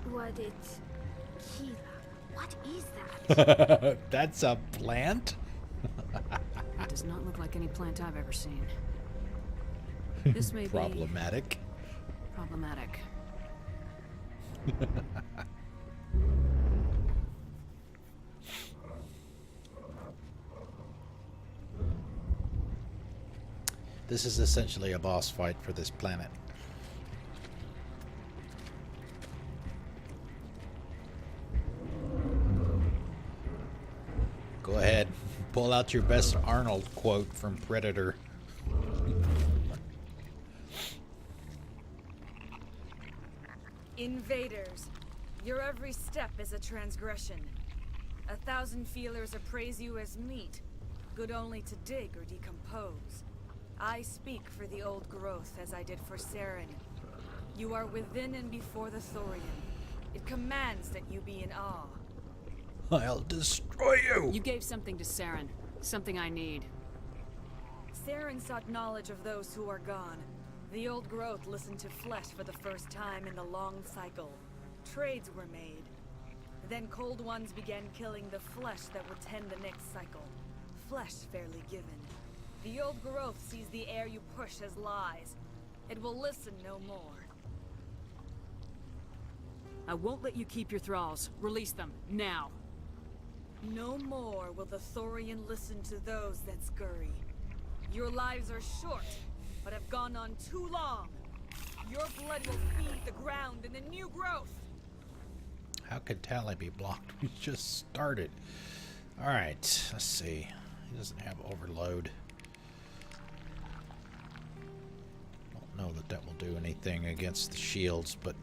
Kira, what is that? That's a plant? It does not look like any plant I've ever seen. This may be... Problematic. Problematic. This is essentially a boss fight for this planet. Go ahead, pull out your best Arnold quote from Predator. Invaders, your every step is a transgression. 1,000 feelers appraise you as meat, good only to dig or decompose. I speak for the old growth as I did for Saren. You are within and before the Thorian. It commands that you be in awe. I'll destroy you! You gave something to Saren. Something I need. Saren sought knowledge of those who are gone. The old growth listened to flesh for the first time in the long cycle. Trades were made. Then cold ones began killing the flesh that would tend the next cycle. Flesh fairly given. The old growth sees the air you push as lies. It will listen no more. I won't let you keep your thralls. Release them, now. No more will the Thorian listen to those that scurry. Your lives are short, but have gone on too long. Your blood will feed the ground and the new growth. How could Tally be blocked? We just started. Alright, let's see. He doesn't have overload. Don't know that that will do anything against the shields, but...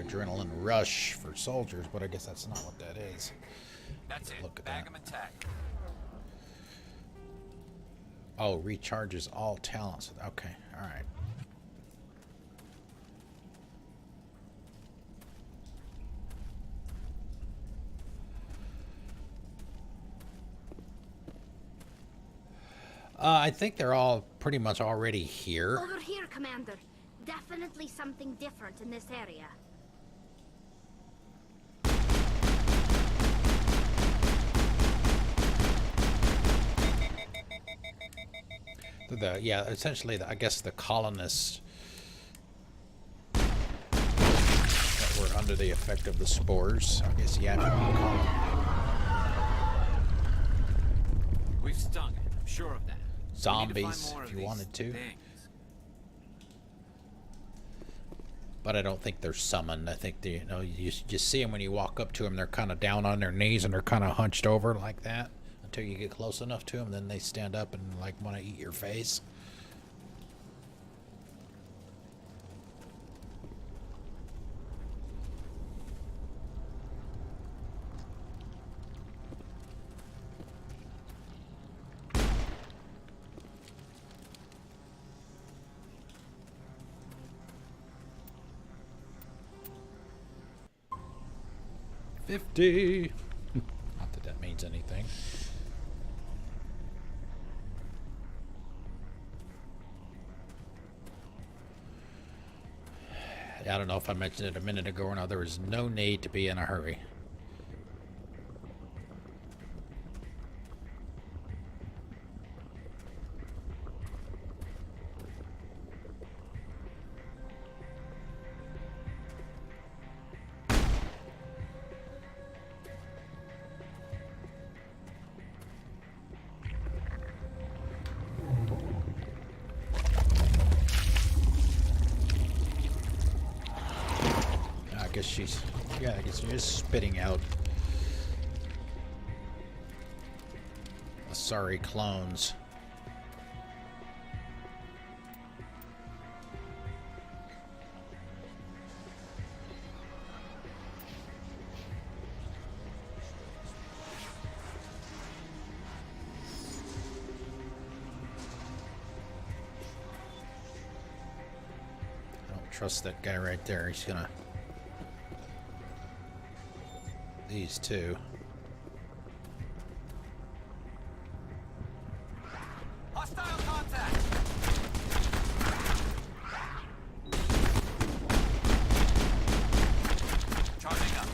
adrenaline rush for soldiers, but I guess that's not what that is. That's it. Look at Bag that. 'em and tag. Oh, recharges all talents. Okay, all right. I think they're all pretty much already here. Over here, Commander. Definitely something different in this area. Yeah, essentially, I guess the colonists that were under the effect of the spores. I guess you have to call them. We've stung it, I'm sure of that. Zombies, if you wanted to. But I don't think they're summoned. I think they, you see them when you walk up to them. They're kind of down on their knees and they're kind of hunched over like that until you get close enough to them. Then they stand up and like want to eat your face. $50. Not that that means anything. I don't know if I mentioned it a minute ago or not. There is no need to be in a hurry. I guess she's spitting out sorry clones. I don't trust that guy right there. He's gonna... These two. Hostile contact! Charging up.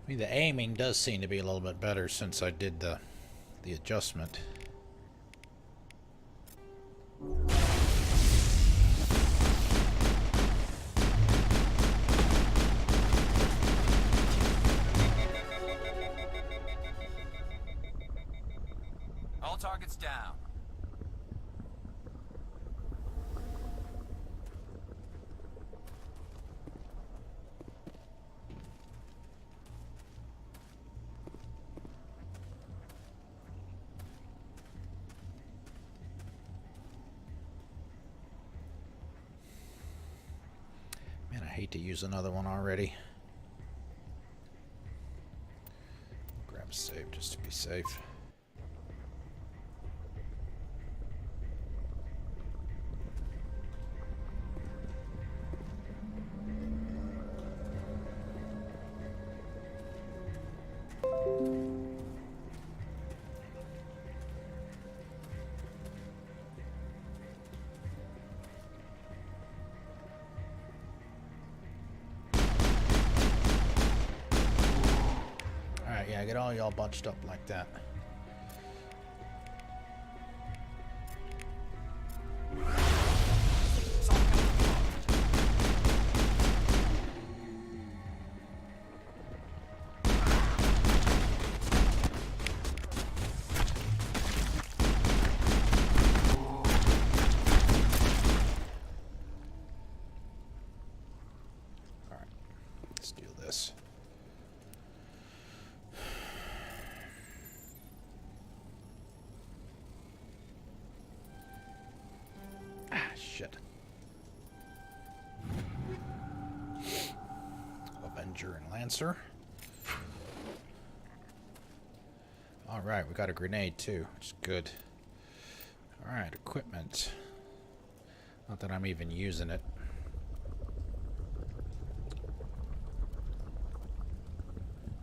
I mean, the aiming does seem to be a little bit better since I did the adjustment. All targets down. Man, I hate to use another one already. Grab a save just to be safe. Yeah, get all y'all bunched up like that. All right, let's do this. Shit. Avenger and Lancer. Alright, we got a grenade too, which is good. Alright, equipment. Not that I'm even using it.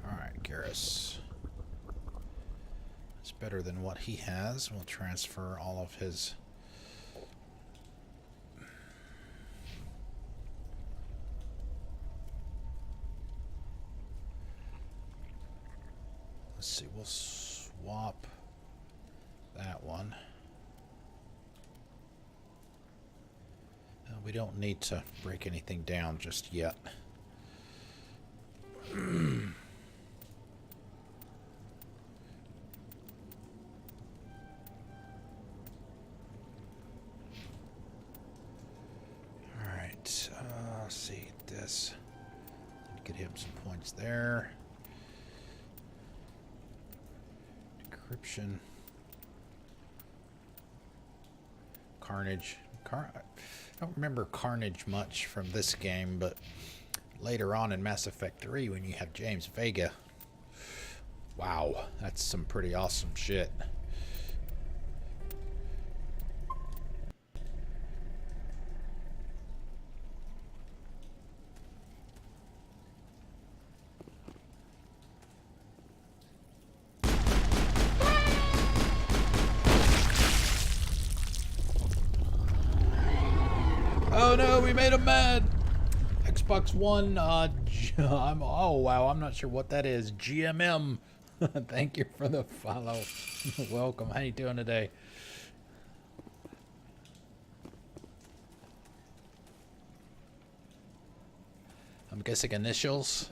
Alright, Garrus. It's better than what he has. We'll transfer all of his... Let's see, we'll swap that one. We don't need to break anything down just yet. Alright, let's see this. Get him some points there. Decryption. Carnage. I don't remember Carnage much from this game, but later on in Mass Effect 3 when you have James Vega, wow, that's some pretty awesome shit. Oh no, we made him mad. Xbox One, oh wow, I'm not sure what that is. GMM, thank you for the follow. Welcome, how you doing today? I'm guessing initials.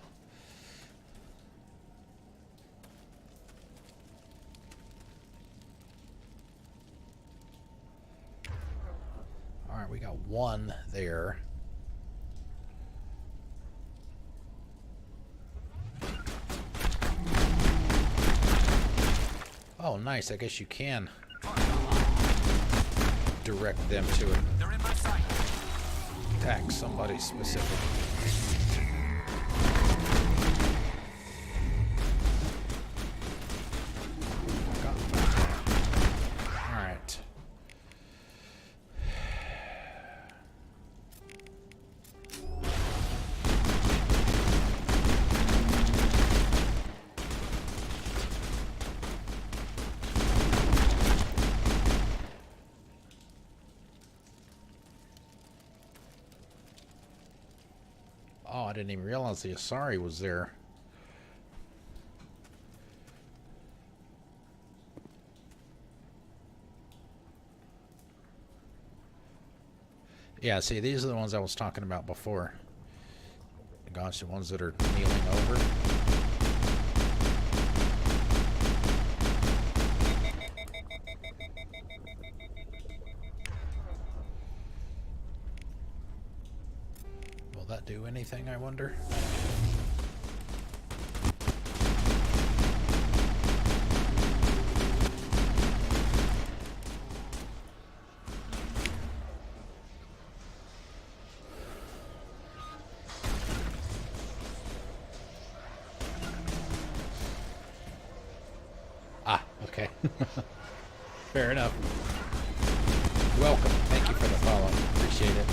Alright, we got one there. Oh, nice. I guess you can direct them to it. They're in my sight. Attack somebody specific. Alright. Oh, I didn't even realize the Asari was there. Yeah, see, these are the ones I was talking about before. Gosh, the ones that are kneeling over. Will that do anything, I wonder? Ah, okay. Fair enough. Welcome. Thank you for the follow. Appreciate it.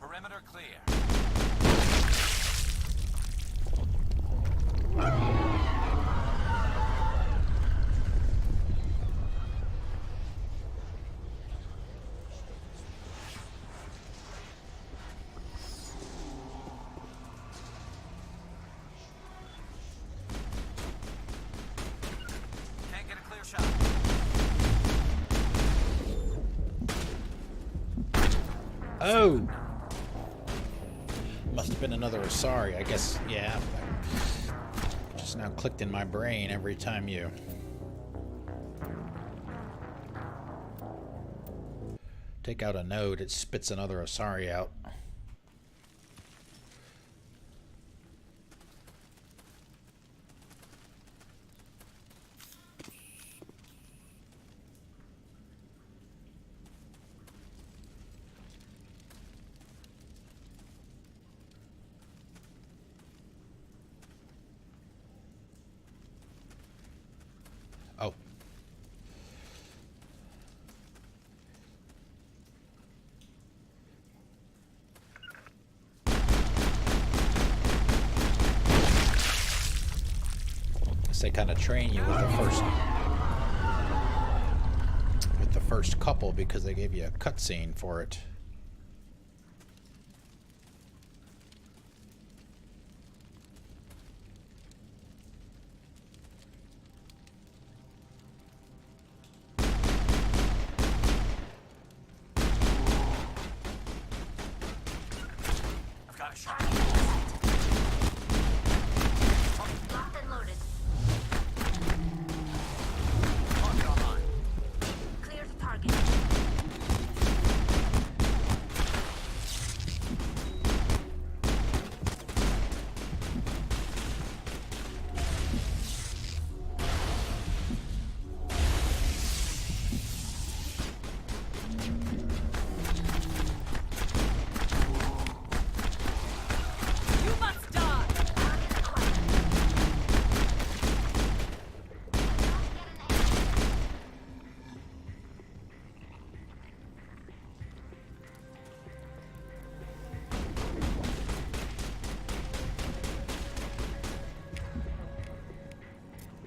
Perimeter clear. Can't get a clear shot. Oh! Must have been another Asari. I guess, yeah. Just now clicked in my brain every time you... take out a node, it spits another Asari out. guess they kind of train you with the first couple because they gave you a cutscene for it. I've got a shot. Locked and loaded. Target online. Clear the target. You must die!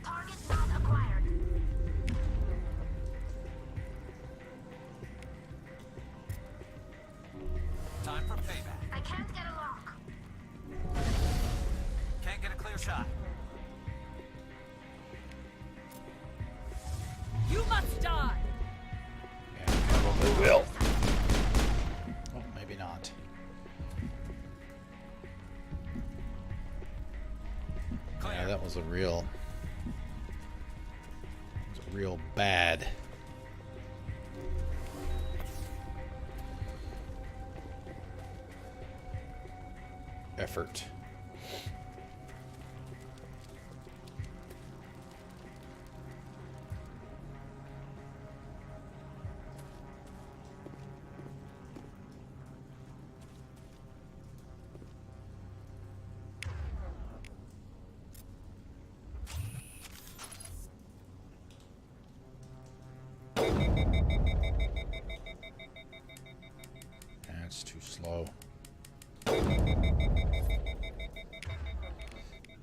Target not acquired. Time for payback. I can't get a lock. Can't get a clear shot. You must die! Probably will. Oh, maybe not. Yeah, that was a real bad effort. That's too slow.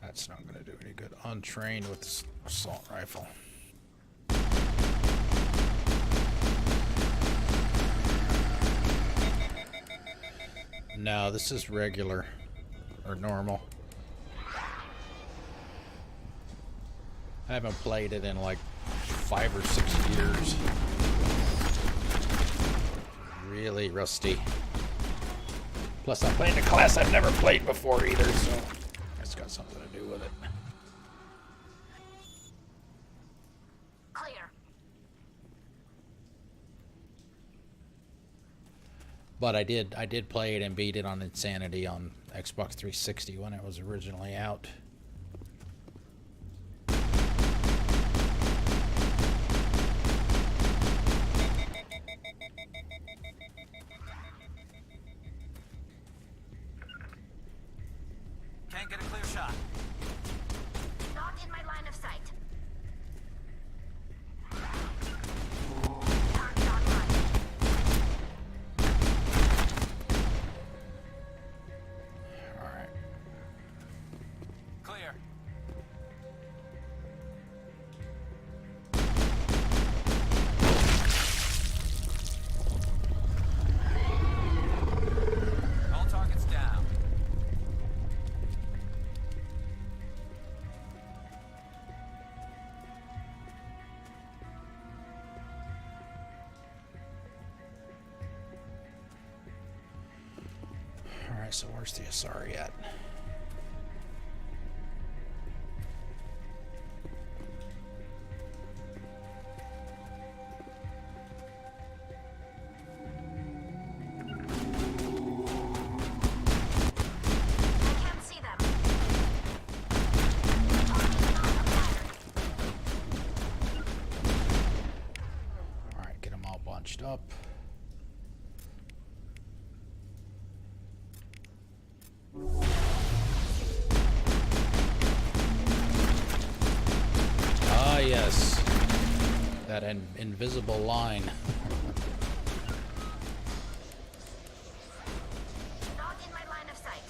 That's not going to do any good. Untrained with this assault rifle. No, this is regular or normal. I haven't played it in like 5 or 6 years. Really rusty. Plus, I'm playing a class I've never played before either, so that's got something to do with it. Clear. But I did play it and beat it on Insanity on Xbox 360 when it was originally out. Can't get a clear shot. Not in my line of sight. Target online. All right. Clear. All targets down. All right, so where's the Asari at? I can't see them. All right, get them all bunched up. Ah, yes. That invisible line. Not in my line of sight.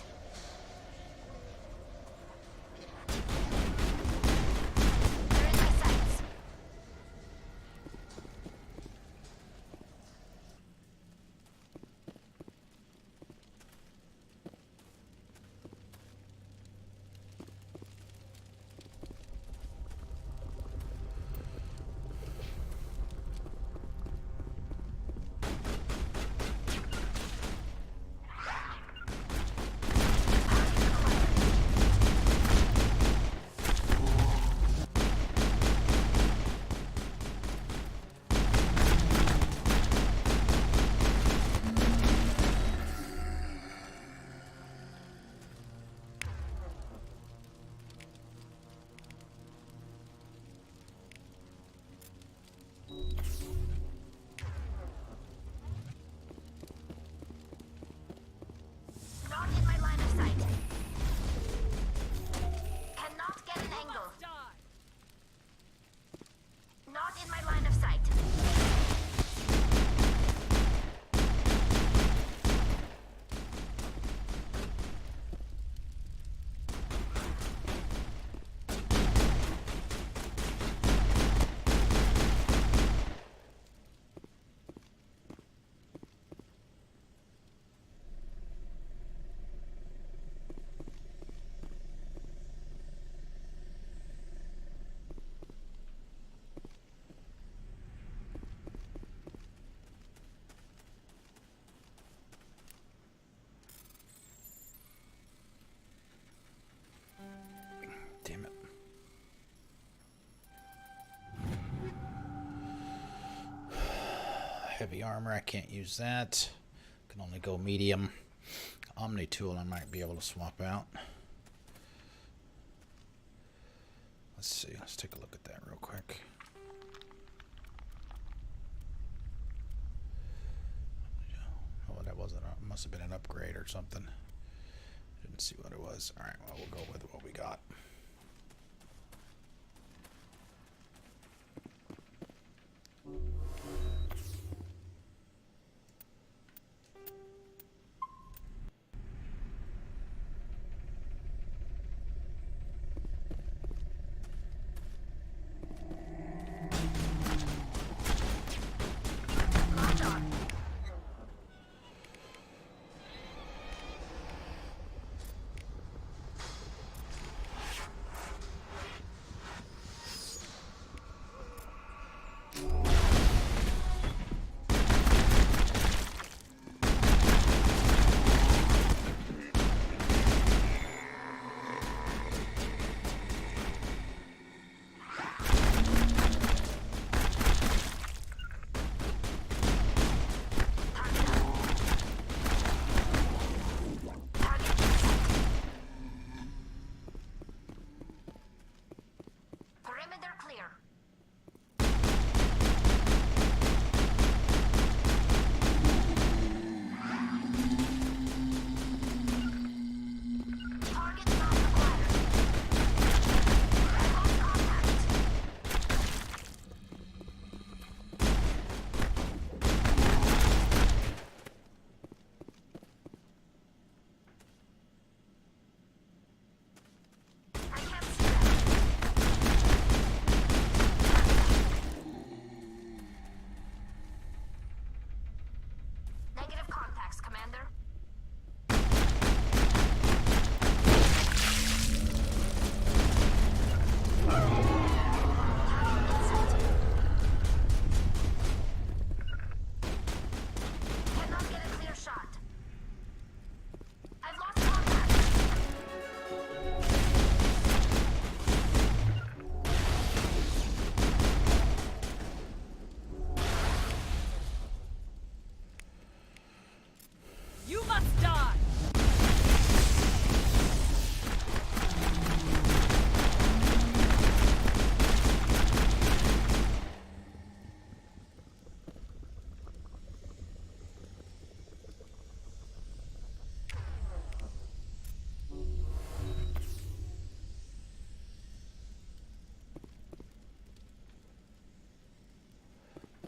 heavy armor. I can't use that. Can only go medium. Omni tool I might be able to swap out. Let's see. Let's take a look at that real quick. Oh, that wasn't. It must have been an upgrade or something. Didn't see what it was. All right. Well, we'll go with what we got.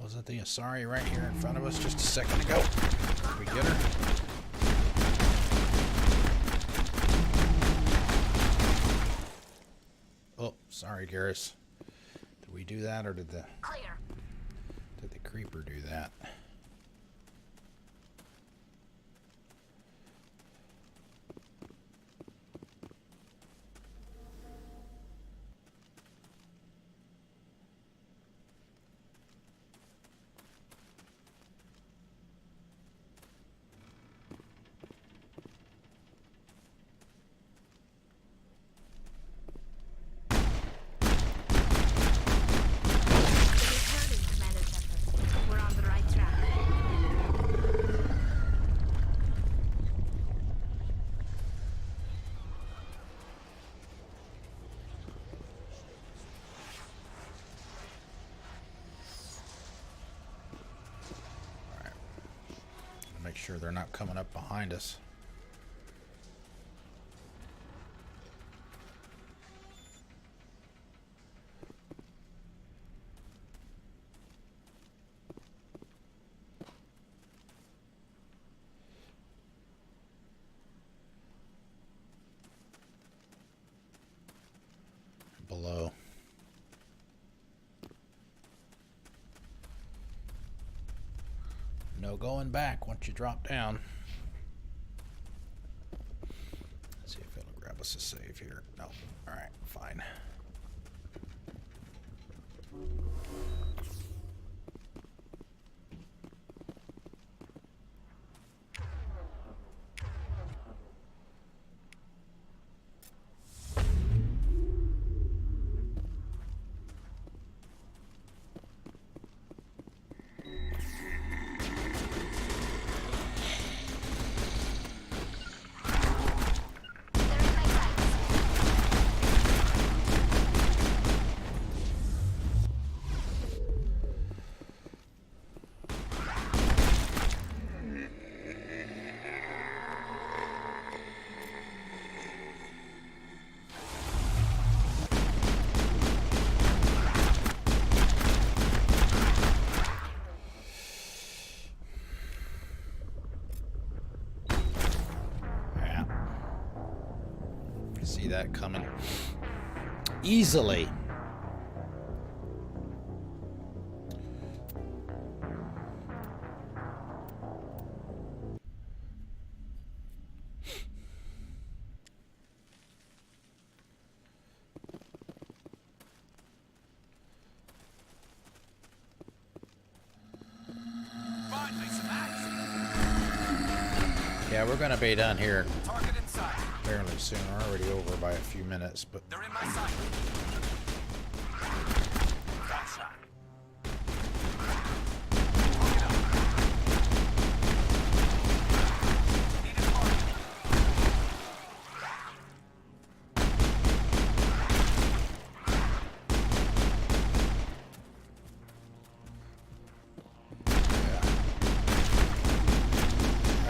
Wasn't the Asari right here in front of us just a second ago? Did we get her? Oh, sorry, Garrus. Did we do that, or did the creeper do that? Make sure they're not coming up behind us. Below. No going back once you drop down. Let's see if it'll grab us a save here. No. Alright, fine. See that coming easily. Yeah, we're gonna be done here fairly soon. We're already over by a few minutes, but They're in my sight. Got shot.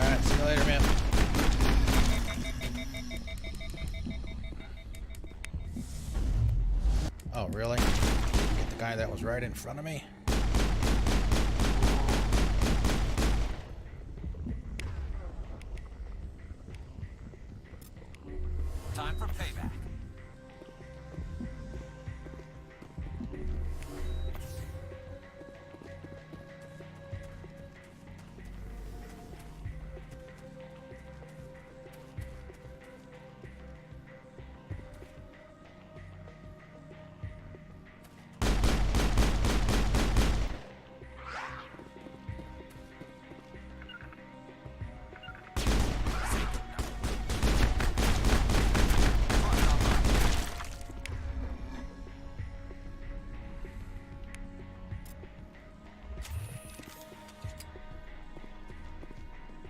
alright, see you later, man. Oh, really? Get the guy that was right in front of me? Time for payback.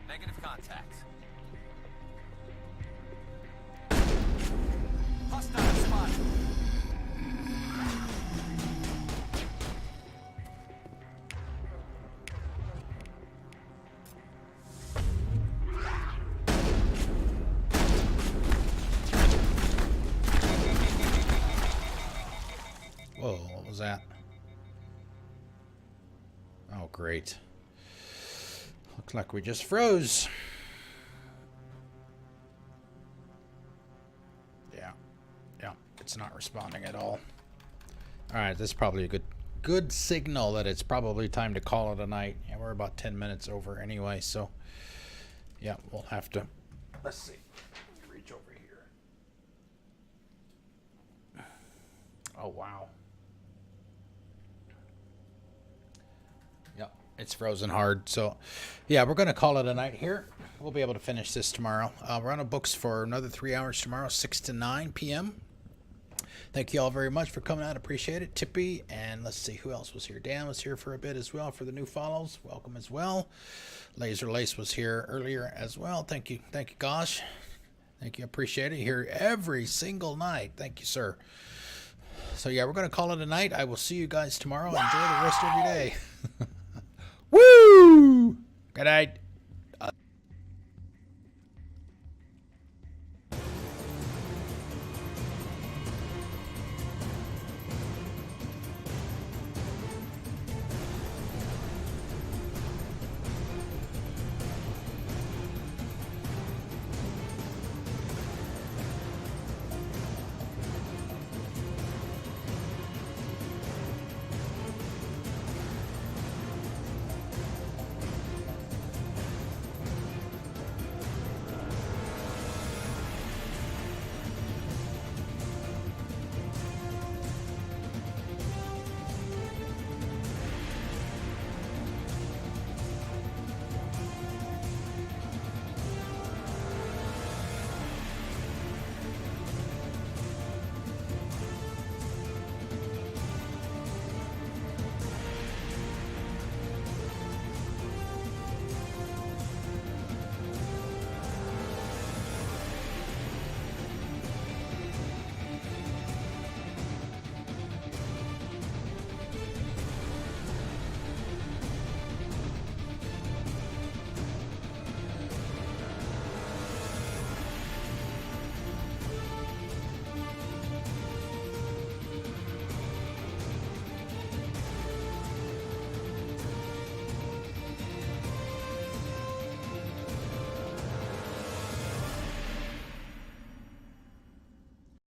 Negative contact. Hostile spotted. Whoa, what was that? Oh, great. Looks like we just froze. Yeah, it's not responding at all. Alright, this is probably a good signal that it's probably time to call it a night. Yeah, we're about 10 minutes over anyway, so yeah, we'll have to. Let's see. Let me reach over here. Oh, wow. Yep, it's frozen hard. So, yeah, we're going to call it a night here. We'll be able to finish this tomorrow. We're on the books for another 3 hours tomorrow, 6 to 9 p.m. Thank you all very much for coming out. Appreciate it. Tippy, and let's see who else was here. Dan was here for a bit as well for the new follows. Welcome as well. Laser Lace was here earlier as well. Thank you. Thank you, Gosh. Thank you. Appreciate it. Here every single night. Thank you, sir. So, yeah, we're going to call it a night. I will see you guys tomorrow. Enjoy the rest of your day. Woo! Good night.